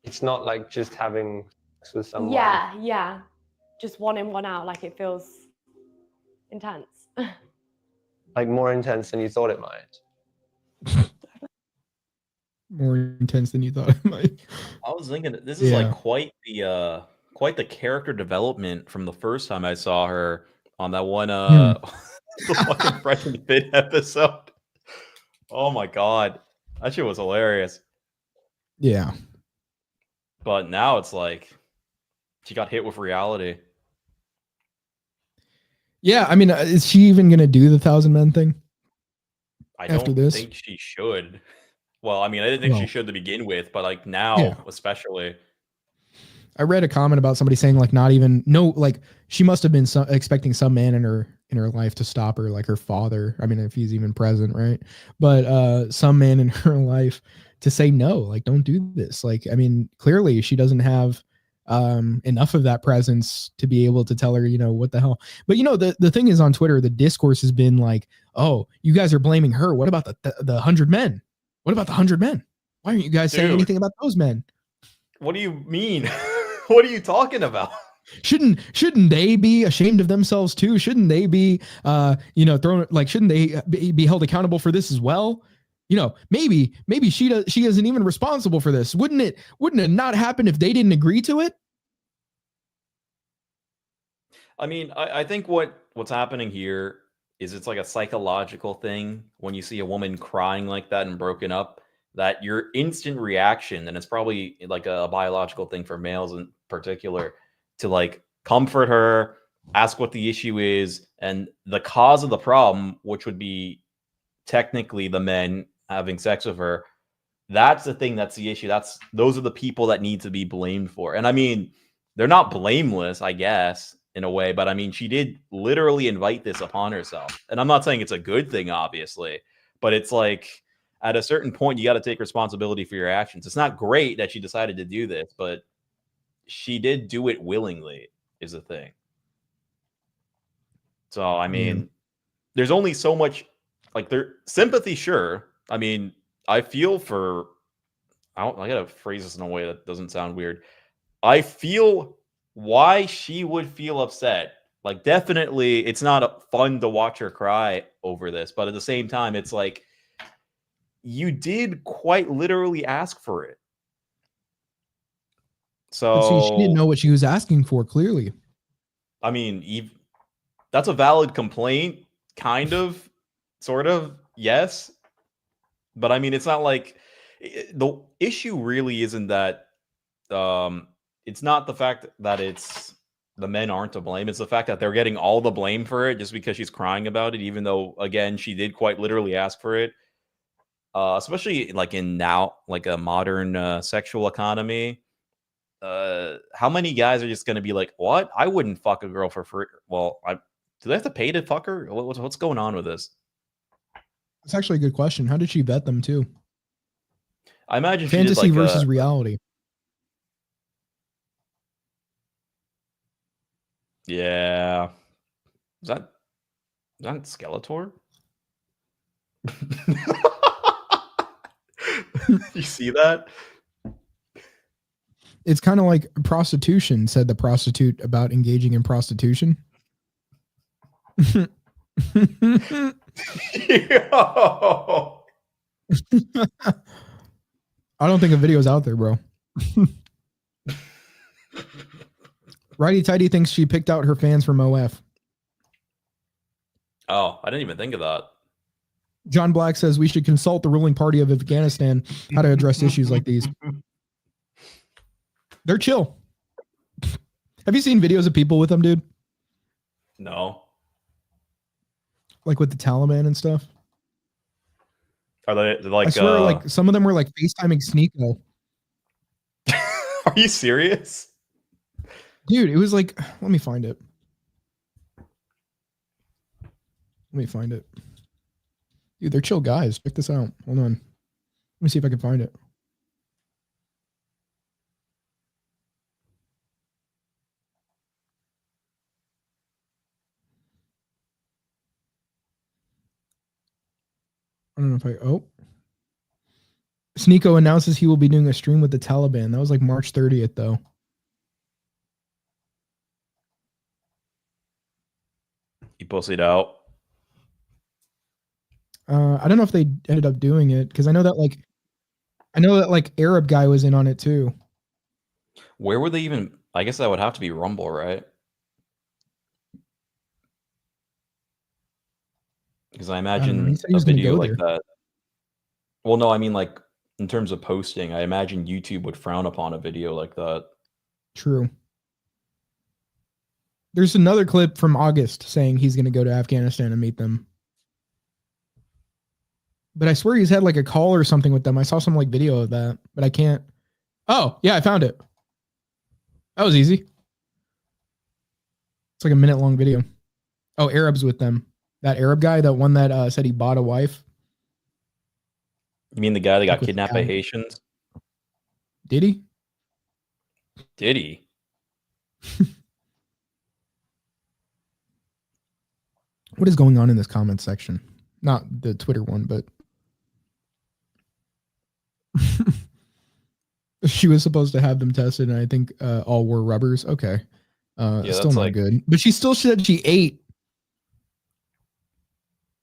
It's not like just having sex with someone. Yeah. Just one in, one out. Like it feels intense. Like more intense than you thought it might. More intense than you thought it might. I was thinking that this is like quite the character development from the first time I saw her on that one the fucking Fresh and Fit episode. Oh my god. That shit was hilarious. Yeah. But now it's like she got hit with reality. Yeah, I mean, is she even gonna do the 1,000 Men thing? I after don't this? think she should. Well, I mean, I didn't think she Well, should to begin with, but like now, yeah. especially. I read a comment about somebody saying like like she must have been expecting some man in her life to stop her, like her father. I mean, if he's even present, right? But some man in her life to say no, like don't do this. Like, I mean, clearly she doesn't have enough of that presence to be able to tell her, what the hell. But the thing is on Twitter, the discourse has been like, oh, you guys are blaming her. What about the 100 men? What about the 100 men? Why aren't you guys saying Dude. anything about those men? What do you mean? What are you talking about? Shouldn't they be ashamed of themselves too? Shouldn't they be thrown, like, shouldn't they be held accountable for this as well? Maybe she isn't even responsible for this. Wouldn't it not happen if they didn't agree to it? I mean, I think what's happening here is it's like a psychological thing when you see a woman crying like that and broken up, that your instant reaction, and it's probably like a biological thing for males in particular, to like comfort her, ask what the issue is, and the cause of the problem, which would be technically the men having sex with her. That's the thing. That's the issue. Those are the people that need to be blamed for. And I mean, they're not blameless, I guess, in a way, but I mean, she did literally invite this upon herself. And I'm not saying it's a good thing, obviously, but it's like at a certain point, you got to take responsibility for your actions. It's not great that she decided to do this, but she did do it willingly, is the thing. So, I mean, there's only so much, like, sympathy, sure. I mean, I feel for, I gotta phrase this in a way that doesn't sound weird. I feel why she would feel upset. Like, definitely, it's not fun to watch her cry over this, but at the same time, it's like, you did quite literally ask for it. So, But see, she didn't know what she was asking for, clearly. I mean, that's a valid complaint, kind of, sort of, yes. But I mean, it's not like the issue really isn't that it's not the fact that it's the men aren't to blame. It's the fact that they're getting all the blame for it just because she's crying about it, even though, again, she did quite literally ask for it. Especially like in now, like a modern sexual economy. How many guys are just going to be like, what? I wouldn't fuck a girl for free. Well, do they have to pay to fuck her? What's going on with this? It's actually a good question. How did she vet them too? I imagine fantasy she did like versus reality. Yeah. Is that Skeletor? You see that? It's kind of like prostitution, said the prostitute about engaging in prostitution. Yo. I don't think a video's out there, bro. Righty Tighty thinks she picked out her fans from OF. Oh, I didn't even think of that. John Black says we should consult the ruling party of Afghanistan how to address issues like these. They're chill. Have you seen videos of people with them, dude? No. Like with the Taliban and stuff? Are they like? I swear, like some of them were like FaceTiming Sneeko. Are you serious? Dude, it was like, let me find it. Dude, they're chill guys. Check this out. Hold on. Let me see if I can find it. I don't know if Sneeko announces he will be doing a stream with the Taliban. That was like March 30th, though. He posted out. I don't know if they ended up doing it because I know that like Arab guy was in on it too. Where would they even? I guess that would have to be Rumble, right? Because I imagine he a was gonna video go like there. that. Well, no, I mean like in terms of posting, I imagine YouTube would frown upon a video like that. True. There's another clip from August saying he's going to go to Afghanistan and meet them. But I swear he's had like a call or something with them. I saw some like video of that, but I can't. Oh, yeah, I found it. That was easy. It's like a minute long video. Oh, Arabs with them. That Arab guy, that one that said he bought a wife. You mean the guy that got With kidnapped by Cal. Haitians? Did he? Did he? What is going on in this comment section? Not the Twitter one, but She was supposed to have them tested, and I think all wore rubbers. Okay. Still not good. But she still said she ate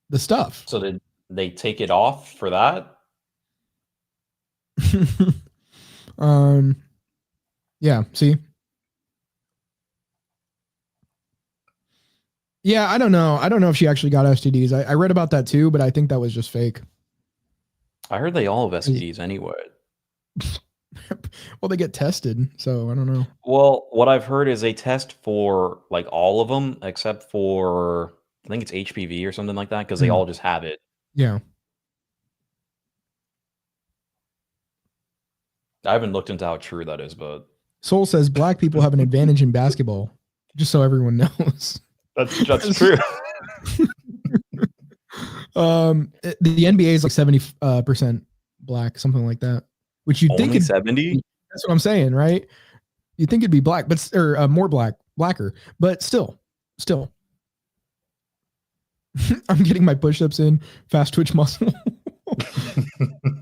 the stuff. So did they take it off for that? Yeah, see? Yeah, I don't know. I don't know if she actually got STDs. I read about that too, but I think that was just fake. I heard they all have STDs anyway. Well, they get tested, so I don't know. Well, what I've heard is they test for like all of them except for I think it's HPV or something like that because they all just have it. Yeah. I haven't looked into how true that is, but Soul says black people have an advantage in basketball, just so everyone knows. That's true. The NBA is like 70% black, something like that. Which you think Only 70? That's what I'm saying, right? You think it'd be black, but or more blacker, but still. I'm getting my push-ups in, fast twitch muscle.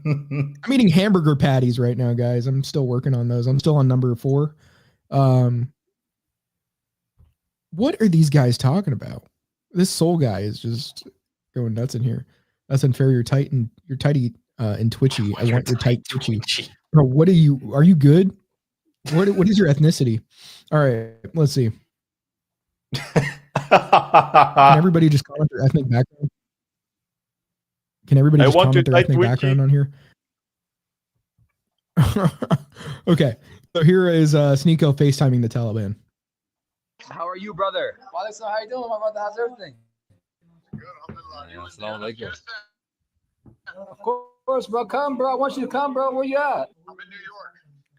I'm eating hamburger patties right now, guys. I'm still working on those. I'm still on number 4. What are these guys talking about? This Soul guy is just going nuts in here. That's unfair. You're tight and you're tighty and twitchy. I want your tight twitchy. Bro, what are you good? What is your ethnicity? All right, let's see. Can everybody just comment their ethnic background? Can everybody just comment their ethnic background on here? Okay, so here is Sneeko FaceTiming the Taliban. How are you, brother? Alex, how you doing, my brother? How's everything? Good, Of course, bro. Come, bro. I want you to come, bro. Where you at? I'm in New York.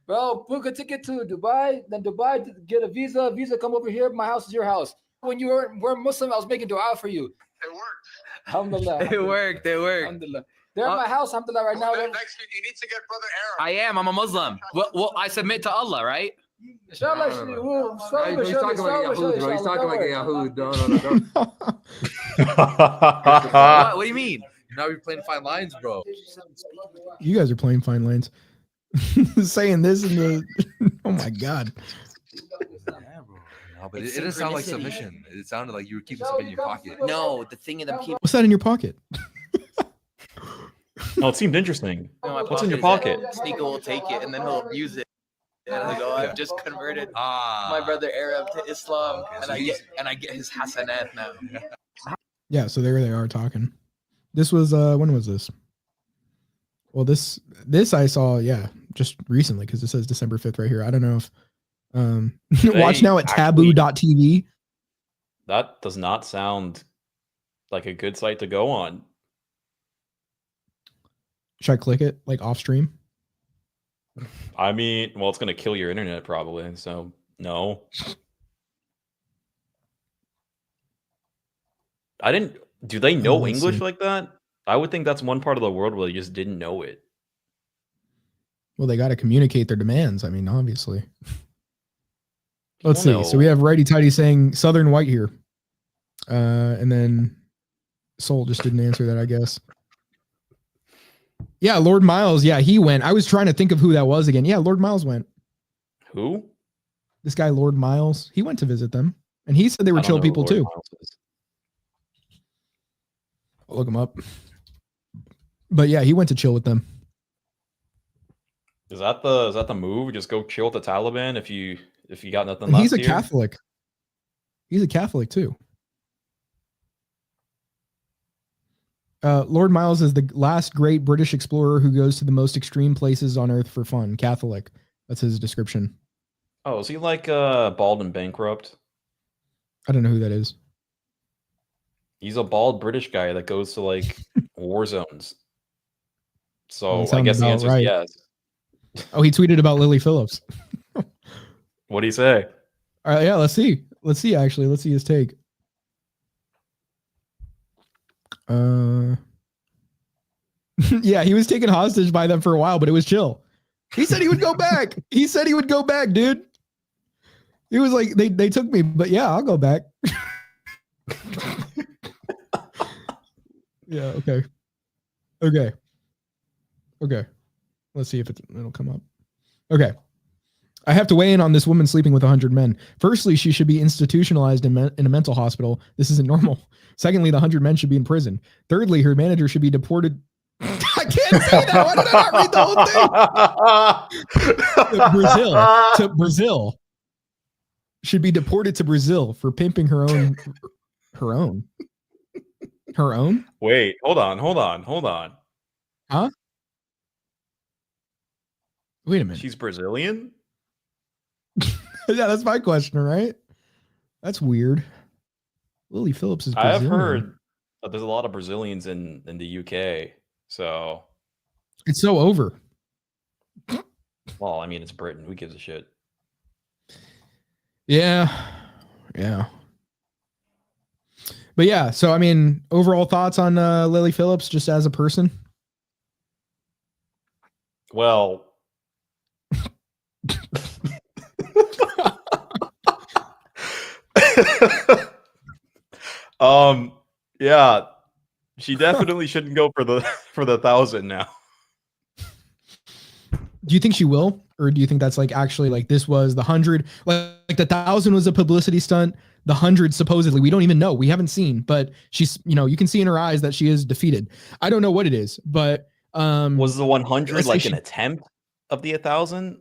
Bro, book a ticket to Dubai. Then Dubai, get a visa. Visa, come over here. My house is your house. When you were Muslim, I was making dua for you. It worked. Alhamdulillah. It worked. Alhamdulillah. They're at my house, alhamdulillah, right now. Next, you need to get brother Arab. I am. I'm a Muslim. Well, I submit to Allah, right? He's talking like a Yahoo, bro. He's talking like a Yahoo. No. What do you mean? Now you're playing fine lines, bro. You guys are playing fine lines. Saying this in the oh my god. No, but it didn't sound like submission. It sounded like you were keeping something in your pocket. No, the thing in the people. What's that in your pocket? No, it seemed interesting. What's in your pocket? Sneeko will take it and then he'll abuse it. And I go, I've just converted my brother Arab to Islam, and I get his hasanat now. Yeah, so there they are talking. This was when was this? Well, this I saw, just recently because it says December 5th right here. I don't know if watch now at taboo.tv. That does not sound like a good site to go on. Should I click it like off stream? I mean, well, it's going to kill your internet probably, so no. Do they know English like that? I would think that's one part of the world where they just didn't know it. Well, they got to communicate their demands. I mean, obviously. Let's see. So we have Righty Tighty saying Southern White here. And then Soul just didn't answer that, I guess. Yeah, Lord Miles. Yeah, he went. I was trying to think of who that was again. Yeah, Lord Miles went. Who? This guy, Lord Miles. He went to visit them. And he said they were chill people too. I'll look him up. But yeah, he went to chill with them. Is that the move? Just go chill with the Taliban if you got nothing and left. He's a Catholic. He's a Catholic too. Lord Miles is the last great British explorer who goes to the most extreme places on Earth for fun. Catholic. That's his description. Oh, is he like bald and bankrupt? I don't know who that is. He's a bald British guy that goes to like war zones. So Well, I guess the answer is yes. Oh, he tweeted about Lily Phillips. What do you say? All right, yeah, let's see. Let's see his take. Yeah, he was taken hostage by them for a while, but it was chill. He said he would go back. He said he would go back, dude. He was like, they took me, but yeah, I'll go back. Yeah, okay. Let's Let's see if it'll come up. Okay. I have to weigh in on this woman sleeping with 100 men. Firstly, she should be institutionalized in a mental hospital. This isn't normal. Secondly, the 100 men should be in prison. Thirdly, her manager should be deported. I can't say that. Why did I not read the whole thing? Brazil. Should be deported to Brazil for pimping her own. Wait, hold on. Huh? Wait a minute. She's Brazilian? Yeah, that's my question, right? That's weird. Lily Phillips is Brazilian. I have heard that there's a lot of Brazilians in the UK. So it's so over. Well, I mean, it's Britain. Who gives a shit? Yeah. But yeah, so I mean, overall thoughts on Lily Phillips just as a person? Well, yeah, she definitely shouldn't go for the 1,000 now. Do you think she will, or do you think that's like actually like this was the 100, like the 1,000 was a publicity stunt, the 100 supposedly we don't even know, we haven't seen, but she's, you can see in her eyes that she is defeated. I don't know what it is, but was the 100 like an attempt of the 1,000?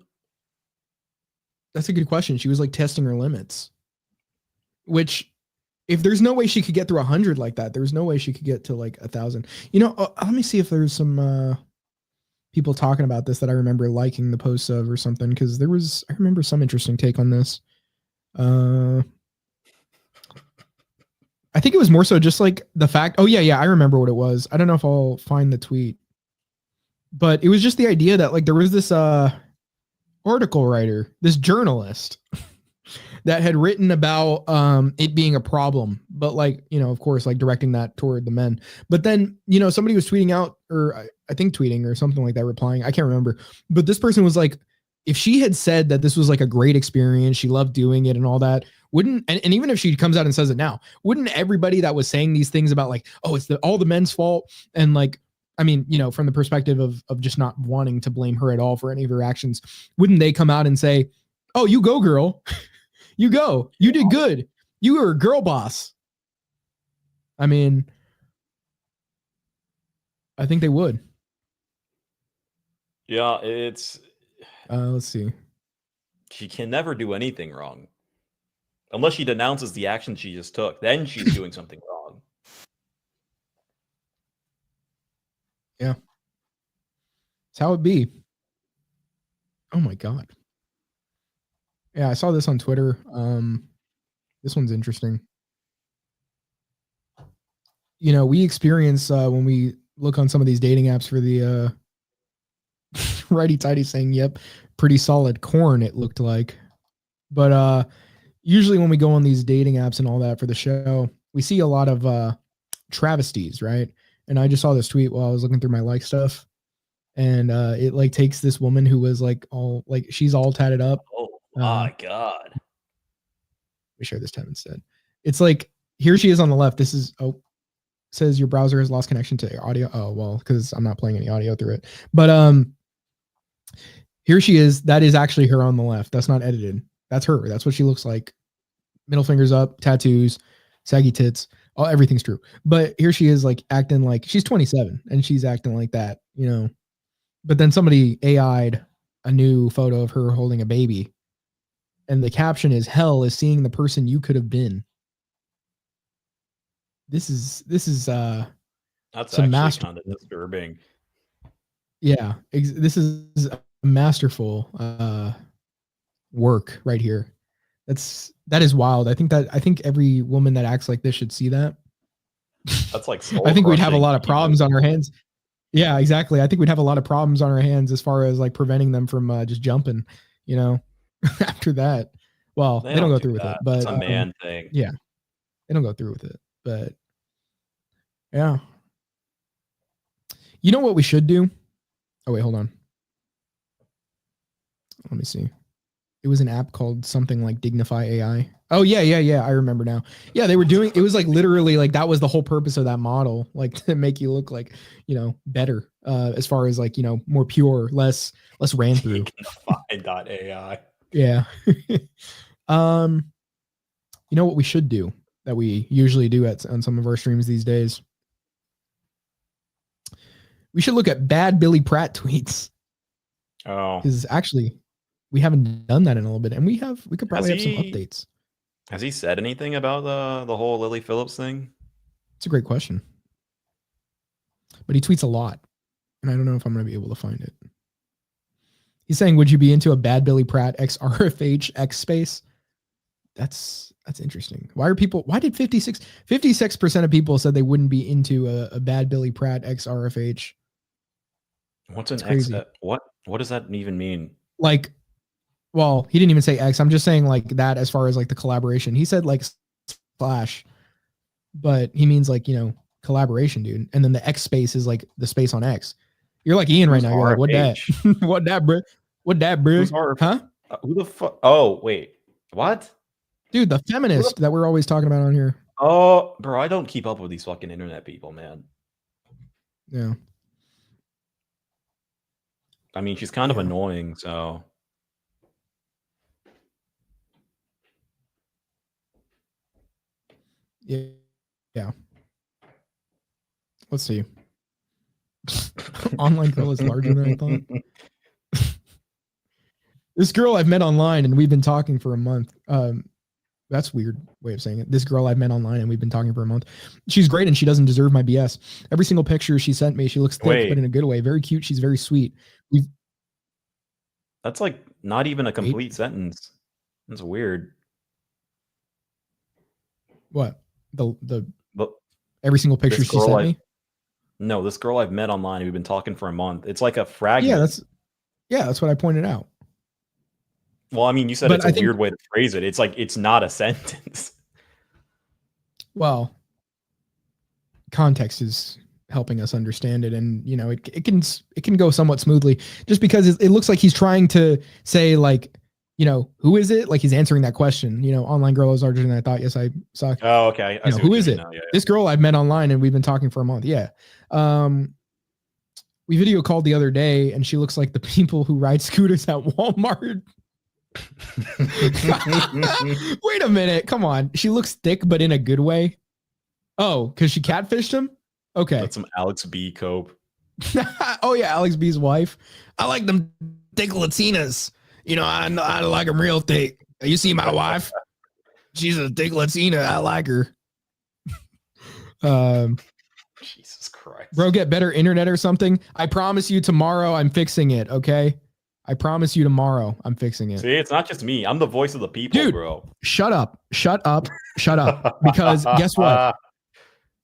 That's a good question. She was like testing her limits, which if there's no way she could get through 100 like that, there's no way she could get to like 1,000. Let me see if there's some people talking about this that I remember liking the posts of or something, because I remember some interesting take on this. I think it was more so just like the fact. Oh yeah, I remember what it was. I don't know if I'll find the tweet, but it was just the idea that like there was this article writer, this journalist that had written about it being a problem, but like, of course, like directing that toward the men. But then, somebody was tweeting out, or I think tweeting or something like that, replying, I can't remember. But this person was like, if she had said that this was like a great experience, she loved doing it and all that, and even if she comes out and says it now, wouldn't everybody that was saying these things about like, oh, it's all the men's fault, and like, I mean, from the perspective of just not wanting to blame her at all for any of her actions, wouldn't they come out and say, oh, you go, girl. You go. You did good. You were a girl boss. I mean, I think they would. Yeah, it's... let's see. She can never do anything wrong. Unless she denounces the action she just took. Then she's doing something wrong. Yeah. That's how it be. Oh my God. Yeah, I saw this on Twitter. This one's interesting. We experience when we look on some of these dating apps for the righty tighty saying, yep, pretty solid corn, it looked like. But usually when we go on these dating apps and all that for the show, we see a lot of travesties, right? And I just saw this tweet while I was looking through my like stuff. And it like takes this woman who was like all like she's all tatted up. Oh my God. Let me share this tab instead. It's like here she is on the left. This is says your browser has lost connection to audio. Oh well, because I'm not playing any audio through it. But here she is. That is actually her on the left. That's not edited. That's her. That's what she looks like. Middle fingers up, tattoos, saggy tits. Everything's true. But here she is like acting like she's 27 and she's acting like that, But then somebody AI'd a new photo of her holding a baby. And the caption is, hell is seeing the person you could have been. This is that's actually kind of disturbing. Yeah, this is a masterful work right here. That is wild. I think every woman that acts like this should see that. That's like I think we'd have a lot of problems on our hands. Yeah, exactly. I think we'd have a lot of problems on our hands as far as like preventing them from just jumping, after that. Well, they don't go through with it, but it's a man thing. Yeah. They don't go through with it, but yeah. You know what we should do? Oh wait, hold on. Let me see. It was an app called something like Dignify AI. Oh yeah. I remember now. Yeah, they were doing. It was like literally like that was the whole purpose of that model, like to make you look like better, as far as like more pure, less ran through. Dignify.ai. Yeah. You know what we should do that we usually do on some of our streams these days? We should look at bad Billy Pratt tweets. Oh, because actually we haven't done that in a little bit, and we could probably have some updates. Has he said anything about the whole Lily Phillips thing? It's a great question, but he tweets a lot, and I don't know if I'm going to be able to find it. He's saying, "Would you be into a bad Billy Pratt X RFH X space?" That's interesting. Why did 56% of people said they wouldn't be into a bad Billy Pratt X RFH? What's an X? What does that even mean? Like, well, he didn't even say X. I'm just saying like that as far as like the collaboration. He said like slash, but he means like, collaboration, dude. And then the X space is like the space on X. You're like Ian right now. You're like, what that? What that, bro? What that, bro? Huh? Who the fuck? Oh, wait. What? Dude, the feminist that we're always talking about on here. Oh, bro, I don't keep up with these fucking internet people, man. Yeah. I mean, she's kind of annoying, so. Yeah. Let's see. Online girl is larger than I thought. This girl I've met online and we've been talking for a month. That's a weird way of saying it. This girl I've met online and we've been talking for a month. She's great and she doesn't deserve my BS. Every single picture she sent me, she looks thick, but in a good way. Very cute. She's very sweet. That's like not even a complete sentence. That's weird. What? The every single picture she sent me? No, this girl I've met online, we've been talking for a month. It's like a fragment. Yeah, that's what I pointed out. Well, I mean, you said it's a weird way to phrase it. It's like it's not a sentence. Well, context is helping us understand it, and it can go somewhat smoothly. Just because it looks like he's trying to say like, who is it? Like he's answering that question. Online girl is larger than I thought. Yes, I suck. Oh, okay. Who is it? Yeah. This girl I've met online and we've been talking for a month. Yeah. We video called the other day, and she looks like the people who ride scooters at Walmart. Wait a minute, come on. She looks thick, but in a good way. Oh, because she catfished him. Okay, that's some Alex B. Cope. Oh yeah, Alex B's wife. I like them thick Latinas. I like them real thick. You see my wife? She's a thick Latina. I like her. Jesus Christ, bro, get better internet or something. I promise you tomorrow I'm fixing it. Okay. I promise you tomorrow I'm fixing it. See, it's not just me. I'm the voice of the people, dude, bro. Shut up. Because guess what?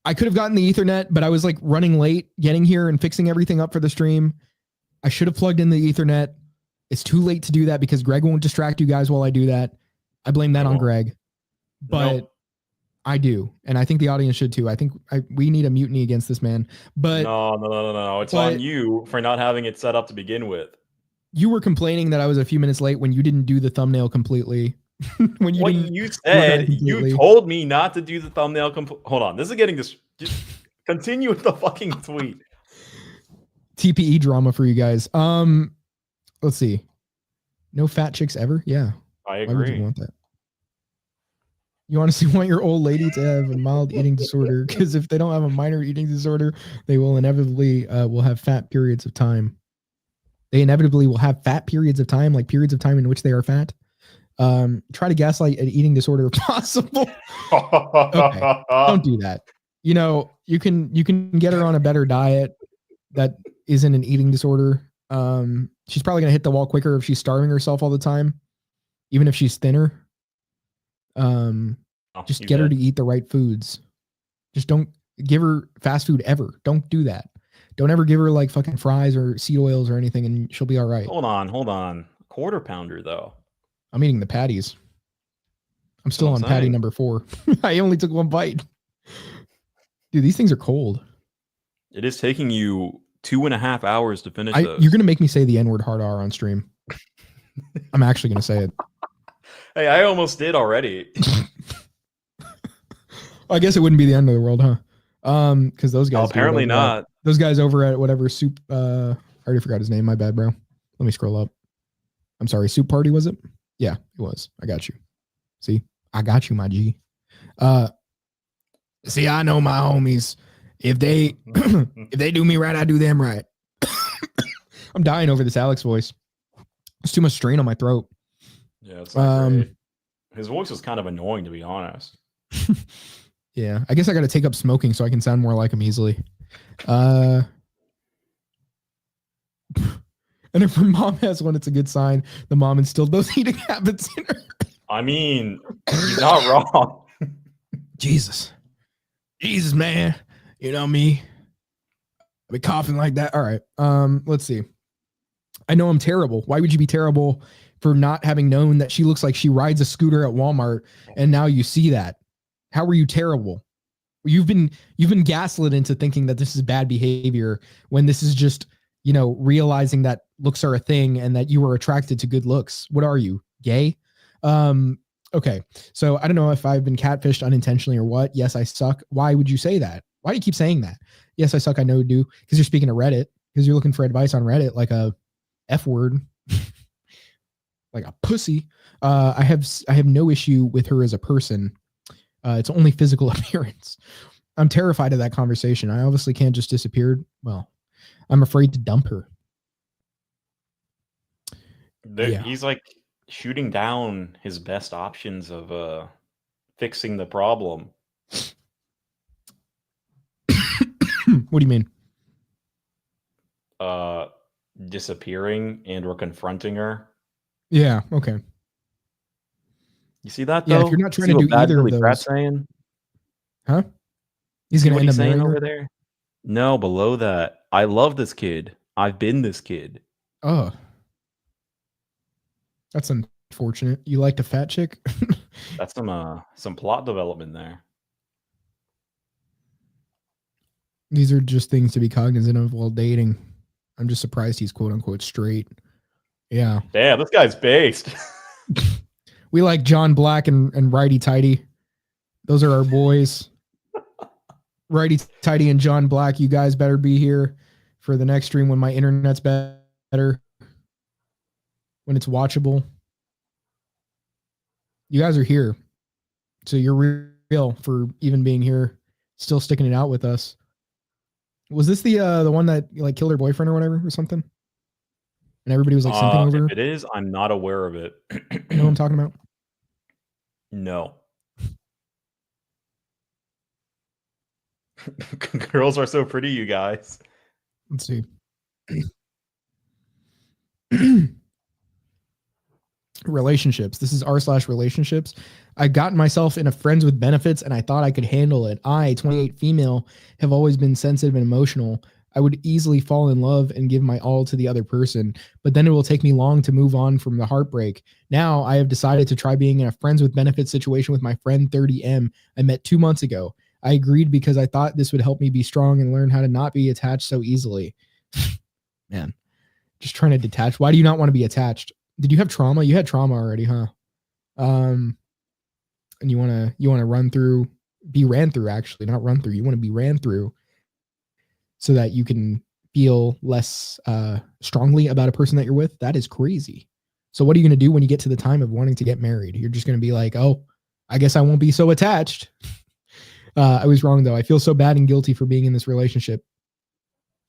I could have gotten the Ethernet, but I was like running late getting here and fixing everything up for the stream. I should have plugged in the Ethernet. It's too late to do that because Greg won't distract you guys while I do that. I blame that on Greg. But I do. And I think the audience should too. I think we need a mutiny against this man. But no. It's on you for not having it set up to begin with. You were complaining that I was a few minutes late when you didn't do the thumbnail completely. You said you told me not to do the thumbnail. Hold on, this is getting this. Just continue with the fucking tweet. TPE drama for you guys. Let's see. No fat chicks ever. Yeah, I agree. Why would you want that? You honestly want your old lady to have a mild eating disorder because if they don't have a minor eating disorder, they will inevitably will have fat periods of time. They inevitably will have fat periods of time, like periods of time in which they are fat. Try to gaslight an eating disorder if possible. Okay, don't do that. You can get her on a better diet that isn't an eating disorder. She's probably gonna hit the wall quicker if she's starving herself all the time, even if she's thinner. Just get her to eat the right foods. Just don't give her fast food ever. Don't do that. Don't ever give her like fucking fries or seed oils or anything, and she'll be all right. Hold on. Quarter pounder though. I'm eating the patties. I'm still on patty number 4. I only took one bite. Dude, these things are cold. It is taking you 2.5 hours to finish those. You're gonna make me say the N-word hard R on stream. I'm actually going to say it. Hey, I almost did already. I guess it wouldn't be the end of the world, huh? Because those guys apparently not. Those guys over at whatever soup. I already forgot his name. My bad, bro. Let me scroll up. I'm sorry. Soup Party, was it? Yeah, it was. I got you. See, I got you, my G. See, I know my homies. If they if they do me right, I do them right. I'm dying over this Alex voice. It's too much strain on my throat. Yeah, it's not great. His voice was kind of annoying, to be honest. Yeah, I guess I got to take up smoking so I can sound more like him easily. And if her mom has one, it's a good sign. The mom instilled those eating habits in her. I mean, you're not wrong. Jesus, man. You know me. I've been coughing like that. All right. Let's see. I know I'm terrible. Why would you be terrible for not having known that she looks like she rides a scooter at Walmart and now you see that? How are you terrible? You've been gaslit into thinking that this is bad behavior when this is just, realizing that looks are a thing and that you are attracted to good looks. What are you, gay? Okay. So I don't know if I've been catfished unintentionally or what. Yes, I suck. Why would you say that? Why do you keep saying that? Yes, I suck. I know you do. Because you're speaking to Reddit. Because you're looking for advice on Reddit, like a F word, like a pussy. I have no issue with her as a person. It's only physical appearance. I'm terrified of that conversation. I obviously can't just disappear. Well, I'm afraid to dump her. Yeah. He's like shooting down his best options of fixing the problem. What do you mean? Disappearing and or confronting her. Yeah, okay. You see that Yeah, though? if you're not trying to do either of those. Saying? Huh? He's going to end up saying marrying over her? there? No, below that. I love this kid. I've been this kid. Oh. That's unfortunate. You liked a fat chick? That's some plot development there. These are just things to be cognizant of while dating. I'm just surprised he's quote unquote straight. Yeah. Damn, this guy's based. We like John Black and Righty Tighty. Those are our boys. Righty Tighty and John Black, you guys better be here for the next stream when my internet's better. When it's watchable. You guys are here. So you're real for even being here, still sticking it out with us. Was this the one that like killed her boyfriend or whatever or something? And everybody was like simping over her? If it is, I'm not aware of it. You know what I'm talking about? No. Girls are so pretty, you guys. Let's see. Relationships. This is r/relationships. I got myself in a friends with benefits and I thought I could handle it. I, 28 female, have always been sensitive and emotional. I would easily fall in love and give my all to the other person, but then it will take me long to move on from the heartbreak. Now I have decided to try being in a friends with benefits situation with my friend 30M I met 2 months ago. I agreed because I thought this would help me be strong and learn how to not be attached so easily. Man, just trying to detach. Why do you not want to be attached? Did you have trauma? You had trauma already, huh? And you want to run through, be ran through, actually, not run through. You want to be ran through so that you can feel less strongly about a person that you're with. That is crazy. So what are you going to do when you get to the time of wanting to get married? You're just going to be like, oh, I guess I won't be so attached. I was wrong though. I feel so bad and guilty for being in this relationship.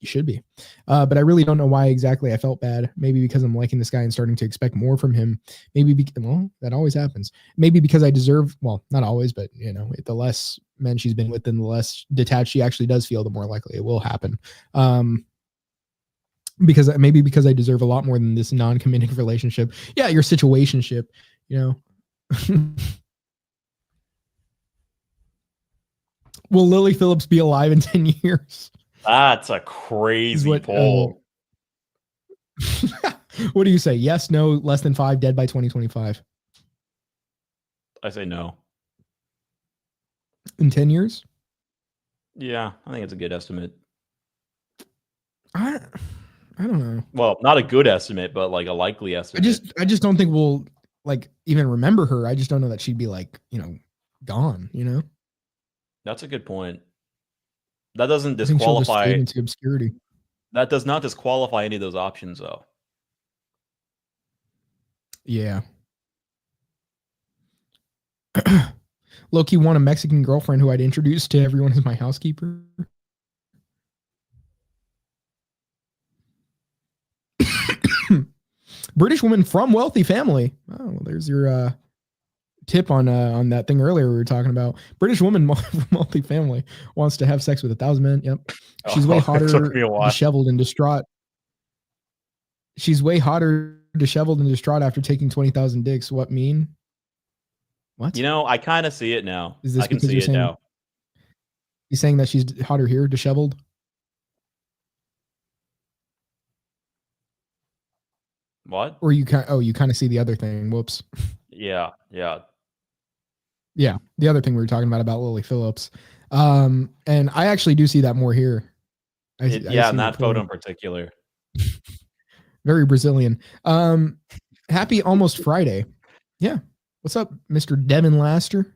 You should be. But I really don't know why exactly I felt bad. Maybe because I'm liking this guy and starting to expect more from him. Maybe well, that always happens. Maybe because I deserve, well, not always, but the less men she's been with, then the less detached she actually does feel, the more likely it will happen. Because I deserve a lot more than this non-committed relationship. Yeah, your situationship, Will Lily Phillips be alive in 10 years? That's a crazy poll. What do you say? Yes, no, less than 5, dead by 2025. I say no. In 10 years? Yeah, I think it's a good estimate. I I don't know. Well, not a good estimate, but like a likely estimate. I just don't think we'll like even remember her. I just don't know that she'd be like, gone, That's a good point. That doesn't I think she'll just disqualify. fade into obscurity. That does not disqualify any of those options, though. Yeah. Loki won a Mexican girlfriend who I'd introduced to everyone as my housekeeper. British woman from wealthy family. Oh, well, there's your tip on that thing earlier we were talking about. British woman from wealthy family wants to have sex with 1,000 men. Yep. She's way hotter, disheveled, and distraught. She's way hotter, disheveled, and distraught after taking 20,000 dicks. What mean? What? I kind of see it now. Is this I can because see you're it saying, now. He's saying that she's hotter here, disheveled? What? Or you kind of see the other thing. Whoops. Yeah. Yeah, the other thing we were talking about Lily Phillips. And I actually do see that more here. I In see that your photo point. in particular. Very Brazilian. Happy almost Friday. Yeah. What's up, Mr. Devin Laster?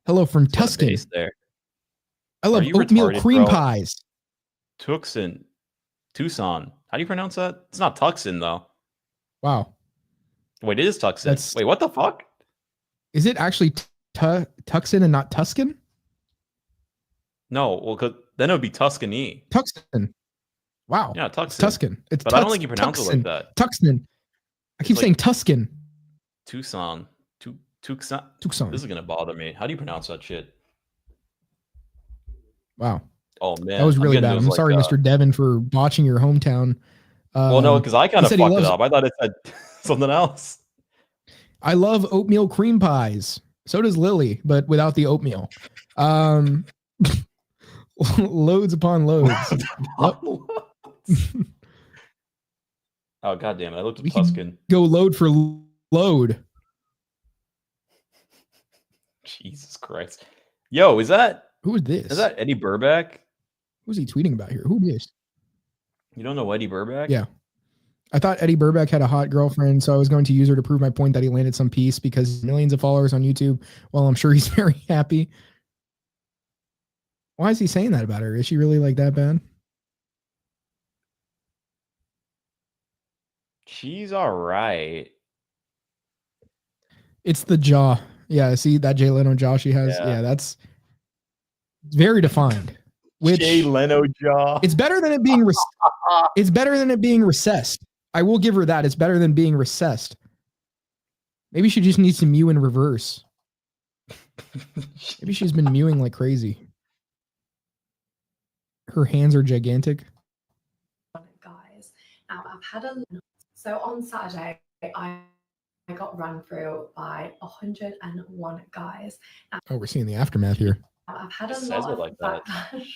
Hello from Tuscan. Base there. I love Are you oatmeal retarded, cream bro? pies. Tucson. How do you pronounce that? It's not Tucson, though. Wow. Wait, it is Tucson. Wait, what the fuck? Is it actually Tucson and not Tuscan? No, well, cause then it would be Tuscany. Tucson. Wow. Yeah, It's Tucson. Tuscan. It's But I don't think you pronounce it like that. Tucson. I keep Like- saying Tuscan. Tucson. Tucson. Tucson. This is gonna bother me. How do you pronounce that shit? Wow. Oh man, That was really getting bad. those, I'm like, sorry, Mr. Devin, for botching your hometown. Well, no, because I kind he of said he fucked it loves- up. I thought it said something else. I love oatmeal cream pies. So does Lily, but without the oatmeal. Loads upon loads. Oh god damn it! I looked at We can Tuscan. go load for load. Jesus Christ. Yo, is that Who is this? is that Eddie Burback? Who's he tweeting about here? Who is? You don't know Eddie Burback? Yeah. I thought Eddie Burback had a hot girlfriend, so I was going to use her to prove my point that he landed some peace because millions of followers on YouTube. Well, I'm sure he's very happy. Why is he saying that about her? Is she really like that bad? She's all right. It's the jaw. Yeah, see that Jay Leno jaw she has? Yeah. Yeah, that's very defined. Which Jay Leno jaw. it's better than it being it's better than it being recessed. I will give her that. It's better than being recessed. Maybe she just needs to mew in reverse. Maybe she's been mewing like crazy. Her hands are gigantic. Guys, now I've had so on Saturday I got run through by 101 guys. Now, Oh, we're seeing the aftermath here. I've had a Says lot it of like that. backlash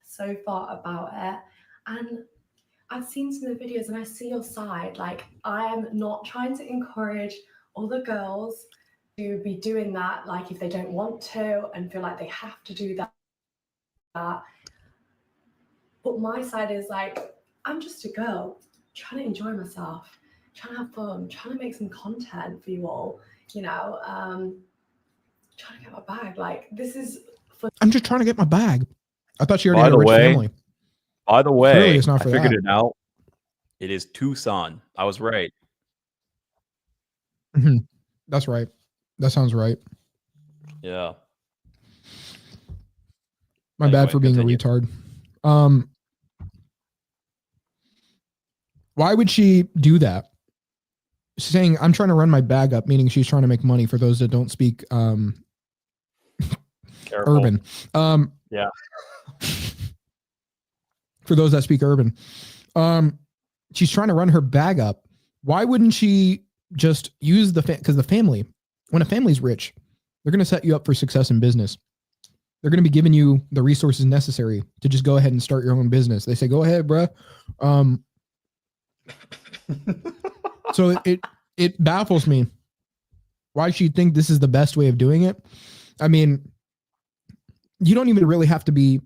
so far about it, and I've seen some of the videos and I see your side. Like, I am not trying to encourage other girls to be doing that, like if they don't want to and feel like they have to do that. But my side is like, I'm just a girl trying to enjoy myself, trying to have fun, trying to make some content for you all, trying to get my bag. Like, this is for I'm just trying to get my bag. I thought she already By had a the rich way, family. By the way, Clearly it's not I for figured that. it out. It is Tucson. I was right. Mhm. That's right. That sounds right. Yeah. My bad Anyway, for being continue. a retard. Why would she do that? She's saying, I'm trying to run my bag up, meaning she's trying to make money for those that don't speak Careful. urban. Yeah. For those that speak urban. She's trying to run her bag up. Why wouldn't she just use because the family, when a family's rich, they're going to set you up for success in business. They're going to be giving you the resources necessary to just go ahead and start your own business. They say, go ahead, bruh. So it baffles me why she think this is the best way of doing it. I mean, you don't even really have to be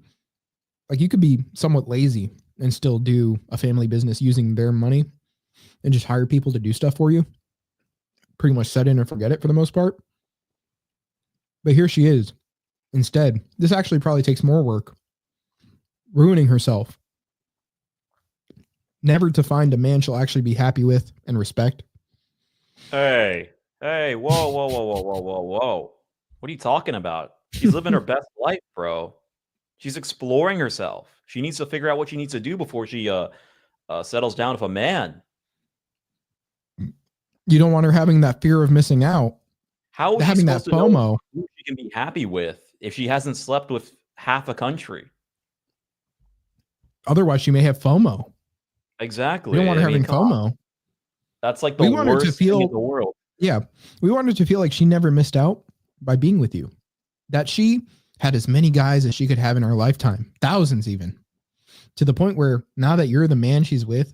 like, you could be somewhat lazy and still do a family business using their money and just hire people to do stuff for you. Pretty much set in and forget it for the most part. But here she is. Instead, this actually probably takes more work. Ruining herself. Never to find a man she'll actually be happy with and respect. Hey, whoa, whoa, whoa, whoa, whoa, whoa, whoa. What are you talking about? She's living her best life, bro. She's exploring herself. She needs to figure out what she needs to do before she settles down with a man. You don't want her having that fear of missing out. How is she having that supposed to know FOMO? who she can be happy with if she hasn't slept with half a country? Otherwise, she may have FOMO. Exactly. We don't want her having come on. FOMO. That's like the want her to worst feel, thing in the world. Yeah. We want her to feel like she never missed out by being with you. That she had as many guys as she could have in her lifetime. Thousands even. To the point where now that you're the man she's with,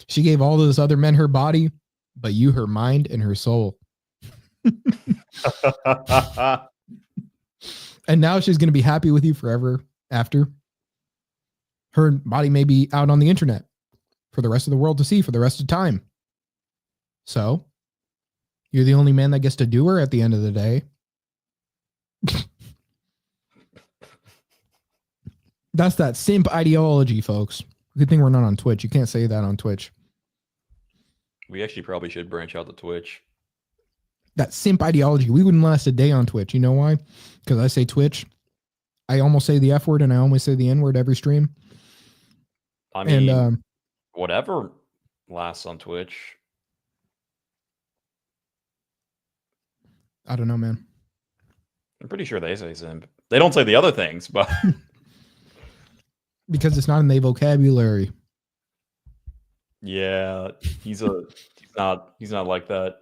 she gave all those other men her body, but you her mind and her soul. And now she's going to be happy with you forever after. Her body may be out on the internet for the rest of the world to see for the rest of time. So, you're the only man that gets to do her at the end of the day. That's that simp ideology, folks. Good thing we're not on Twitch. You can't say that on Twitch. We actually probably should branch out to Twitch. That simp ideology. We wouldn't last a day on Twitch. You know why? Because I say Twitch. I almost say the F word and I almost say the N word every stream. I mean, And whatever lasts on Twitch. I don't know, man. I'm pretty sure they say simp. They don't say the other things, but because it's not in their vocabulary. yeah, he's not like that.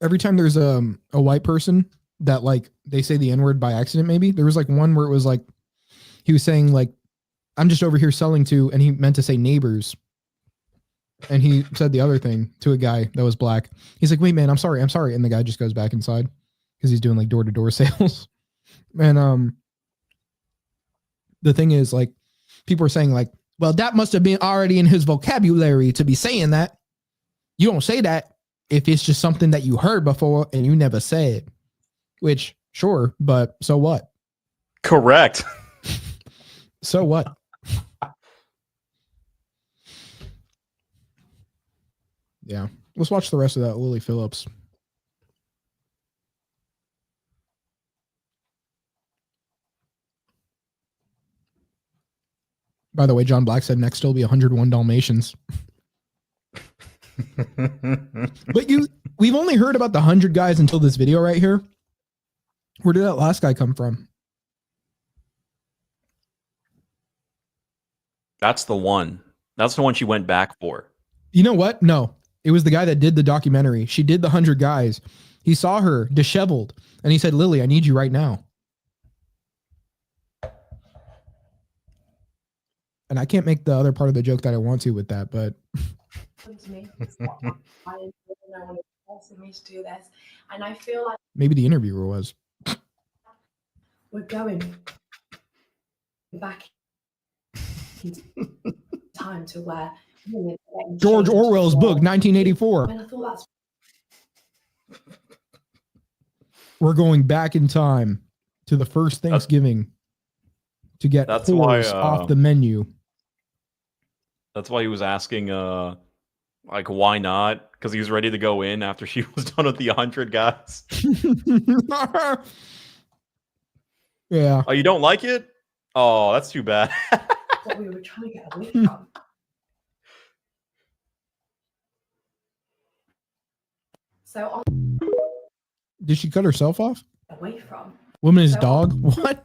Every time there's a white person that like they say the N word by accident, maybe there was like one where it was like he was saying like, I'm just over here selling to, and he meant to say neighbors. And he said the other thing to a guy that was black. He's like, wait, man, I'm sorry. And the guy just goes back inside because he's doing like door-to-door sales. And the thing is like, people are saying like, well, that must have been already in his vocabulary to be saying that. You don't say that if it's just something that you heard before and you never said, which sure, but so what? Correct. So what? Yeah. Let's watch the rest of that Lily Phillips. By the way, John Black said next will be 101 Dalmatians. But we've only heard about the 100 guys until this video right here. Where did that last guy come from? That's the one. That's the one she went back for. You know what? No, it was the guy that did the documentary. She did the 100 guys. He saw her disheveled and he said, Lily, I need you right now. And I can't make the other part of the joke that I want to with that, but To me, it's not I didn't know when it's forcing me to do this, and I feel like maybe the interviewer was. we're going back in time to where women are getting George changed Orwell's for- book, 1984. And I thought that's We're going back in time to the first Thanksgiving to get That's why, whores off the menu. That's why he was asking, like, why not? Because he was ready to go in after she was done with the 100 guys. Yeah. Oh, you don't like it? Oh, that's too bad. what we were trying to get away from. So on Did she cut herself off? away from. Woman is So- dog? What?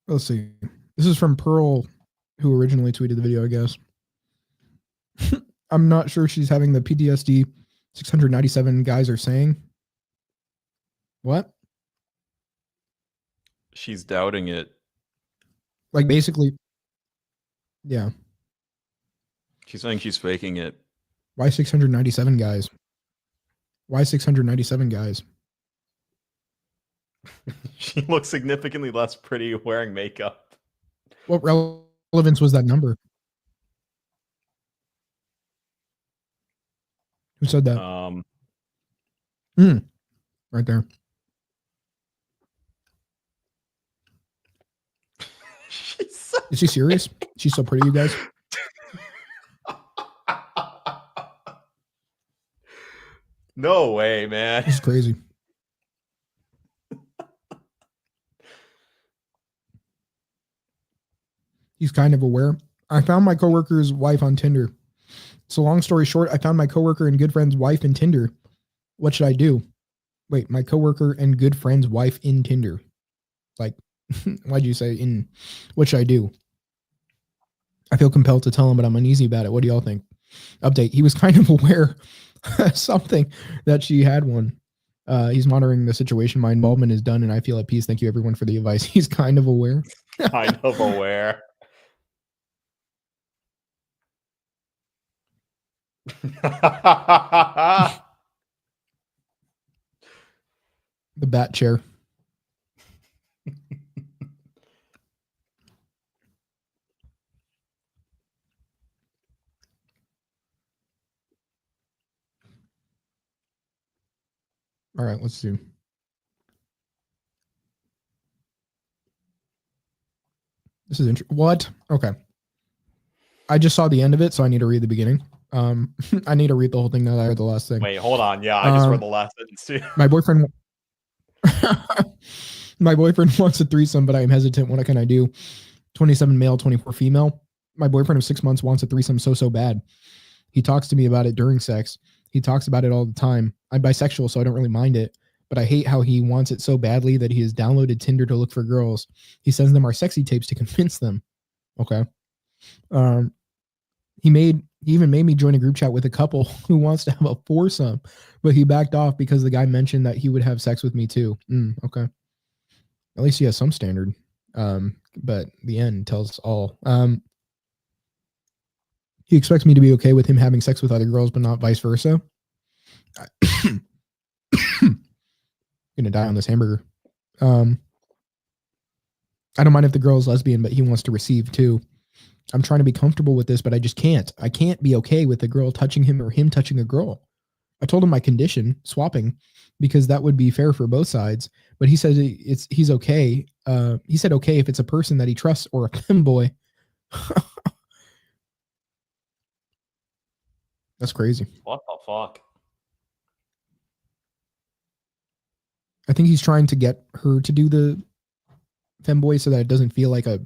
Let's see. This is from Pearl, who originally tweeted the video, I guess. I'm not sure she's having the PTSD 697 guys are saying. What? She's doubting it. Like basically, yeah. She's saying she's faking it. Why 697 guys? Why 697 guys? She looks significantly less pretty wearing makeup. What relevance was that number? Who said that? Right there. Is she serious? She's so pretty, you guys. No way, man. This is crazy. He's kind of aware. I found my coworker's wife on Tinder. So long story short, I found my coworker and good friend's wife in Tinder. What should I do? Wait, my coworker and good friend's wife in Tinder. Like, why'd you say in? What should I do? I feel compelled to tell him, but I'm uneasy about it. What do y'all think? Update. He was kind of aware something that she had one. He's monitoring the situation. My involvement is done and I feel at peace. Thank you everyone for the advice. He's kind of aware. Kind of aware. The bat chair. All right, let's do. This is interesting. What? Okay. I just saw the end of it, so I need to read the beginning. I need to read the whole thing now that I heard the last thing. Wait, hold on. Yeah, I just read the last sentence too. My boyfriend wants a threesome, but I am hesitant. What can I do? 27 male, 24 female. My boyfriend of 6 months wants a threesome so bad. He talks to me about it during sex. He talks about it all the time. I'm bisexual, so I don't really mind it, but I hate how he wants it so badly that he has downloaded Tinder to look for girls. He sends them our sexy tapes to convince them. Okay. He even made me join a group chat with a couple who wants to have a foursome, but he backed off because the guy mentioned that he would have sex with me too. Okay. At least he has some standard. But the end tells all. He expects me to be okay with him having sex with other girls, but not vice versa. Gonna die on this hamburger. I don't mind if the girl is lesbian, but he wants to receive too. I'm trying to be comfortable with this, but I just can't. I can't be okay with a girl touching him or him touching a girl. I told him my condition, swapping, because that would be fair for both sides. But he said he's okay. He said okay if it's a person that he trusts or a femboy. That's crazy. What the fuck? I think he's trying to get her to do the femboy so that it doesn't feel like a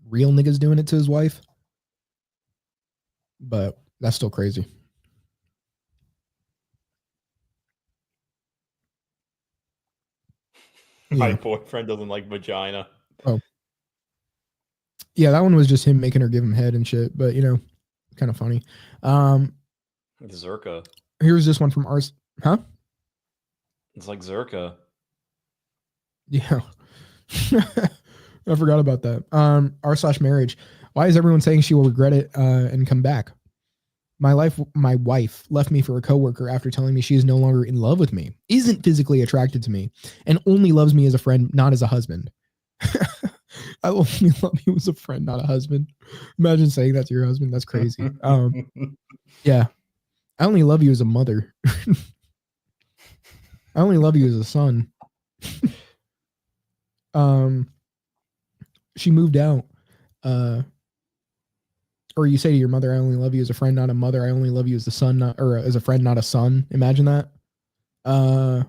real nigga's doing it to his wife. But that's still crazy. My boyfriend doesn't like vagina. Oh. Yeah, that one was just him making her give him head and shit, but kind of funny. Zerka. Here's this one from ours. Huh? It's like Zerka. Yeah. I forgot about that. R/marriage. Why is everyone saying she will regret it and come back? My wife left me for a coworker after telling me she is no longer in love with me, isn't physically attracted to me, and only loves me as a friend, not as a husband. I only love you as a friend, not a husband. Imagine saying that to your husband. That's crazy. Yeah. I only love you as a mother. I only love you as a son. She moved out. Or you say to your mother, I only love you as a friend, not a mother. I only love you as a son, or as a friend, not a son. Imagine that.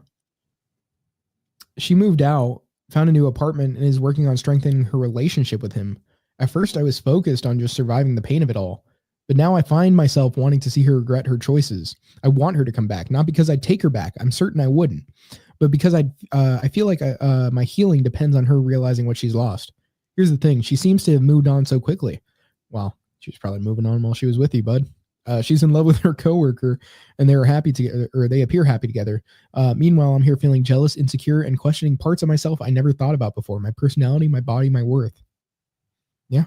She moved out, found a new apartment, and is working on strengthening her relationship with him. At first, I was focused on just surviving the pain of it all. But now I find myself wanting to see her regret her choices. I want her to come back, not because I'd take her back. I'm certain I wouldn't. But because I feel like my healing depends on her realizing what she's lost. Here's the thing. She seems to have moved on so quickly. Well, she was probably moving on while she was with you, bud. She's in love with her coworker, and they are happy together, or they appear happy together. Meanwhile, I'm here feeling jealous, insecure, and questioning parts of myself I never thought about before. My personality, my body, my worth. Yeah.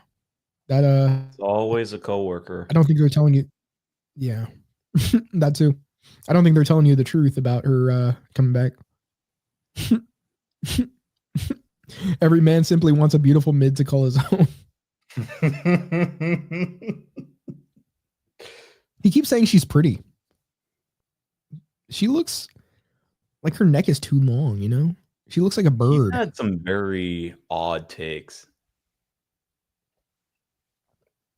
That It's always a coworker. I don't think they're telling you. Yeah. That too. I don't think they're telling you the truth about her coming back. Every man simply wants a beautiful mid to call his own. He keeps saying she's pretty. She looks like her neck is too long, you know? She looks like a bird. He's had some very odd takes.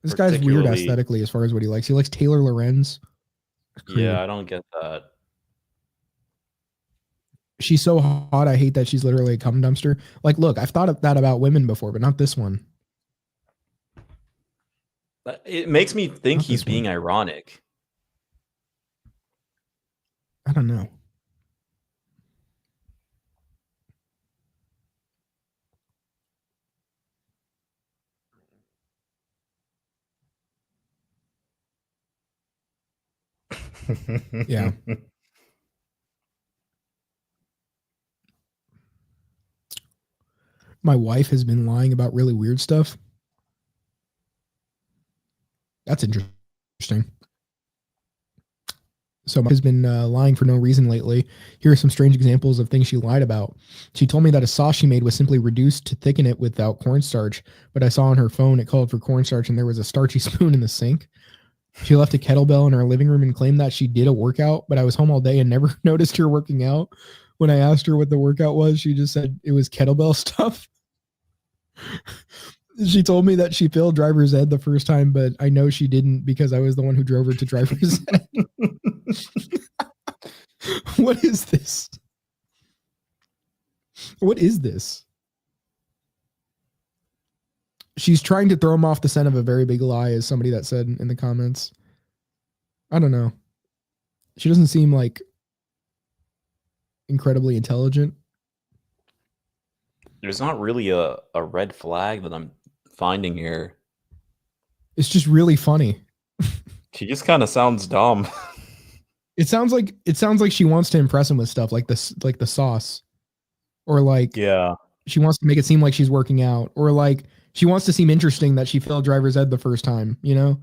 This guy's weird aesthetically as far as what he likes. He likes Taylor Lorenz. Yeah, I don't get that. She's so hot, I hate that she's literally a cum dumpster. Like, look, I've thought of that about women before, but not this one. It makes me think he's being ironic. I don't know. Yeah. My wife has been lying about really weird stuff. That's interesting. So my has been lying for no reason lately. Here are some strange examples of things she lied about. She told me that a sauce she made was simply reduced to thicken it without cornstarch, but I saw on her phone it called for cornstarch and there was a starchy spoon in the sink. She left a kettlebell in our living room and claimed that she did a workout, but I was home all day and never noticed her working out. When I asked her what the workout was, she just said it was kettlebell stuff. She told me that she failed driver's ed the first time, but I know she didn't because I was the one who drove her to driver's ed. What is this? What is this? She's trying to throw him off the scent of a very big lie, as somebody that said in the comments. I don't know. She doesn't seem like incredibly intelligent. There's not really a red flag that I'm finding here. It's just really funny. She just kind of sounds dumb. It sounds like she wants to impress him with stuff like this, like the sauce, or like she wants to make it seem like she's working out, or like she wants to seem interesting that she failed driver's ed the first time. You know?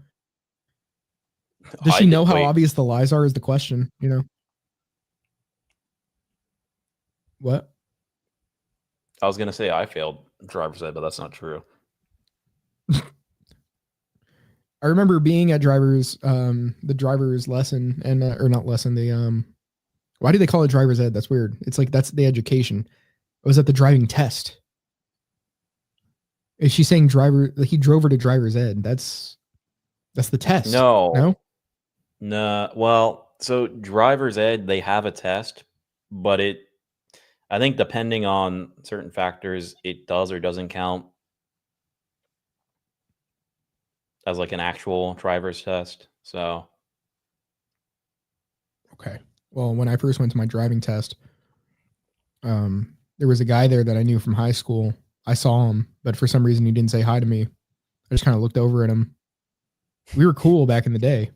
Does she know how obvious the lies are? Is the question. You know? What? I was gonna say I failed driver's ed, but that's not true. I remember being at the driver's lesson and or not lesson. The why do they call it driver's ed? That's weird. It's like that's the education. I was at the driving test. Is she saying driver? Like he drove her to driver's ed. That's the test. No. Well, so driver's ed, they have a test, but I think depending on certain factors, it does or doesn't count as like an actual driver's test. So, okay. Well, when I first went to my driving test, there was a guy there that I knew from high school. I saw him, but for some reason he didn't say hi to me. I just kind of looked over at him. We were cool back in the day.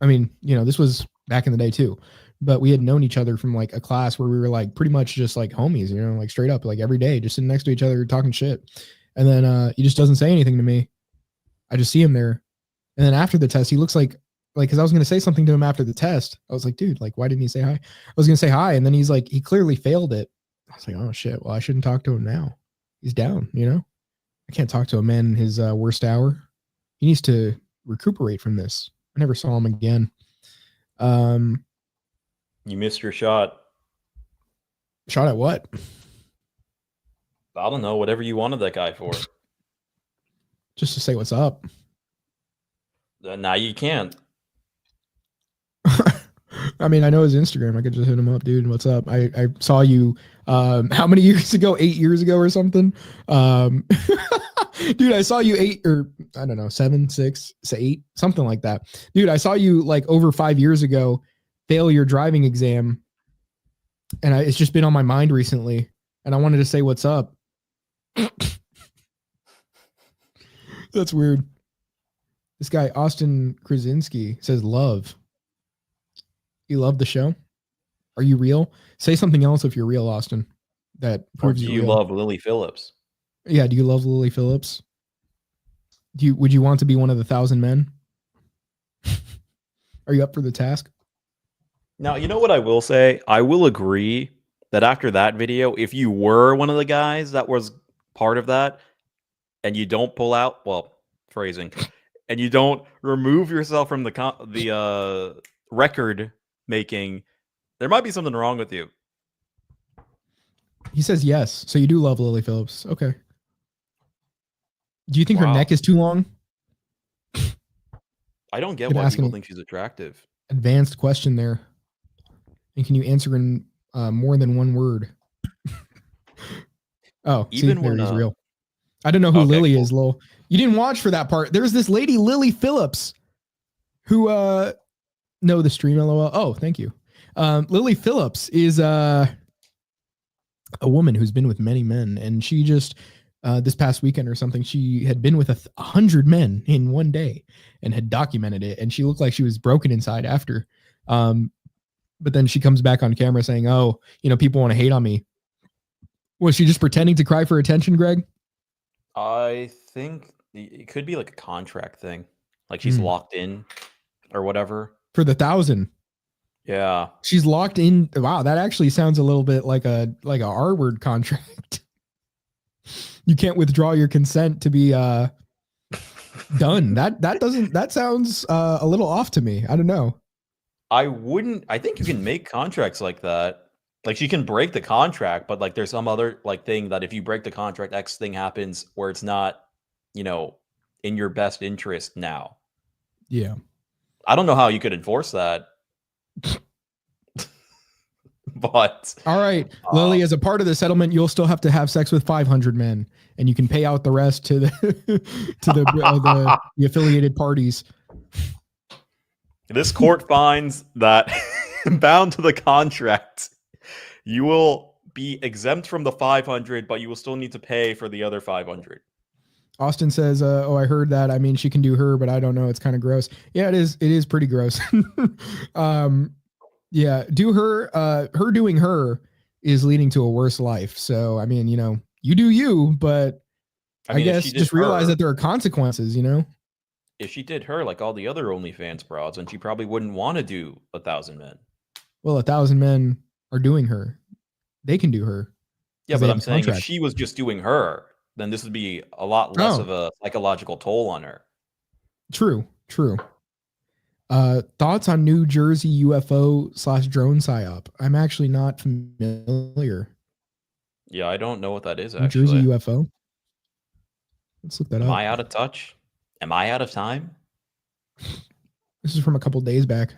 I mean, you know, this was back in the day too, but we had known each other from like a class where we were like pretty much just like homies, you know, like straight up, like every day, just sitting next to each other, talking shit. And then he just doesn't say anything to me. I just see him there. And then after the test, he looks like, cause I was going to say something to him after the test. I was like, dude, like, why didn't he say hi? I was going to say hi. And then he's like, he clearly failed it. I was like, oh shit. Well, I shouldn't talk to him now. He's down, you know, I can't talk to a man in his worst hour. He needs to recuperate from this. I never saw him again. you missed your shot. Shot at what? I don't know, whatever you wanted that guy for. Just to say what's up. Now you can't. I mean, I know his Instagram. I could just hit him up, dude. What's up? I saw you how many years ago? 8 years ago or something? Dude, I saw you 8 or I don't know, 7, 6, 8, something like that. Dude, I saw you like over 5 years ago fail your driving exam. And it's just been on my mind recently. And I wanted to say what's up. That's weird. This guy, Austin Krasinski, says love. You love the show? Are you real? Say something else if you're real, Austin. That proves you love Lily Phillips. Yeah, do you love Lily Phillips? Would you want to be one of the 1,000 men? Are you up for the task? Now, you know what I will say? I will agree that after that video, if you were one of the guys that was part of that, and you don't pull out, well, phrasing, and you don't remove yourself from the record making, there might be something wrong with you. He says yes. So you do love Lily Phillips. Okay. Do you think her Wow. neck is too long? I don't get Been why asking people think she's attractive. Advanced question there. And can you answer in more than one word? Oh, Even see, there when he's real. I don't know who Okay, Lily cool. is, Lowell. You didn't watch for that part. There's this lady, Lily Phillips, who know the stream, LOL. Oh, thank you. Lily Phillips is a woman who's been with many men, and she just this past weekend or something, she had been with 100 men in one day and had documented it, and she looked like she was broken inside after. But then she comes back on camera saying, "Oh, you know, people want to hate on me." Was she just pretending to cry for attention, Greg? I think it could be like a contract thing. Like she's locked in or whatever. For the 1,000. Yeah. She's locked in. Wow, that actually sounds a little bit like a R word contract. You can't withdraw your consent to be done. That sounds a little off to me. I don't know. I think you can make contracts like that. Like she can break the contract, but like there's some other like thing that if you break the contract, X thing happens where it's not, you know, in your best interest now. Yeah. I don't know how you could enforce that. But all right, Lily, as a part of the settlement, you'll still have to have sex with 500 men, and you can pay out the rest to the the affiliated parties. This court finds that bound to the contract, you will be exempt from the 500, but you will still need to pay for the other 500. Austin says, "Oh, I heard that. I mean, she can do her, but I don't know. It's kind of gross. Yeah, it is. It is pretty gross. Yeah, do her. Her doing her is leading to a worse life. So, I mean, you know, you do you, but I I mean, if guess she did just realize her- that there are consequences. You know, If she did her like all the other OnlyFans broads, then she probably wouldn't want to do 1,000 men. well, 1,000 men are doing her. They can do her. Yeah, 'cause they but have I'm a saying if contract. she was just doing her, then this would be a lot less Oh. of a psychological toll on her. True. Thoughts on New Jersey UFO/drone psyop? I'm actually not familiar. Yeah, I don't know what that is New Jersey actually. UFO. Let's look that Am up. I out of touch? Am I out of time? This is from a couple days back.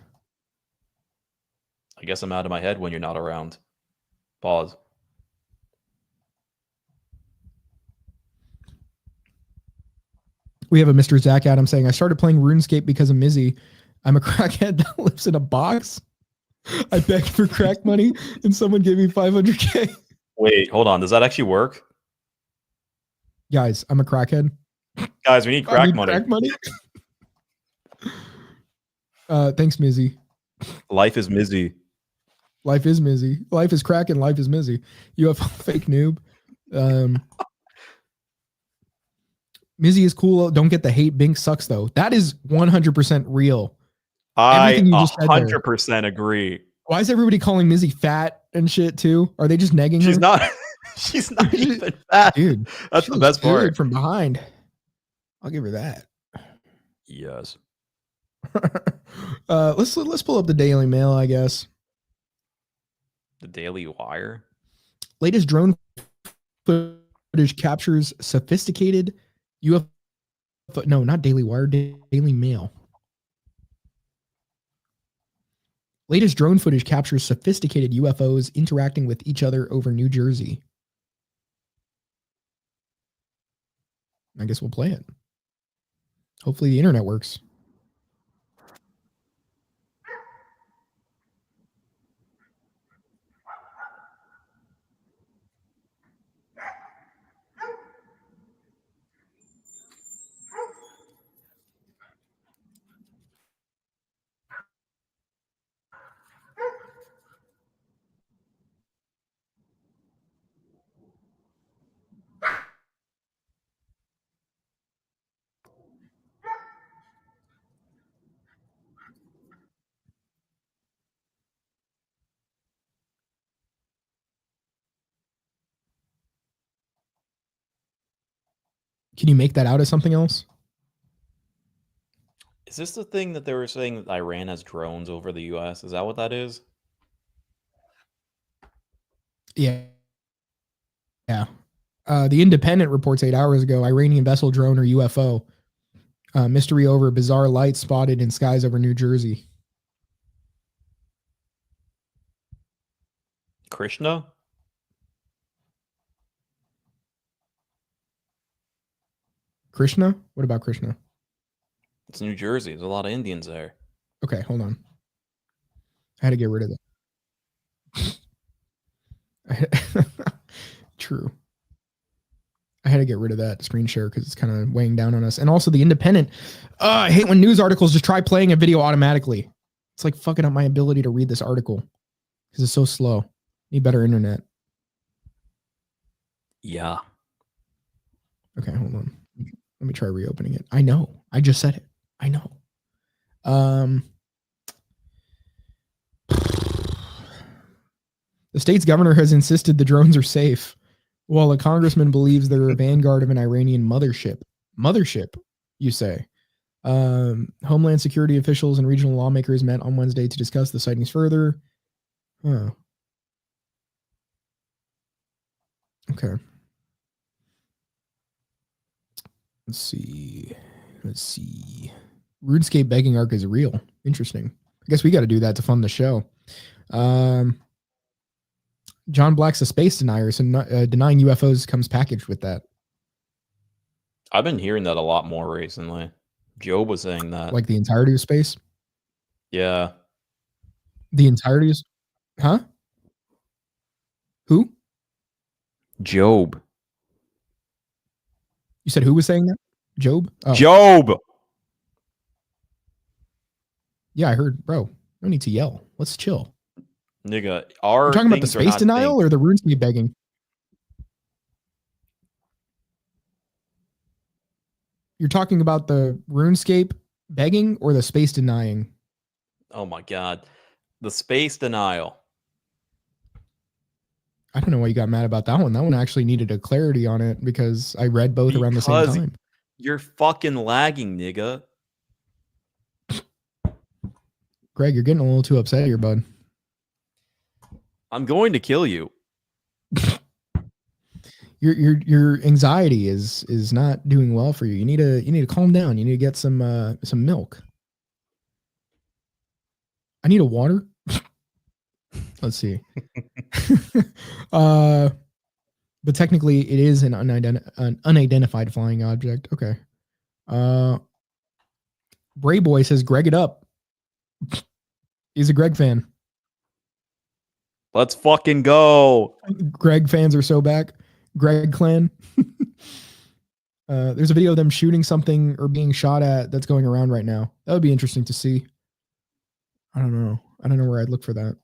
I guess I'm out of my head when you're not around. Pause. We have a Mr. Zach Adams saying, I started playing RuneScape because of Mizzy. I'm a crackhead that lives in a box. I begged for crack money and someone gave me 500K. Wait, hold on. Does that actually work? Guys, I'm a crackhead. Guys, we need crack money. Crack money. Thanks, Mizzy. Life is Mizzy. Life is Mizzy. Life is crack and life is Mizzy. UFO fake noob. Mizzy is cool. Don't get the hate. Bink sucks though. That is 100% real. I Everything you just said there. 100% agree. Why is everybody calling Mizzy fat and shit too? Are they just negging her? She's not. She's not even fat, dude. That's she the looks best part. good from behind. I'll give her that. Yes. Let's pull up the Daily Mail, I guess. The Daily Wire. Latest drone footage captures sophisticated UFO. No, not Daily Wire. Daily Mail. Latest drone footage captures sophisticated UFOs interacting with each other over New Jersey. I guess we'll play it. Hopefully the internet works. Can you make that out as something else? Is this the thing that they were saying that Iran has drones over the U.S.? Is that what that is? Yeah. Yeah. The Independent reports 8 hours ago, Iranian vessel drone or UFO. Mystery over bizarre lights spotted in skies over New Jersey. Krishna? Krishna? What about Krishna? It's New Jersey. There's a lot of Indians there. Okay, hold on. I had to get rid of that. True. I had to get rid of that screen share because it's kind of weighing down on us. And also the Independent. I hate when news articles just try playing a video automatically. It's like fucking up my ability to read this article because it's so slow. Need better internet. Yeah. Okay, hold on. Let me try reopening it. I know. I just said it. I know. The state's governor has insisted the drones are safe, while a congressman believes they're a vanguard of an Iranian mothership. Mothership, you say? Homeland Security officials and regional lawmakers met on Wednesday to discuss the sightings further. Huh. Okay. Let's see. RuneScape begging arc is real. Interesting. I guess we got to do that to fund the show. John Black's a space denier, so denying UFOs comes packaged with that. I've been hearing that a lot more recently. Job was saying that. Like the entirety of space? Yeah. The entirety is... Huh? Who? Job. You said who was saying that? Job? Oh. Job! Yeah, I heard. Bro, no need to yell. Let's chill. Nigga, You're talking about the space denial or the RuneScape begging? You're talking about the RuneScape begging or the space denying? Oh my god. The space denial. I don't know why you got mad about that one. That one actually needed a clarity on it because I read both around the same time. You're fucking lagging, nigga. Greg, you're getting a little too upset here, bud. I'm going to kill you. Your anxiety is not doing well for you. You need to calm down. You need to get some milk. I need a water. Let's see. But technically it is an unidentified flying object. Okay. Bray Boy says Greg it up. He's a Greg fan. Let's fucking go. Greg fans are so back. Greg clan. There's a video of them shooting something or being shot at that's going around right now. That would be interesting to see. I don't know. I don't know where I'd look for that.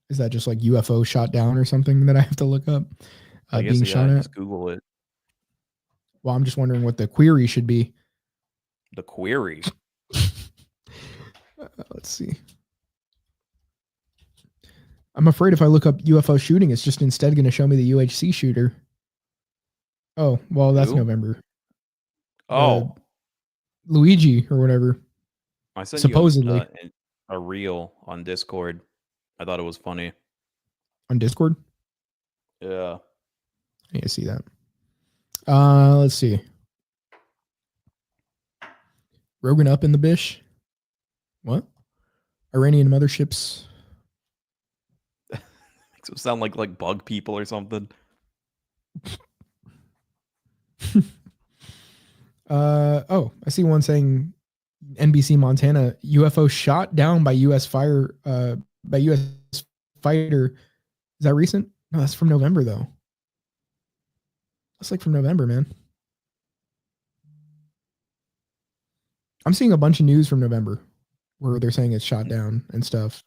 Is that just like UFO shot down or something that I have to look up? I guess, being shot at? just Google it. Well, I'm just wondering what the query should be. The query? Let's see. I'm afraid if I look up UFO shooting, it's just instead going to show me the UHC shooter. Oh, well, that's Who? November. Oh. Luigi or whatever. I sent supposedly you a reel on Discord. I thought it was funny. On Discord? Yeah. I need to see that. Let's see. Rogan up in the bish. What? Iranian motherships. Makes it sound like bug people or something. Oh, I see one saying NBC Montana UFO shot down by US fighter. Is that recent? No, that's from November though. That's like from November, man. I'm seeing a bunch of news from November where they're saying it's shot down and stuff.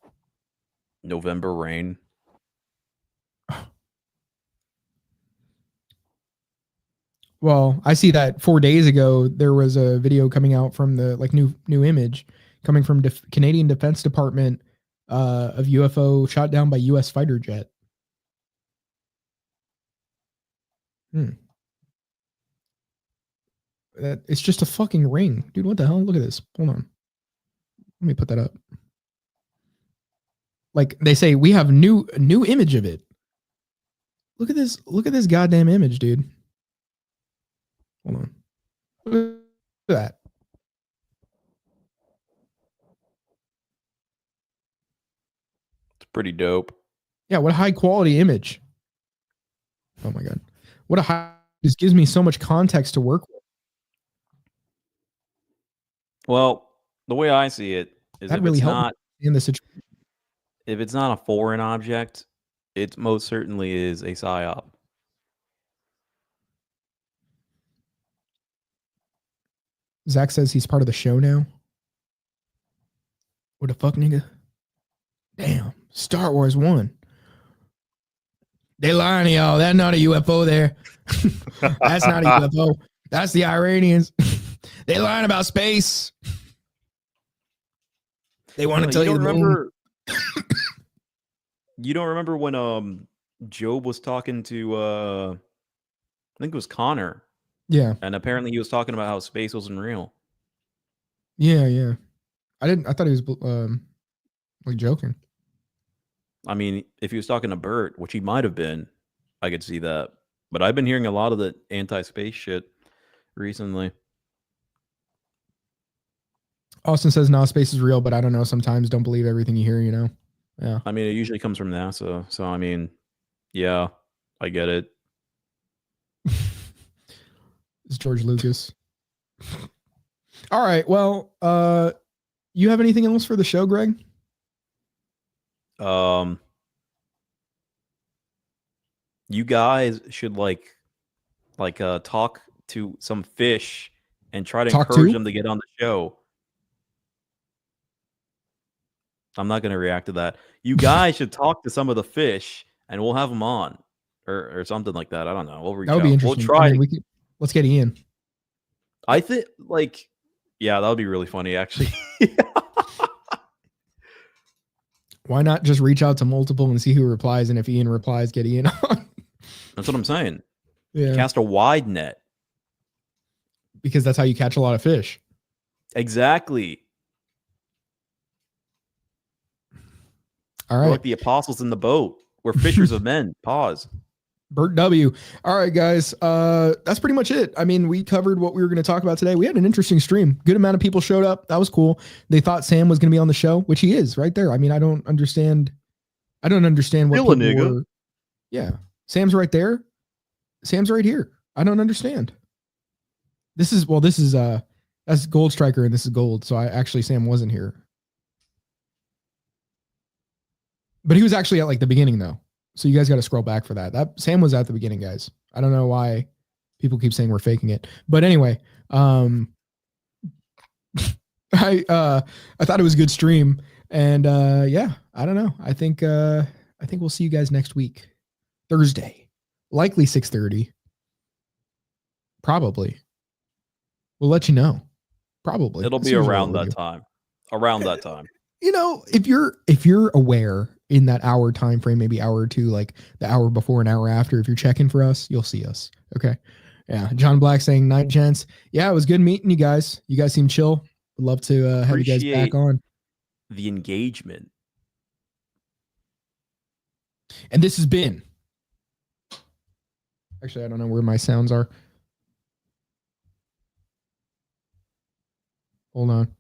November rain. Well, I see that 4 days ago there was a video coming out from the new image coming from Canadian Defense Department of UFO shot down by US fighter jet. It's just a fucking ring. Dude, what the hell? Look at this. Hold on. Let me put that up. Like they say, we have new image of it. Look at this. Look at this goddamn image, dude. Hold on. Look at that. It's pretty dope. Yeah, what a high quality image. Oh my god. What a high, this gives me so much context to work with. Well, the way I see it is That if really it's helped not in the situation. if it's not a foreign object, it most certainly is a psyop. Zach says he's part of the show now. What the fuck, nigga? Damn. Star Wars 1. They lying to y'all. That's not a UFO there. That's not a UFO. That's the Iranians. They lying about space. They want to tell you. You don't remember when Job was talking to I think it was Connor. Yeah. And apparently he was talking about how space wasn't real. Yeah. I thought he was like joking. I mean, if he was talking to Bert, which he might have been, I could see that. But I've been hearing a lot of the anti-space shit recently. Austin says, no, space is real, but I don't know. Sometimes don't believe everything you hear, you know? Yeah. I mean, it usually comes from NASA. So, I mean, yeah, I get it. It's George Lucas. All right. Well, you have anything else for the show, Greg? You guys should like talk to some fish and try to encourage them to get on the show. I'm not going to react to that. You guys should talk to some of the fish and we'll have them on or something like that. I don't know. We'll reach That would be out. interesting. We'll try. I mean, let's get Ian. I think yeah, that would be really funny actually. Why not just reach out to multiple and see who replies? And if Ian replies, get Ian on. That's what I'm saying. Yeah. Cast a wide net. Because that's how you catch a lot of fish. Exactly. All right. We're like the apostles in the boat. We're fishers of men. Pause. Bert W. All right, guys. That's pretty much it. I mean, we covered what we were going to talk about today. We had an interesting stream. Good amount of people showed up. That was cool. They thought Sam was going to be on the show, which he is right there. I mean, I don't understand what Still a people nigga. were. Yeah. Sam's right there. Sam's right here. I don't understand. That's Gold Striker and this is Gold. So Sam wasn't here. But he was actually at like the beginning though. So you guys got to scroll back for that. Sam was at the beginning, guys. I don't know why people keep saying we're faking it. But anyway, I thought it was a good stream. And yeah, I don't know. I think we'll see you guys next week. Thursday. Likely 6:30. Probably. We'll let you know. Probably. It'll be around that time. Around that time. You know, if you're aware in that hour time frame, maybe hour or two, like the hour before and hour after, if you're checking for us, you'll see us. Okay. Yeah. John Black saying night, gents. Yeah, it was good meeting you guys. You guys seem chill. Would love to have you guys back on. The engagement. And this has been. Actually, I don't know where my sounds are. Hold on.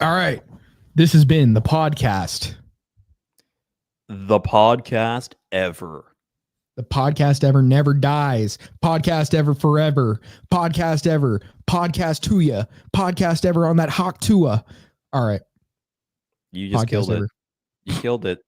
All right. This has been the podcast. The podcast ever. The podcast ever never dies. Podcast ever forever. Podcast ever. Podcast to ya. Podcast ever on that hawk tua. All right. You just Podcast killed it. ever. You killed it.